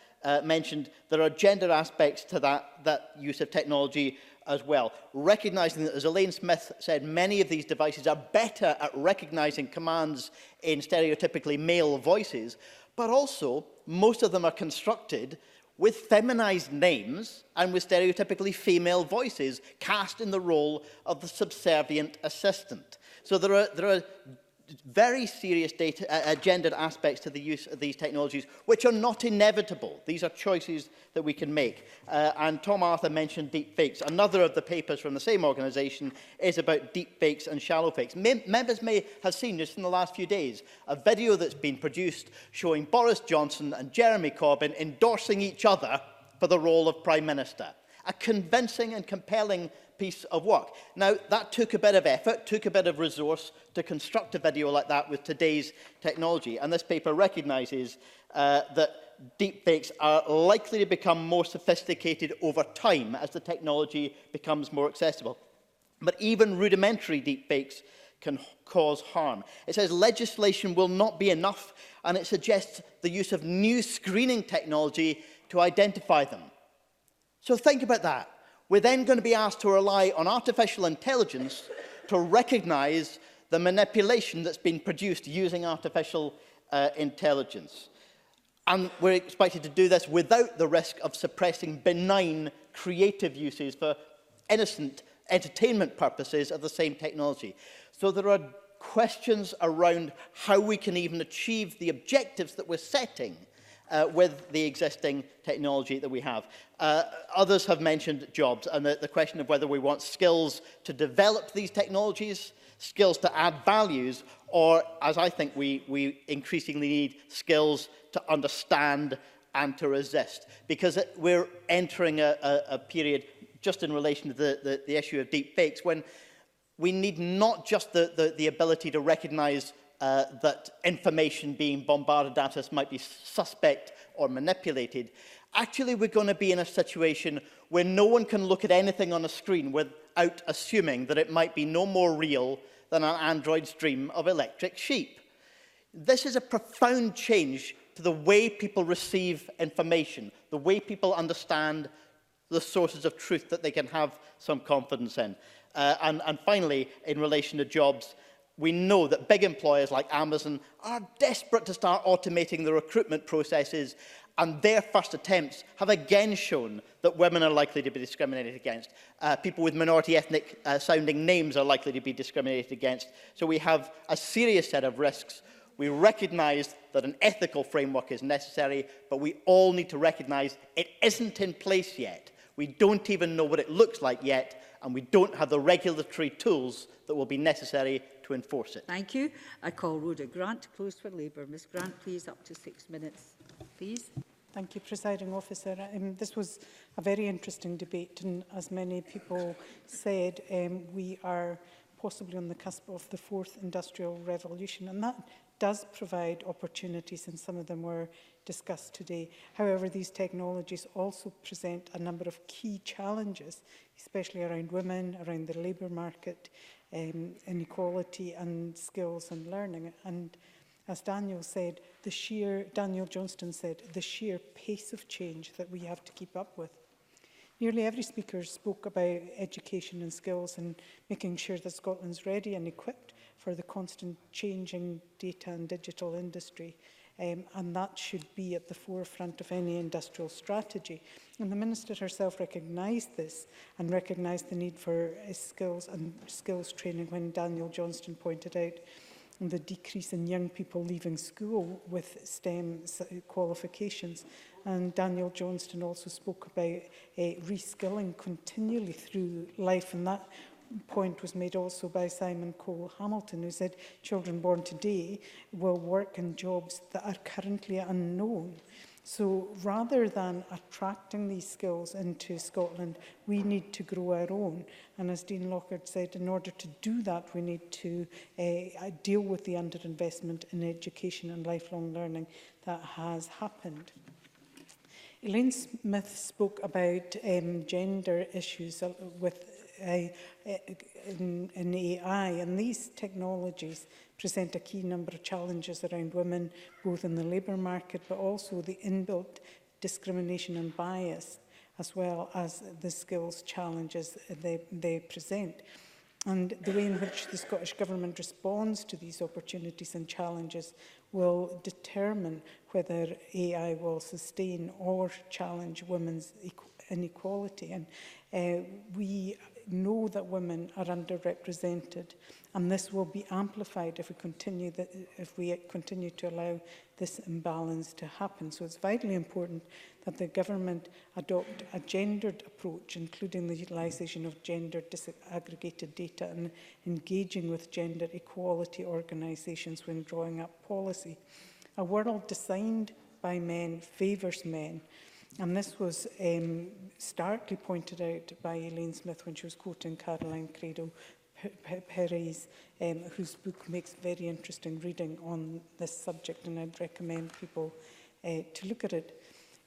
Speaker 5: mentioned, there are gender aspects to that use of technology as well. Recognising that, as Elaine Smith said, many of these devices are better at recognising commands in stereotypically male voices, but also most of them are constructed with feminized names and with stereotypically female voices cast in the role of the subservient assistant. So there are very serious gendered aspects to the use of these technologies, which are not inevitable. These are choices that we can make. And Tom Arthur mentioned deepfakes. Another of the papers from the same organisation is about deepfakes and shallow fakes. Members may have seen just in the last few days a video that's been produced showing Boris Johnson and Jeremy Corbyn endorsing each other for the role of Prime Minister. A convincing and compelling piece of work. Now, that took a bit of effort, took a bit of resource to construct a video like that with today's technology. And this paper recognises that deepfakes are likely to become more sophisticated over time as the technology becomes more accessible. But even rudimentary deepfakes can cause harm. It says legislation will not be enough, and it suggests the use of new screening technology to identify them. So think about that. We're then going to be asked to rely on artificial intelligence to recognise the manipulation that's been produced using artificial intelligence. And we're expected to do this without the risk of suppressing benign creative uses for innocent entertainment purposes of the same technology. So there are questions around how we can even achieve the objectives that we're setting with the existing technology that we have. Others have mentioned jobs and the question of whether we want skills to develop these technologies, skills to add values, or, as I think we increasingly need, skills to understand and to resist. Because we're entering a period, just in relation to the issue of deep fakes, when we need not just the ability to recognise that information being bombarded at us might be suspect or manipulated. Actually, we're going to be in a situation where no one can look at anything on a screen without assuming that it might be no more real than an android's dream of electric sheep. This is a profound change to the way people receive information, the way people understand the sources of truth that they can have some confidence in. And finally, in relation to jobs, we know that big employers like Amazon are desperate to start automating the recruitment processes, and their first attempts have again shown that women are likely to be discriminated against. People with minority ethnic sounding names are likely to be discriminated against. So we have a serious set of risks. We recognise that an ethical framework is necessary, but we all need to recognise it isn't in place yet. We don't even know what it looks like yet, and we don't have the regulatory tools that will be necessary to enforce it.
Speaker 17: Thank you. I call Rhoda Grant to close for Labour. Ms Grant, please, up to 6 minutes, please.
Speaker 10: Thank you, Presiding Officer. This was a very interesting debate, and as many people said, we are possibly on the cusp of the fourth industrial revolution, and that does provide opportunities, and some of them were discussed today. However, these technologies also present a number of key challenges, especially around women, around the labour market, inequality and skills and learning. And as Daniel Johnston said, the sheer pace of change that we have to keep up with. Nearly every speaker spoke about education and skills and making sure that Scotland's ready and equipped for the constant changing data and digital industry. And that should be at the forefront of any industrial strategy. And the Minister herself recognised this and recognised the need for skills and skills training when Daniel Johnston pointed out the decrease in young people leaving school with STEM qualifications. And Daniel Johnston also spoke about reskilling continually through life, and that point was made also by Simon Cole Hamilton, who said children born today will work in jobs that are currently unknown. So rather than attracting these skills into Scotland, we need to grow our own. And as Dean Lockhart said, in order to do that, we need to deal with the underinvestment in education and lifelong learning that has happened. Elaine Smith spoke about gender issues with in AI, and these technologies present a key number of challenges around women, both in the labour market, but also the inbuilt discrimination and bias, as well as the skills challenges they present. And the way in which the Scottish Government responds to these opportunities and challenges will determine whether AI will sustain or challenge women's inequality. And we know that women are underrepresented, and this will be amplified if we continue to allow this imbalance to happen. So it's vitally important that the government adopt a gendered approach, including the utilisation of gender disaggregated data and engaging with gender equality organisations when drawing up policy. A world designed by men favours men. And this was starkly pointed out by Elaine Smith when she was quoting Caroline Credo Perez, whose book makes very interesting reading on this subject, and I'd recommend people to look at it.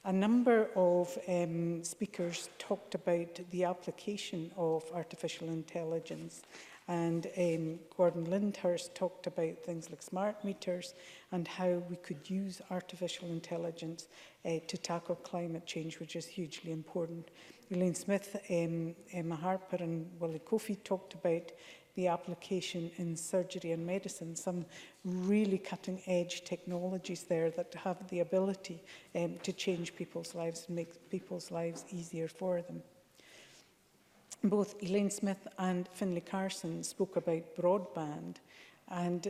Speaker 10: A number of speakers talked about the application of artificial intelligence, and Gordon Lyndhurst talked about things like smart meters and how we could use artificial intelligence to tackle climate change, which is hugely important. Elaine Smith, Emma Harper and Willie Coffey talked about the application in surgery and medicine, some really cutting-edge technologies there that have the ability to change people's lives and make people's lives easier for them. Both Elaine Smith and Finlay Carson spoke about broadband and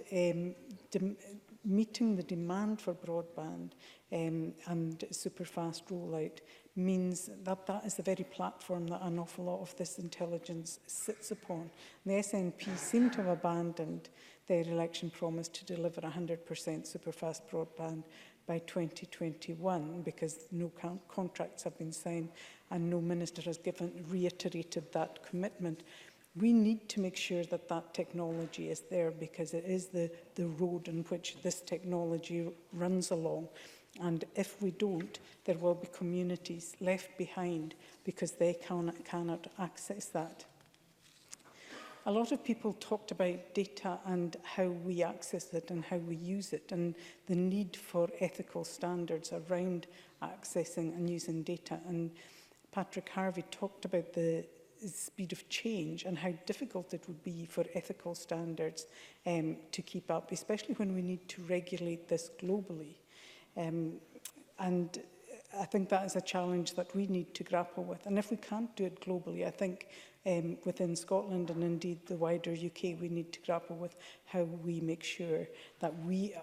Speaker 10: meeting the demand for broadband and super-fast rollout means that that is the very platform that an awful lot of this intelligence sits upon. The SNP seem to have abandoned their election promise to deliver 100% super-fast broadband by 2021 because no contracts have been signed and no minister has reiterated that commitment. We need to make sure that that technology is there because it is the road in which this technology runs along. And if we don't, there will be communities left behind because they cannot access that. A lot of people talked about data and how we access it and how we use it and the need for ethical standards around accessing and using data. And Patrick Harvey talked about the speed of change and how difficult it would be for ethical standards to keep up, especially when we need to regulate this globally. And I think that is a challenge that we need to grapple with. And if we can't do it globally, I think within Scotland and indeed the wider UK, we need to grapple with how we make sure that we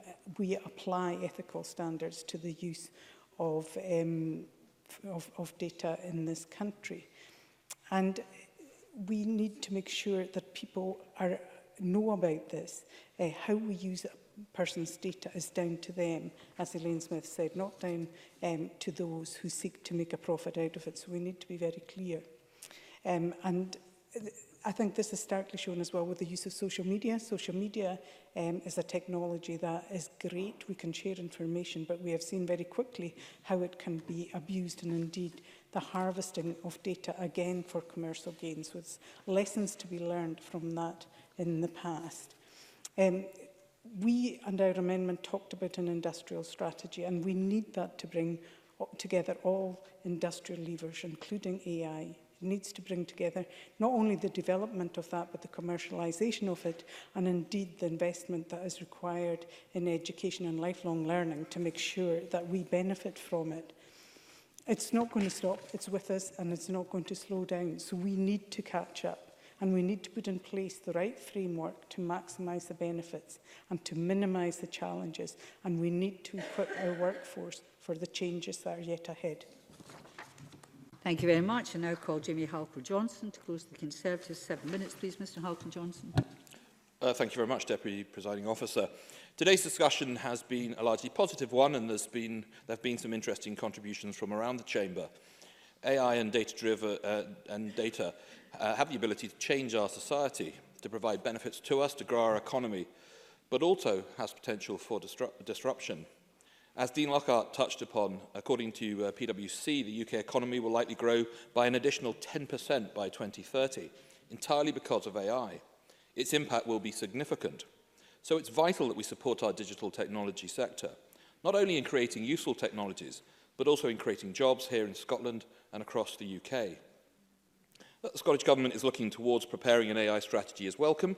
Speaker 10: apply ethical standards to the use of data in this country. And we need to make sure that people know about this. How we use a person's data is down to them, as Elaine Smith said, not down to those who seek to make a profit out of it. So we need to be very clear. And I think this is starkly shown as well with the use of social media. Social media is a technology that is great. We can share information, but we have seen very quickly how it can be abused and indeed the harvesting of data again for commercial gain. So it's lessons to be learned from that in the past. We and our amendment talked about an industrial strategy, and we need that to bring together all industrial levers, including AI. It needs to bring together not only the development of that, but the commercialisation of it, and indeed the investment that is required in education and lifelong learning to make sure that we benefit from it. It's not going to stop, it's with us, and it's not going to slow down. So we need to catch up. And we need to put in place the right framework to maximise the benefits and to minimise the challenges. And we need to equip our workforce for the changes that are yet ahead.
Speaker 17: Thank you very much. I now call Jamie Halker-Johnson to close the Conservatives. 7 minutes, please, Mr Halker-Johnson.
Speaker 20: Thank you very much, Deputy Presiding Officer. Today's discussion has been a largely positive one, and there have been some interesting contributions from around the Chamber. AI and data have the ability to change our society, to provide benefits to us, to grow our economy, but also has potential for disruption. As Dean Lockhart touched upon, according to PwC, the UK economy will likely grow by an additional 10% by 2030, entirely because of AI. Its impact will be significant. So it's vital that we support our digital technology sector, not only in creating useful technologies, but also in creating jobs here in Scotland and across the UK. The Scottish Government is looking towards preparing an AI strategy is welcome,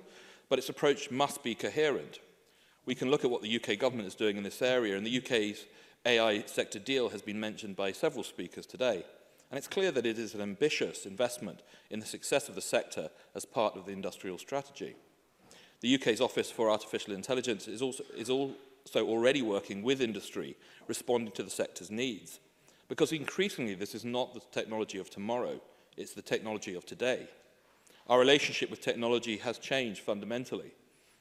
Speaker 20: but its approach must be coherent. We can look at what the UK Government is doing in this area, and the UK's AI sector deal has been mentioned by several speakers today. And it's clear that it is an ambitious investment in the success of the sector as part of the industrial strategy. The UK's Office for Artificial Intelligence is also already working with industry, responding to the sector's needs. Because increasingly, this is not the technology of tomorrow, it's the technology of today. Our relationship with technology has changed fundamentally.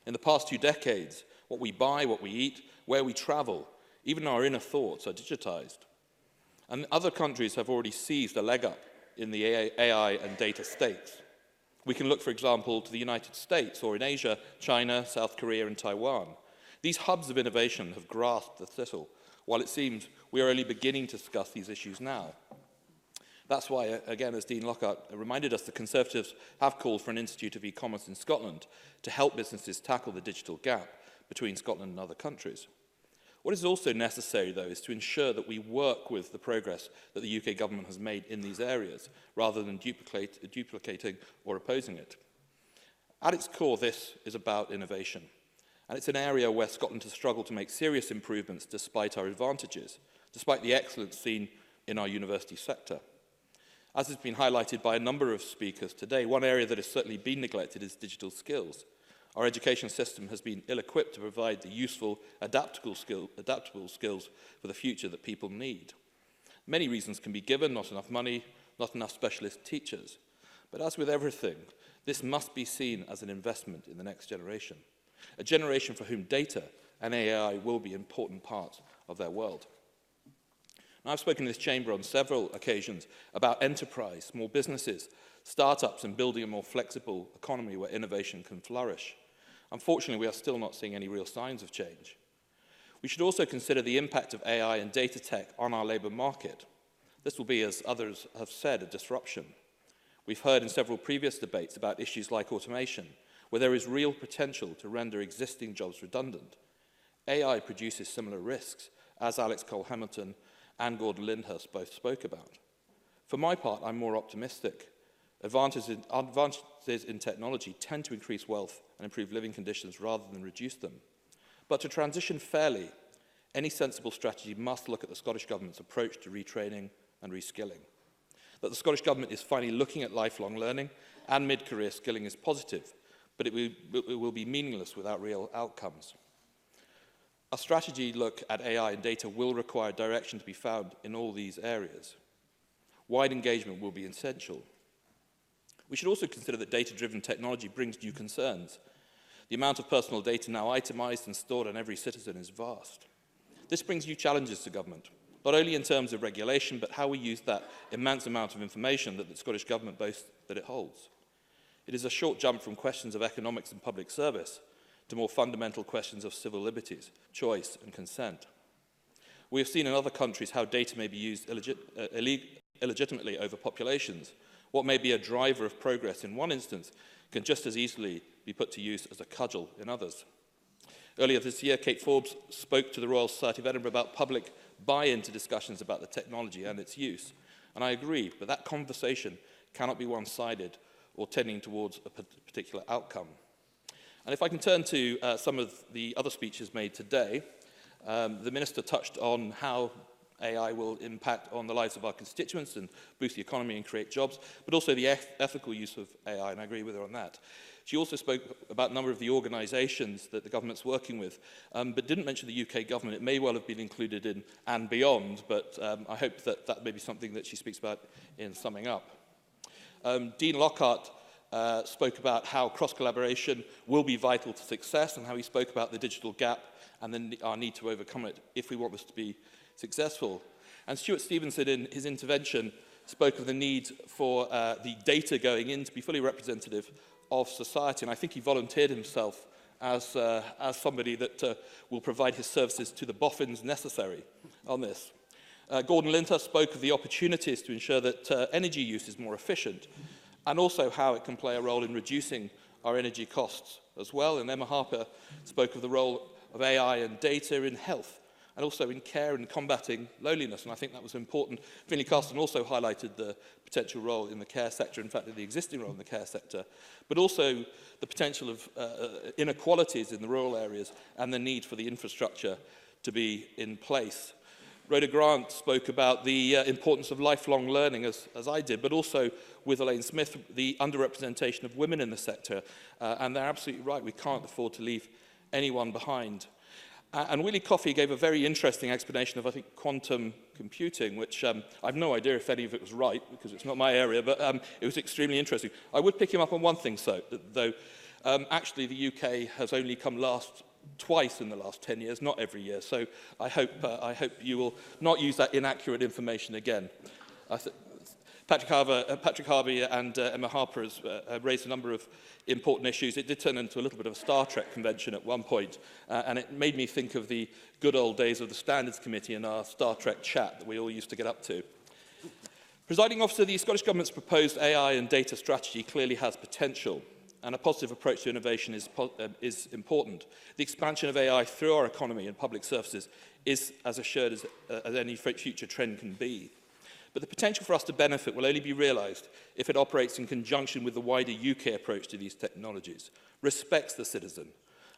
Speaker 20: In the past 2 decades, what we buy, what we eat, where we travel, even our inner thoughts are digitized. And other countries have already seized a leg up in the AI and data stakes. We can look, for example, to the United States, or in Asia, China, South Korea, and Taiwan. These hubs of innovation have grasped the thistle, while it seems we are only beginning to discuss these issues now. That's why, again, as Dean Lockhart reminded us, the Conservatives have called for an Institute of E-Commerce in Scotland to help businesses tackle the digital gap between Scotland and other countries. What is also necessary, though, is to ensure that we work with the progress that the UK Government has made in these areas, rather than duplicating or opposing it. At its core, this is about innovation. And it's an area where Scotland has struggled to make serious improvements despite our advantages, despite the excellence seen in our university sector. As has been highlighted by a number of speakers today, one area that has certainly been neglected is digital skills. Our education system has been ill-equipped to provide the useful, adaptable skills for the future that people need. Many reasons can be given: not enough money, not enough specialist teachers. But as with everything, this must be seen as an investment in the next generation, a generation for whom data and AI will be important parts of their world. Now, I've spoken in this chamber on several occasions about enterprise, small businesses, startups, and building a more flexible economy where innovation can flourish. Unfortunately, we are still not seeing any real signs of change. We should also consider the impact of AI and data tech on our labour market. This will be, as others have said, a disruption. We've heard in several previous debates about issues like automation, where there is real potential to render existing jobs redundant. AI produces similar risks, as Alex Cole-Hamilton and Gordon Lyndhurst both spoke about. For my part, I'm more optimistic. Advances in technology tend to increase wealth and improve living conditions rather than reduce them. But to transition fairly, any sensible strategy must look at the Scottish Government's approach to retraining and reskilling. That the Scottish Government is finally looking at lifelong learning and mid-career skilling is positive, but it will be meaningless without real outcomes. A strategy look at AI and data will require direction to be found in all these areas. Wide engagement will be essential. We should also consider that data-driven technology brings new concerns. The amount of personal data now itemised and stored on every citizen is vast. This brings new challenges to government, not only in terms of regulation, but how we use that immense amount of information that the Scottish Government boasts that it holds. It is a short jump from questions of economics and public service to more fundamental questions of civil liberties, choice and consent. We have seen in other countries how data may be used illegitimately over populations. What may be a driver of progress in one instance can just as easily be put to use as a cudgel in others. Earlier this year, Kate Forbes spoke to the Royal Society of Edinburgh about public buy-in to discussions about the technology and its use. And I agree, but that conversation cannot be one-sided or tending towards a particular outcome. And if I can turn to some of the other speeches made today, the Minister touched on how AI will impact on the lives of our constituents and boost the economy and create jobs, but also the ethical use of AI, and I agree with her on that. She also spoke about a number of the organisations that the government's working with, but didn't mention the UK government. It may well have been included in and beyond, but I hope that that may be something that she speaks about in summing up. Dean Lockhart spoke about how cross-collaboration will be vital to success and how he spoke about the digital gap and our need to overcome it if we want this to be successful. And Stuart Stevenson, in his intervention, spoke of the need for the data going in to be fully representative of society. And I think he volunteered himself as somebody that will provide his services to the boffins necessary on this. Gordon Lyndhurst spoke of the opportunities to ensure that energy use is more efficient and also how it can play a role in reducing our energy costs as well. And Emma Harper spoke of the role of AI and data in health and also in care and combating loneliness. And I think that was important. Finlay Carston also highlighted the potential role in the care sector, in fact, the existing role in the care sector, but also the potential of inequalities in the rural areas and the need for the infrastructure to be in place. Rhoda Grant spoke about the importance of lifelong learning, as I did, but also with Elaine Smith, the underrepresentation of women in the sector. And they're absolutely right, we can't afford to leave anyone behind. And Willie Coffey gave a very interesting explanation of, I think, quantum computing, which I've no idea if any of it was right, because it's not my area, but it was extremely interesting. I would pick him up on one thing, though. Actually, the UK has only come last twice in the last 10 years, not every year. So I hope you will not use that inaccurate information again. Patrick Harvey and Emma Harper has raised a number of important issues. It did turn into a little bit of a Star Trek convention at one point, and it made me think of the good old days of the Standards Committee and our Star Trek chat that we all used to get up to. Presiding Officer, the Scottish Government's proposed AI and data strategy clearly has potential, and a positive approach to innovation is important. The expansion of AI through our economy and public services is as assured as any future trend can be. But the potential for us to benefit will only be realised if it operates in conjunction with the wider UK approach to these technologies, respects the citizen,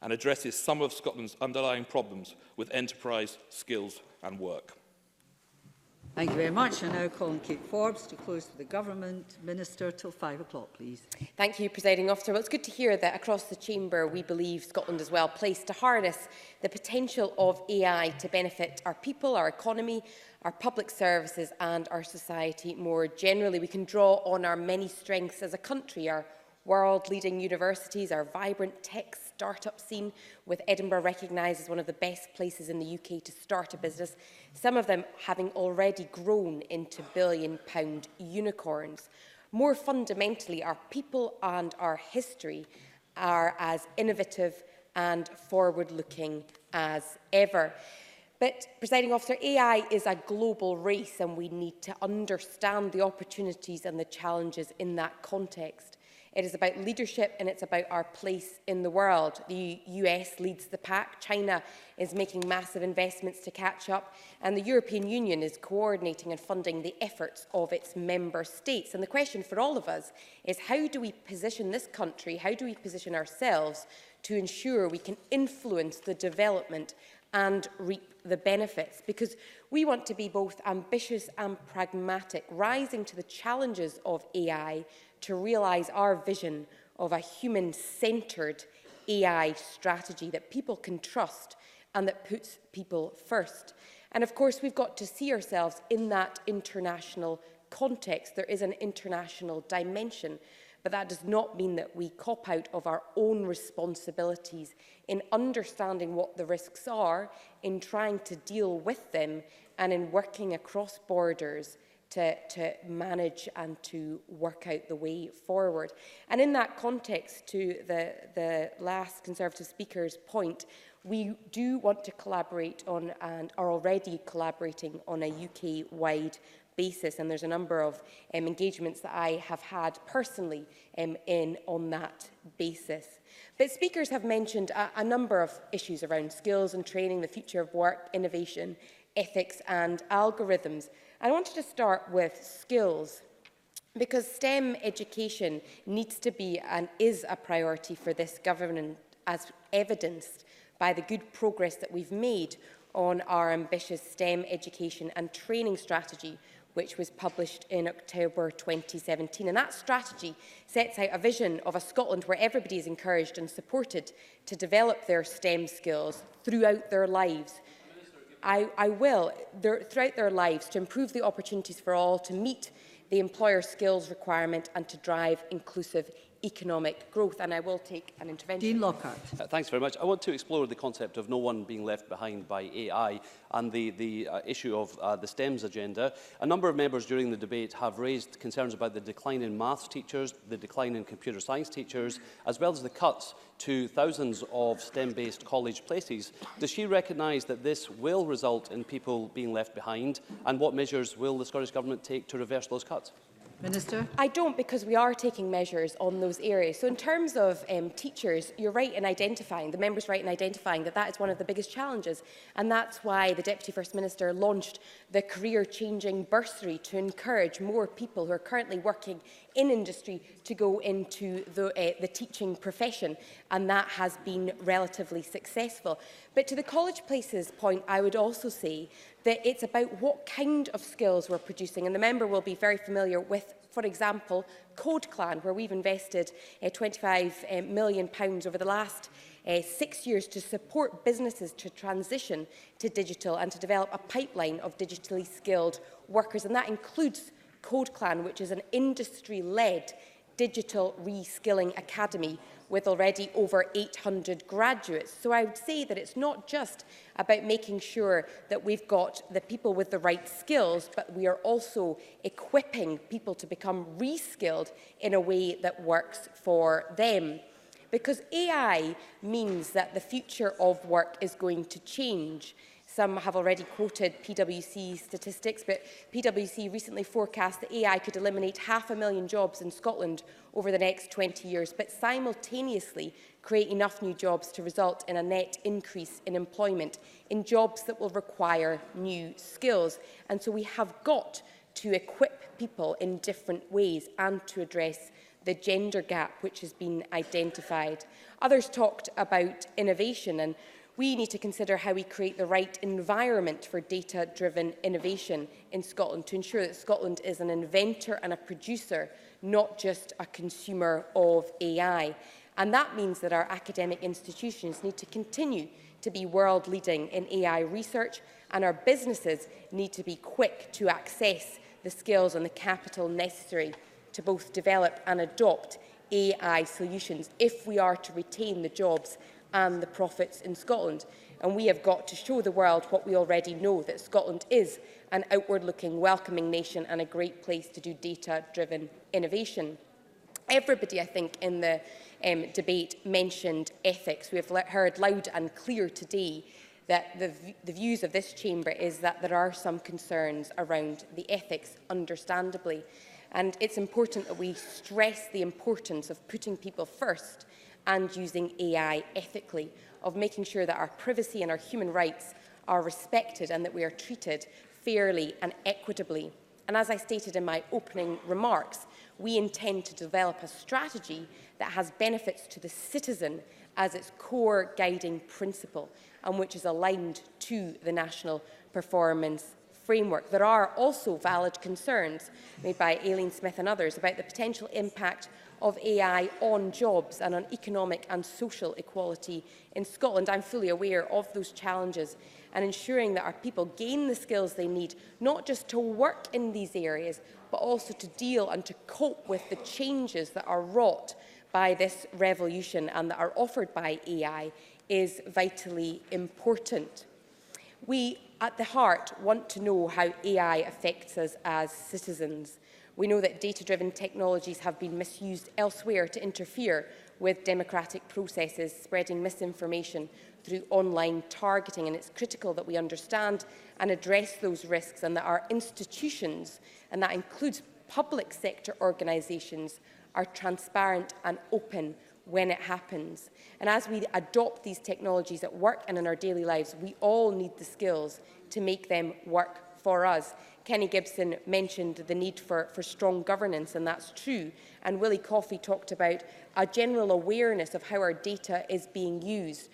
Speaker 20: and addresses some of Scotland's underlying problems with enterprise, skills and work.
Speaker 17: Thank you very much. I now call on Kate Forbes to close to the Government Minister till 5 o'clock, please.
Speaker 2: Thank you, Presiding Officer. Well, it's good to hear that across the Chamber we believe Scotland is well placed to harness the potential of AI to benefit our people, our economy, our public services and our society more generally. We can draw on our many strengths as a country, our world-leading universities, our vibrant tech start-up scene, with Edinburgh recognised as one of the best places in the UK to start a business, some of them having already grown into billion-pound unicorns. More fundamentally, our people and our history are as innovative and forward-looking as ever. But, Presiding Officer, AI is a global race and we need to understand the opportunities and the challenges in that context. It is about leadership and it's about our place in the world. The US leads the pack, China is making massive investments to catch up, and the European Union is coordinating and funding the efforts of its member states. And the question for all of us is, how do we position this country, how do we position ourselves to ensure we can influence the development and reap the benefits? Because we want to be both ambitious and pragmatic, rising to the challenges of AI to realise our vision of a human-centred AI strategy that people can trust and that puts people first. And of course, we've got to see ourselves in that international context. There is an international dimension, but that does not mean that we cop out of our own responsibilities in understanding what the risks are, in trying to deal with them, and in working across borders to manage and to work out the way forward. And in that context, to the last Conservative speaker's point, we do want to collaborate on, and are already collaborating on, a UK-wide basis, and there's a number of engagements that I have had personally on that basis. But speakers have mentioned a number of issues around skills and training, the future of work, innovation, ethics and algorithms. I wanted to start with skills, because STEM education needs to be and is a priority for this government, as evidenced by the good progress that we've made on our ambitious STEM education and training strategy, which was published in October 2017. And that strategy sets out a vision of a Scotland where everybody is encouraged and supported to develop their STEM skills throughout their lives. Throughout their lives, to improve the opportunities for all, to meet the employer skills requirement and to drive inclusive economic growth. And I will take an intervention.
Speaker 17: Dean Lockhart.
Speaker 7: Thanks very much. I want to explore the concept of no one being left behind by AI and the issue of the STEMS agenda. A number of members during the debate have raised concerns about the decline in maths teachers, the decline in computer science teachers, as well as the cuts to thousands of STEM-based college places. Does she recognise that this will result in people being left behind? And what measures will the Scottish Government take to reverse those cuts?
Speaker 17: Minister?
Speaker 2: I don't, because we are taking measures on those areas. So in terms of teachers, you're right in identifying, the member's right in identifying that that is one of the biggest challenges. And that's why the Deputy First Minister launched the career-changing bursary to encourage more people who are currently working in industry to go into the teaching profession. And that has been relatively successful. But to the college places point, I would also say that it's about what kind of skills we're producing. And the member will be very familiar with, for example, Code Clan, where we've invested £25 million over the last 6 years to support businesses to transition to digital and to develop a pipeline of digitally skilled workers. And that includes Code Clan, which is an industry-led digital reskilling academy with already over 800 graduates. So I would say that it's not just about making sure that we've got the people with the right skills, but we are also equipping people to become reskilled in a way that works for them. Because AI means that the future of work is going to change. Some have already quoted PwC statistics, but PwC recently forecast that AI could eliminate 500,000 jobs in Scotland over the next 20 years, but simultaneously create enough new jobs to result in a net increase in employment in jobs that will require new skills. And so we have got to equip people in different ways and to address the gender gap which has been identified. Others talked about innovation, and we need to consider how we create the right environment for data-driven innovation in Scotland to ensure that Scotland is an inventor and a producer, not just a consumer of AI. And that means that our academic institutions need to continue to be world-leading in AI research, and our businesses need to be quick to access the skills and the capital necessary to both develop and adopt AI solutions if we are to retain the jobs and the profits in Scotland. And we have got to show the world what we already know, that Scotland is an outward-looking, welcoming nation and a great place to do data-driven innovation. Everybody, I think, in the debate mentioned ethics. We have heard loud and clear today that the views of this chamber is that there are some concerns around the ethics, understandably. And it's important that we stress the importance of putting people first and using AI ethically, of making sure that our privacy and our human rights are respected and that we are treated fairly and equitably. And as I stated in my opening remarks, we intend to develop a strategy that has benefits to the citizen as its core guiding principle and which is aligned to the National Performance Framework. There are also valid concerns made by Aileen Smith and others about the potential impact of AI on jobs and on economic and social equality in Scotland. I'm fully aware of those challenges, and ensuring that our people gain the skills they need, not just to work in these areas, but also to deal and to cope with the changes that are wrought by this revolution and that are offered by AI, is vitally important. We, at the heart, want to know how AI affects us as citizens. We know that data-driven technologies have been misused elsewhere to interfere with democratic processes, spreading misinformation through online targeting, and it's critical that we understand and address those risks, and that our institutions, and that includes public sector organisations, are transparent and open when it happens. And as we adopt these technologies at work and in our daily lives, we all need the skills to make them work for us. Kenny Gibson mentioned the need for strong governance, and that's true. And Willie Coffey talked about a general awareness of how our data is being used,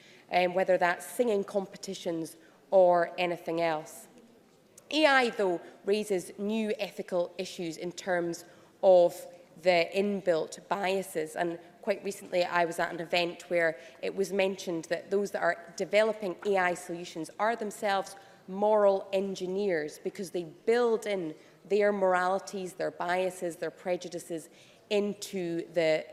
Speaker 2: whether that's singing competitions or anything else. AI, though, raises new ethical issues in terms of the inbuilt biases. And quite recently, I was at an event where it was mentioned that those that are developing AI solutions are themselves moral engineers, because they build in their moralities, their biases, their prejudices into the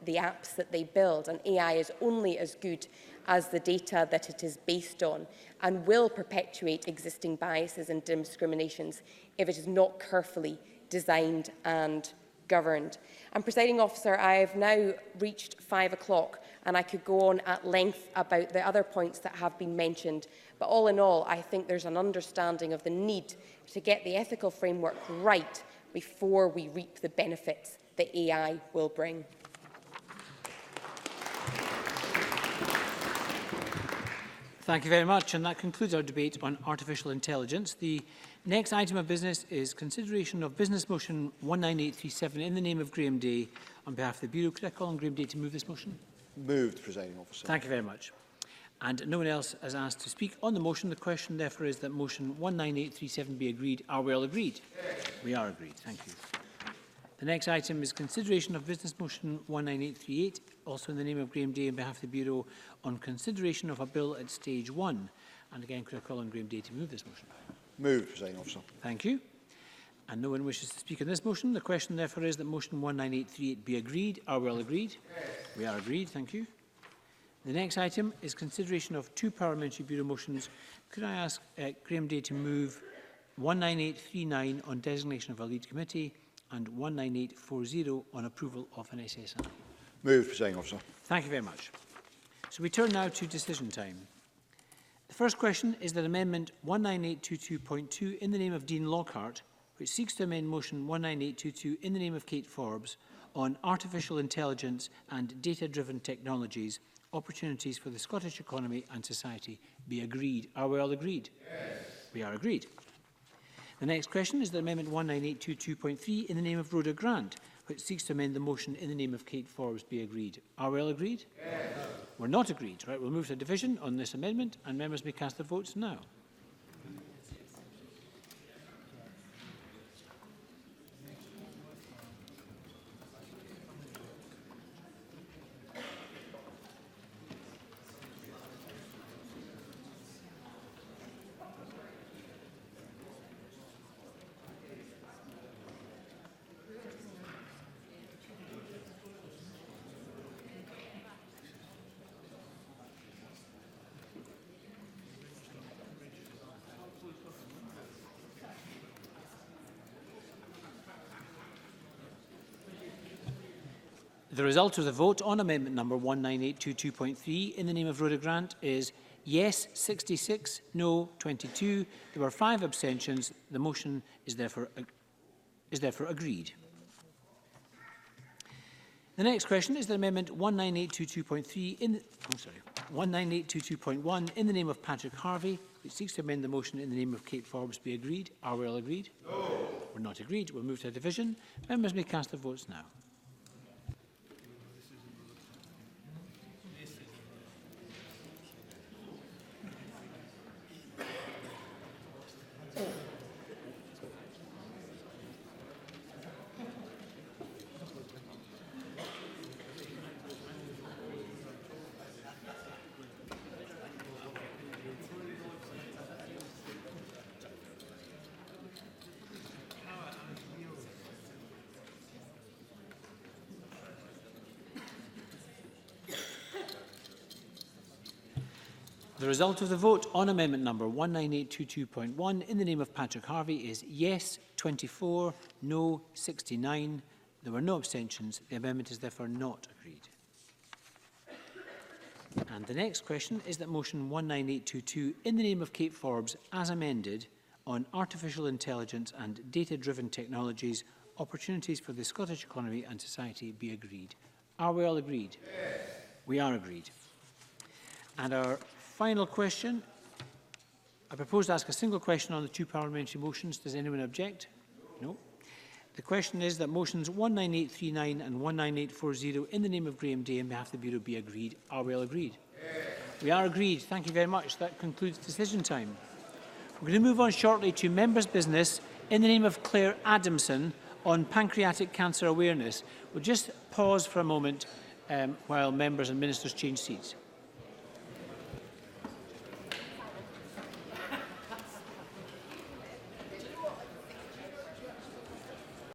Speaker 2: apps that they build. And AI is only as good as the data that it is based on, and will perpetuate existing biases and discriminations if it is not carefully designed and governed. And, Presiding Officer, I have now reached 5 o'clock, and I could go on at length about the other points that have been mentioned. But all in all, I think there's an understanding of the need to get the ethical framework right before we reap the benefits that AI will bring.
Speaker 1: Thank you very much, and that concludes our debate on artificial intelligence. The next item of business is consideration of Business Motion 19837 in the name of Graham Day on behalf of the Bureau. Could I call on Graham Day to move this motion?
Speaker 21: Moved, Presiding Officer.
Speaker 1: Thank you very much. And no one else has asked to speak on the motion. The question, therefore, is that motion 19837 be agreed. Are we all agreed? Yes. We are agreed. Thank you. The next item is consideration of Business Motion 19838, also in the name of Graham Day on behalf of the Bureau, on consideration of a bill at stage 1. And again, could I call on Graham Day to move this motion?
Speaker 21: Moved, Presiding Officer.
Speaker 1: Thank you. And no one wishes to speak on this motion. The question, therefore, is that motion 19838 be agreed. Are we all agreed? Yes. We are agreed. Thank you. The next item is consideration of 2 Parliamentary Bureau motions. Could I ask Graham Day to move 19839 on designation of a lead committee and 19840 on approval of an SSI?
Speaker 21: Moved, Presiding Officer.
Speaker 1: Thank you very much. So we turn now to decision time. The first question is that Amendment 19822.2 in the name of Dean Lockhart, which seeks to amend motion 19822 in the name of Kate Forbes on artificial intelligence and data-driven technologies, opportunities for the Scottish economy and society, be agreed. Are we all agreed? Yes. We are agreed. The next question is that Amendment 19822.3 in the name of Rhoda Grant, which seeks to amend the motion in the name of Kate Forbes, be agreed. Are we all agreed? Yes. We're not agreed. Right, we'll move to division on this amendment, and members may cast their votes now. The result of the vote on amendment number 19822.3 in the name of Rhoda Grant is yes 66, no 22. There were 5 abstentions. The motion is therefore agreed. The next question is that amendment 19822.3 in 19822.1 in the name of Patrick Harvey, which seeks to amend the motion in the name of Kate Forbes, be agreed. Are we all agreed? No. We're not agreed. We'll move to a division. Members may cast their votes now. The result of the vote on amendment number 19822.1 in the name of Patrick Harvey is yes 24, no 69. There were no abstentions. The amendment is therefore not agreed. And the next question is that motion 19822 in the name of Kate Forbes as amended on artificial intelligence and data-driven technologies, opportunities for the Scottish economy and society be agreed. Are we all agreed? Yes. We are agreed. And our final question. I propose to ask a single question on the 2 parliamentary motions. Does anyone object? No. The question is that motions 19839 and 19840 in the name of Graham Day on behalf of the Bureau be agreed. Are we all agreed? Yes. We are agreed. Thank you very much. That concludes decision time. We're going to move on shortly to members' business in the name of Claire Adamson on pancreatic cancer awareness. We'll just pause for a moment while members and ministers change seats.